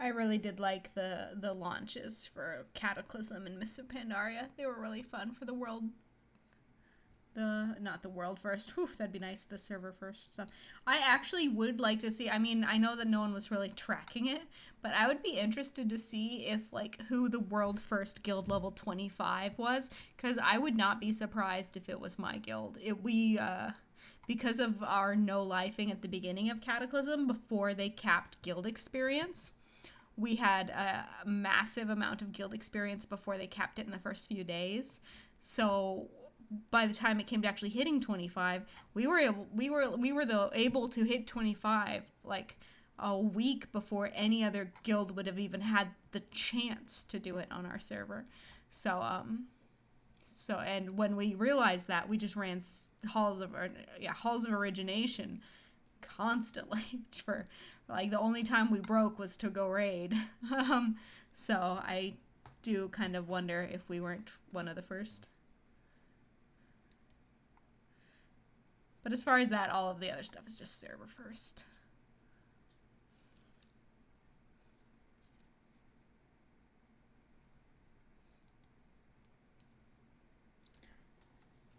I really did like the launches for Cataclysm and Mists of Pandaria. They were really fun for the world. Not the world first. Whew, that'd be nice. The server first. So I actually would like to see. I mean, I know that no one was really tracking it, but I would be interested to see if like who the world first guild level 25 was, because I would not be surprised if it was my guild. Because of our no lifing at the beginning of Cataclysm before they capped guild experience. We had a massive amount of guild experience before they capped it in the first few days. So by the time it came to actually hitting 25, we were able to hit 25 like a week before any other guild would have even had the chance to do it on our server. So and when we realized that, we just ran halls of origination constantly for like the only time we broke was to go raid. So I do kind of wonder if we weren't one of the first. But as far as that, all of the other stuff is just server first.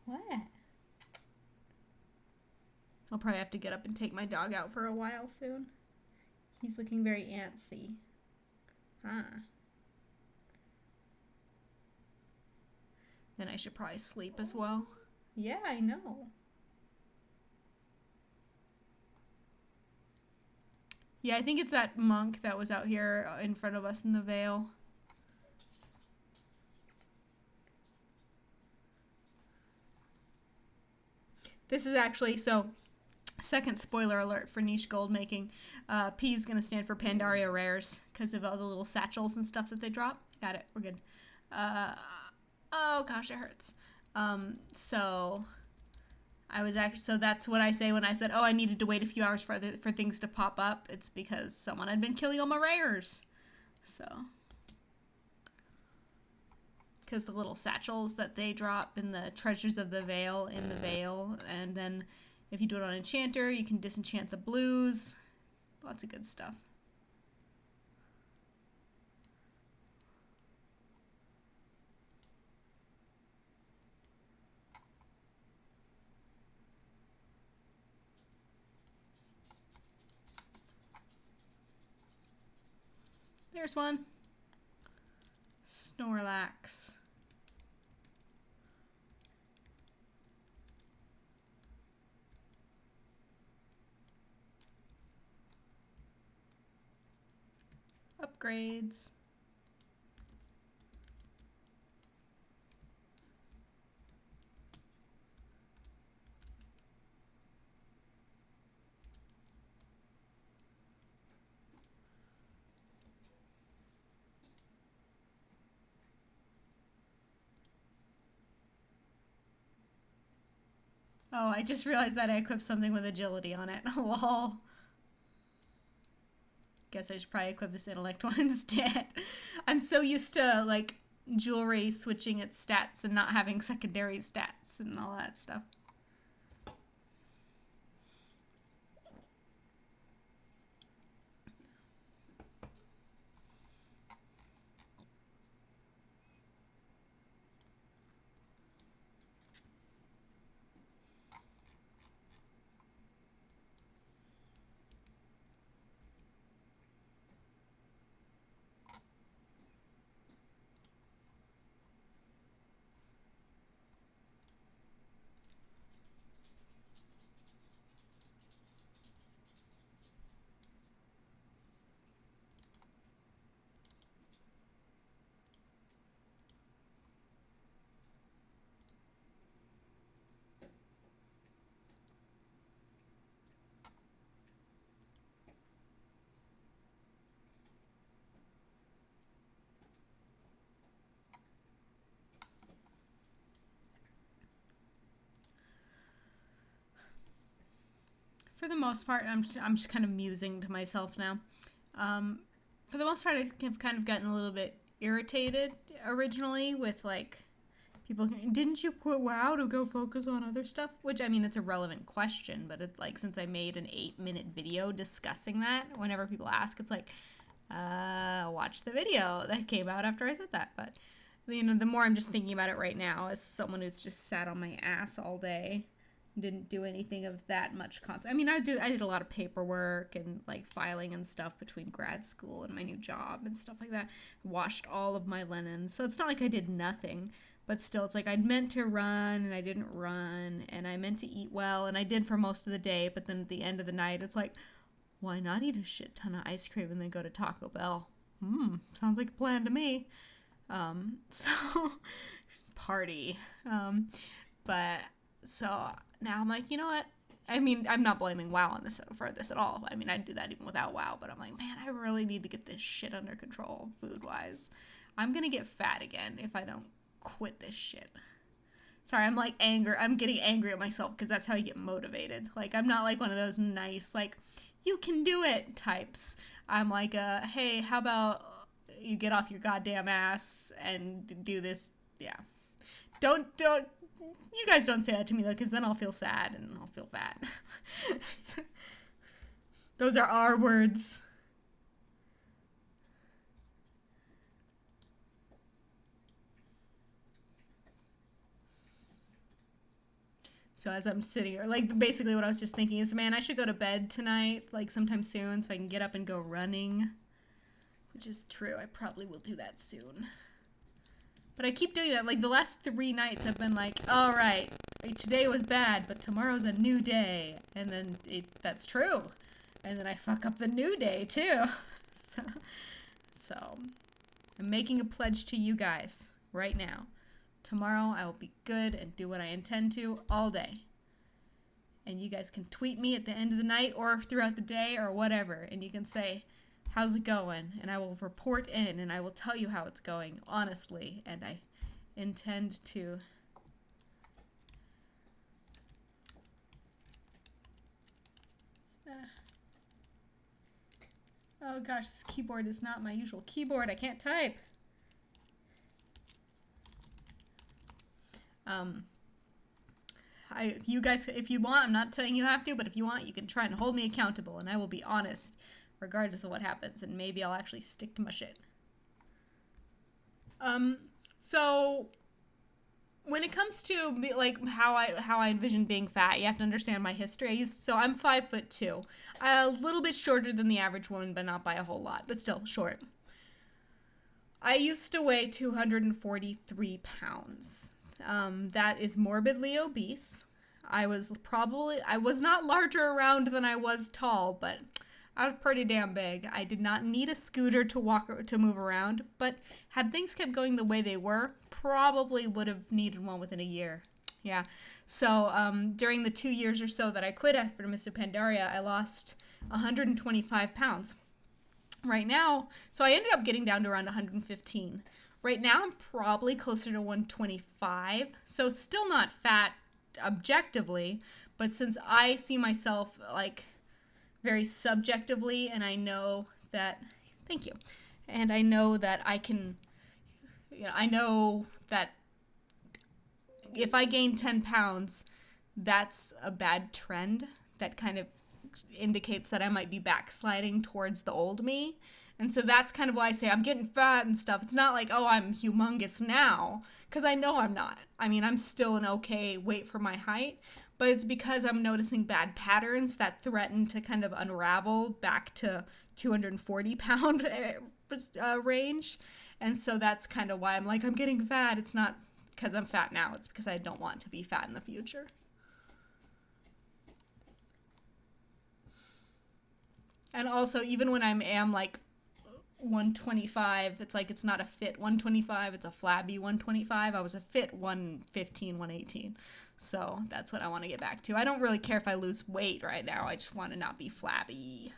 What? I'll probably have to get up and take my dog out for a while soon. He's looking very antsy. Huh. Then I should probably sleep as well. Yeah, I know. Yeah, I think it's that monk that was out here in front of us in the Vale. This is actually, so, second spoiler alert for niche gold making. P is going to stand for Pandaria Rares because of all the little satchels and stuff that they drop. Got it. We're good. Oh gosh, it hurts. So that's what I say when I said, oh, I needed to wait a few hours for things to pop up. It's because someone had been killing all my rares. So, because the little satchels that they drop in the Treasures of the Vale in the Vale, and then if you do it on Enchanter, you can disenchant the blues. Lots of good stuff. There's one. Snorlax. Upgrades. Oh, I just realized that I equipped something with agility on it. Lol. Guess I should probably equip this intellect one instead. I'm so used to, like, jewelry switching its stats and not having secondary stats and all that stuff. For the most part, I'm just kind of musing to myself now. For the most part, I've kind of gotten a little bit irritated originally with, like, people, didn't you quit WoW to go focus on other stuff? Which, I mean, it's a relevant question, but it's like, since I made an 8-minute video discussing that, whenever people ask, it's like, watch the video that came out after I said that. But, you know, the more I'm just thinking about it right now as someone who's just sat on my ass all day, didn't do anything of that much content. I mean, I did a lot of paperwork and like filing and stuff between grad school and my new job and stuff like that. Washed all of my linens. So it's not like I did nothing, but still it's like I'd meant to run and I didn't run, and I meant to eat well and I did for most of the day, but then at the end of the night it's like, why not eat a shit ton of ice cream and then go to Taco Bell? Sounds like a plan to me. So party. But so now I'm like, you know what? I mean, I'm not blaming WoW on this for this at all. I mean, I'd do that even without WoW, but I'm like, man, I really need to get this shit under control food-wise. I'm gonna get fat again if I don't quit this shit. Sorry, I'm like I'm getting angry at myself because that's how I get motivated. Like, I'm not like one of those nice, like, you can do it types. I'm like, hey, how about you get off your goddamn ass and do this? Yeah. Don't, you guys don't say that to me though, because then I'll feel sad and I'll feel fat. Those are our words. So as I'm sitting here, like, basically what I was just thinking is, man, I should go to bed tonight, like, sometime soon, so I can get up and go running. Which is true. I probably will do that soon. But I keep doing that. Like, the last 3 nights I've been like, all right, today was bad, but tomorrow's a new day. And then that's true. And then I fuck up the new day, too. So I'm making a pledge to you guys right now. Tomorrow I will be good and do what I intend to all day. And you guys can tweet me at the end of the night or throughout the day or whatever. And you can say, how's it going? And I will report in and I will tell you how it's going, honestly. And I intend to... Oh gosh, this keyboard is not my usual keyboard. I can't type. You guys, if you want, I'm not saying you have to, but if you want, you can try and hold me accountable, and I will be honest, regardless of what happens, and maybe I'll actually stick to my shit. So when it comes to like how I envision being fat, you have to understand my history. So I'm 5'2", a little bit shorter than the average woman, but not by a whole lot, but still short. I used to weigh 243 pounds. That is morbidly obese. I was not larger around than I was tall, but I was pretty damn big. I did not need a scooter to move around, but had things kept going the way they were, probably would have needed one within a year. Yeah. So during the 2 years or so that I quit after Mr. Pandaria, I lost 125 pounds. Right now, so I ended up getting down to around 115. Right now, I'm probably closer to 125, so still not fat objectively, but since I see myself like very subjectively, and I know that, thank you, and I know that I can, I know that if I gain 10 pounds, that's a bad trend that kind of indicates that I might be backsliding towards the old me. And so that's kind of why I say I'm getting fat and stuff. It's not like, oh, I'm humongous now, because I know I'm not. I mean, I'm still an okay weight for my height, but it's because I'm noticing bad patterns that threaten to kind of unravel back to 240-pound range. And so that's kind of why I'm like, I'm getting fat. It's not because I'm fat now. It's because I don't want to be fat in the future. And also, even when I am like 125, it's like it's not a fit 125, it's a flabby 125. I was a fit 115, 118. So that's what I want to get back to. I don't really care if I lose weight right now. I just want to not be flabby.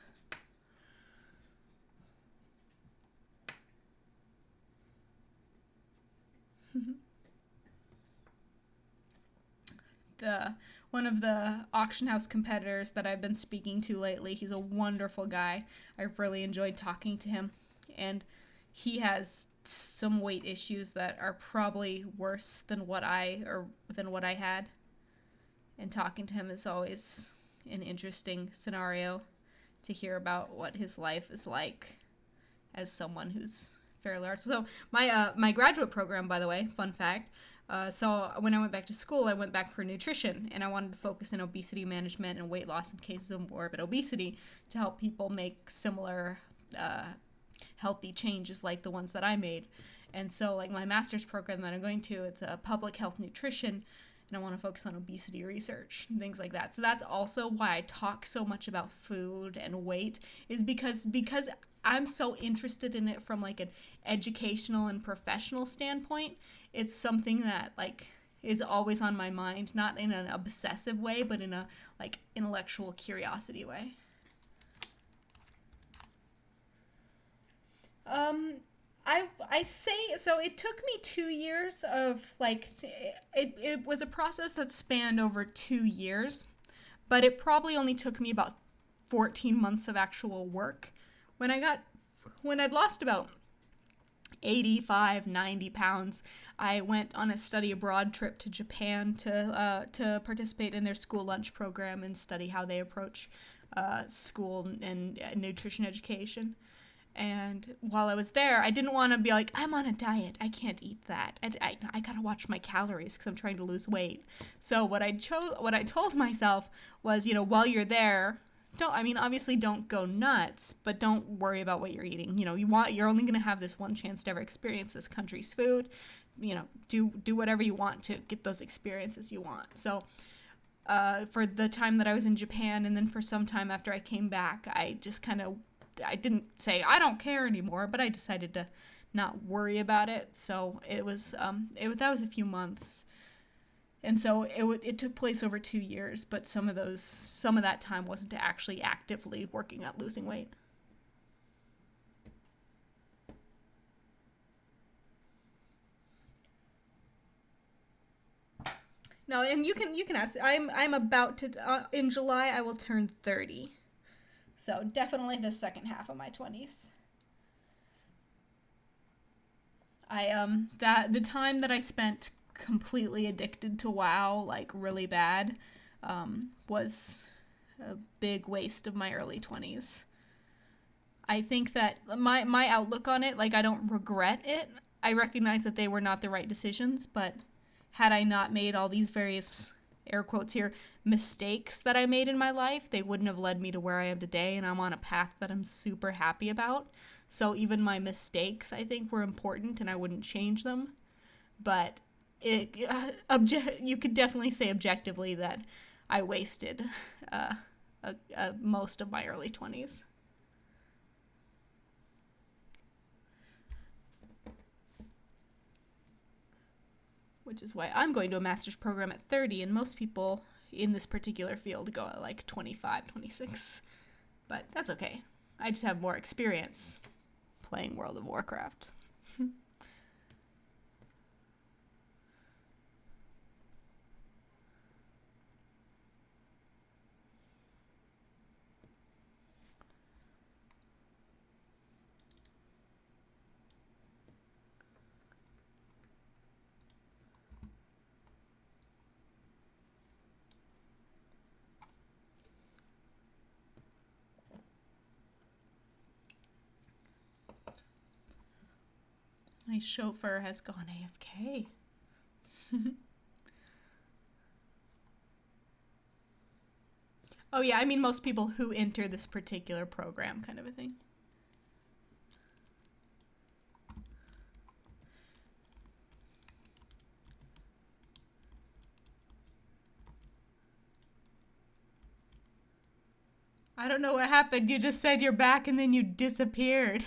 One of the auction house competitors that I've been speaking to lately, he's a wonderful guy. I've really enjoyed talking to him. And he has some weight issues that are probably worse than what I had. And talking to him is always an interesting scenario to hear about what his life is like as someone who's fairly large. So my graduate program, by the way, fun fact. So when I went back to school, I went back for nutrition, and I wanted to focus in obesity management and weight loss in cases of morbid obesity to help people make similar healthy changes like the ones that I made. And so like my master's program that I'm going to, it's a public health nutrition, and I want to focus on obesity research and things like that. So that's also why I talk so much about food and weight, is because I'm so interested in it from like an educational and professional standpoint. It's something that like is always on my mind, not in an obsessive way, but in a like intellectual curiosity way. I say, so it took me 2 years of like, it was a process that spanned over 2 years, but it probably only took me about 14 months of actual work. When I'd lost about 85, 90 pounds, I went on a study abroad trip to Japan to participate in their school lunch program and study how they approach school and nutrition education. And while I was there, I didn't want to be like, I'm on a diet, I can't eat that. I gotta watch my calories because I'm trying to lose weight. So what I told myself was, while you're there, obviously don't go nuts, but don't worry about what you're eating. You're only gonna have this one chance to ever experience this country's food. Do whatever you want to get those experiences you want. So for the time that I was in Japan, and then for some time after I came back, I didn't say I don't care anymore, but I decided to not worry about it. So that was a few months, and so it took place over 2 years. But some of that time wasn't to actually actively working at losing weight. No, and you can ask. I'm about to in July I will turn 30. So definitely the second half of my 20s. The time that I spent completely addicted to WoW, like really bad, was a big waste of my early 20s. I think that my outlook on it, like I don't regret it. I recognize that they were not the right decisions, but had I not made all these various, air quotes here, mistakes that I made in my life, they wouldn't have led me to where I am today, and I'm on a path that I'm super happy about. So even my mistakes, I think, were important, and I wouldn't change them. But you could definitely say objectively that I wasted most of my early 20s. Which is why I'm going to a master's program at 30, and most people in this particular field go at like 25, 26. But that's okay. I just have more experience playing World of Warcraft. My chauffeur has gone AFK. Oh yeah, I mean most people who enter this particular program, kind of a thing. I don't know what happened. You just said you're back and then you disappeared.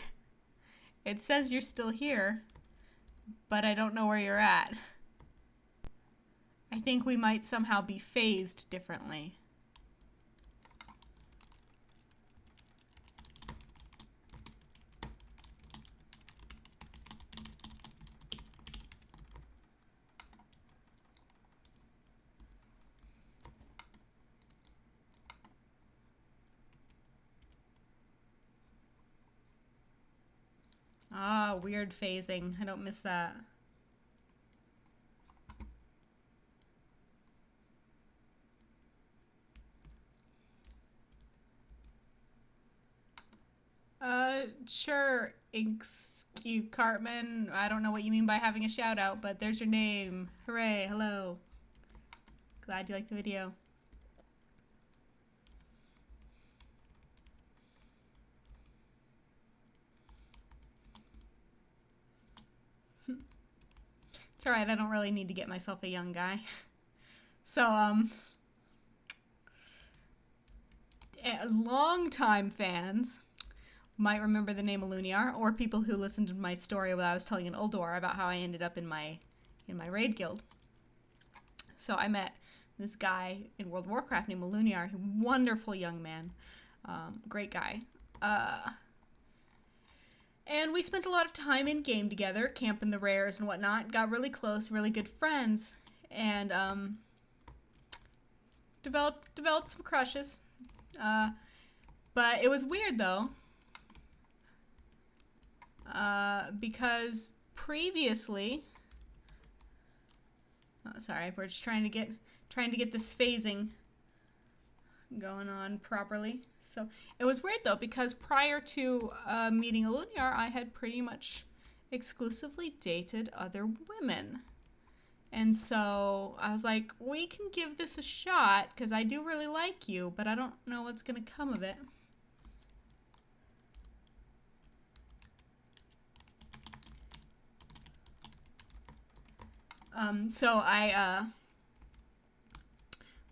It says you're still here, but I don't know where you're at. I think we might somehow be phased differently. Ah, weird phasing. I don't miss that. sure, Excuse Cartman. I don't know what you mean by having a shout out, but there's your name. Hooray, hello. Glad you liked the video. It's alright, I don't really need to get myself a young guy. So, long-time fans might remember the name Aluniar, or people who listened to my story when I was telling an Uldor about how I ended up in my raid guild. So I met this guy in World of Warcraft named Aluniar, wonderful young man, great guy. And we spent a lot of time in game together, camping the rares and whatnot. Got really close, really good friends, and developed some crushes. But it was weird though, because previously, oh, sorry, we're just trying to get this phasing going on properly. So it was weird though, because prior to meeting Aluniar, I had pretty much exclusively dated other women. And so I was like, we can give this a shot, because I do really like you, but I don't know what's going to come of it.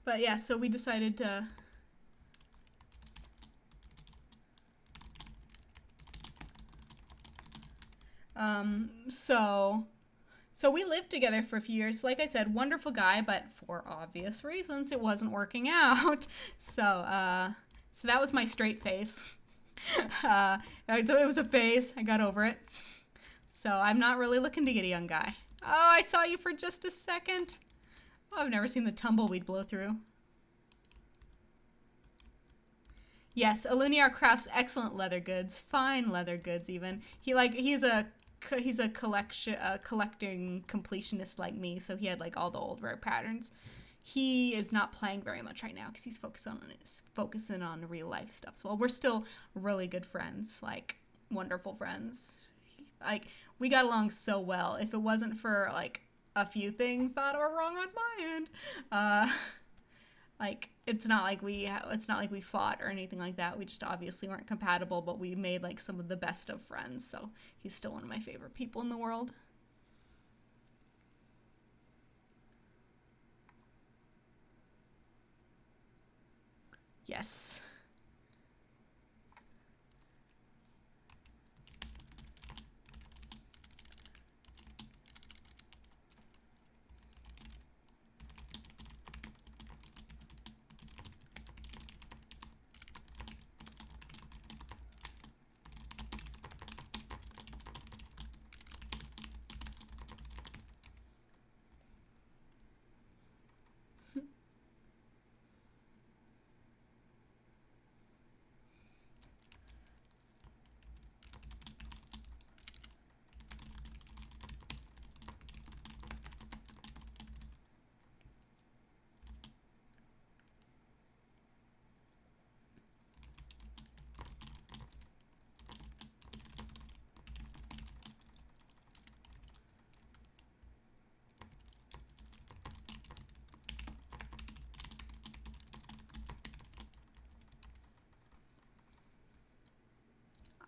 But yeah, so we decided to, so we lived together for a few years. Like I said, wonderful guy, but for obvious reasons, it wasn't working out. So that was my straight face. So it was a phase. I got over it. So I'm not really looking to get a young guy. Oh, I saw you for just a second. Oh, I've never seen the tumbleweed blow through. Yes, Aluniar crafts excellent leather goods, fine leather goods even. He's a collecting completionist like me, so he had like all the old rare patterns. He is not playing very much right now because he's focusing on real life stuff. So we're still really good friends, like wonderful friends. Like we got along so well. If it wasn't for like a few things that were wrong on my end, like it's not like we fought or anything like that. We just obviously weren't compatible, but we made like some of the best of friends. So he's still one of my favorite people in the world. Yes.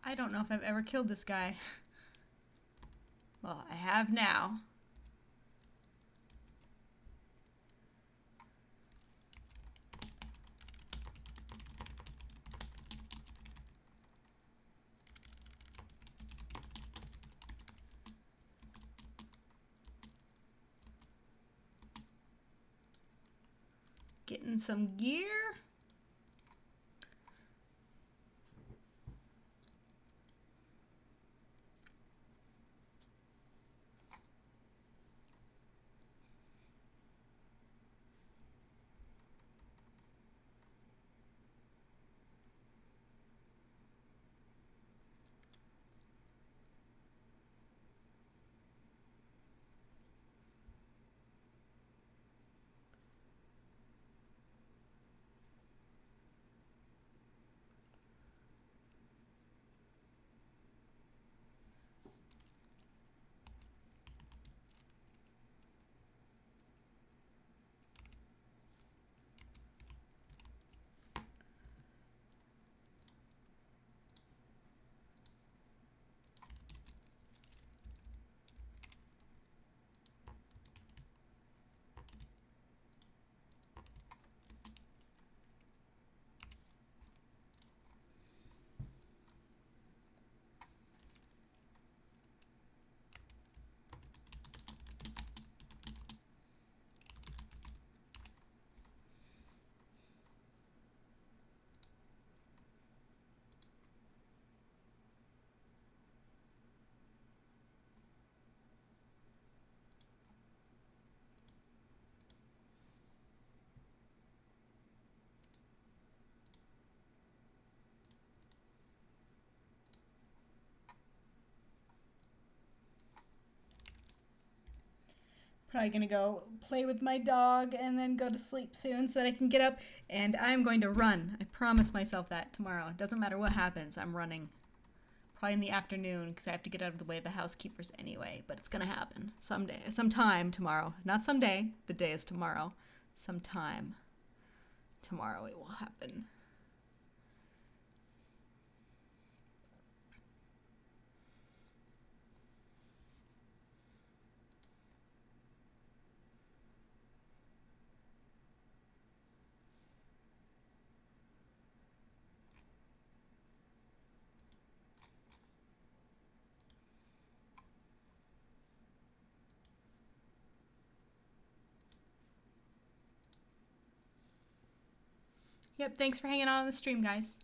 I don't know if I've ever killed this guy. Well, I have now. Getting some gear. Probably gonna go play with my dog and then go to sleep soon so that I can get up, and I'm going to run. I promise myself that tomorrow. It doesn't matter what happens, I'm running. Probably in the afternoon because I have to get out of the way of the housekeepers anyway, but it's gonna happen someday, sometime tomorrow. Not someday, the day is tomorrow. Sometime tomorrow it will happen. Yep, thanks for hanging out on the stream, guys.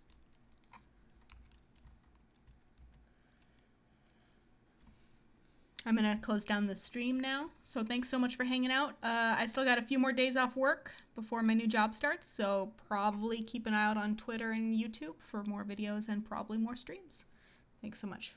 I'm going to close down the stream now. So thanks so much for hanging out. I still got a few more days off work before my new job starts, so probably keep an eye out on Twitter and YouTube for more videos and probably more streams. Thanks so much.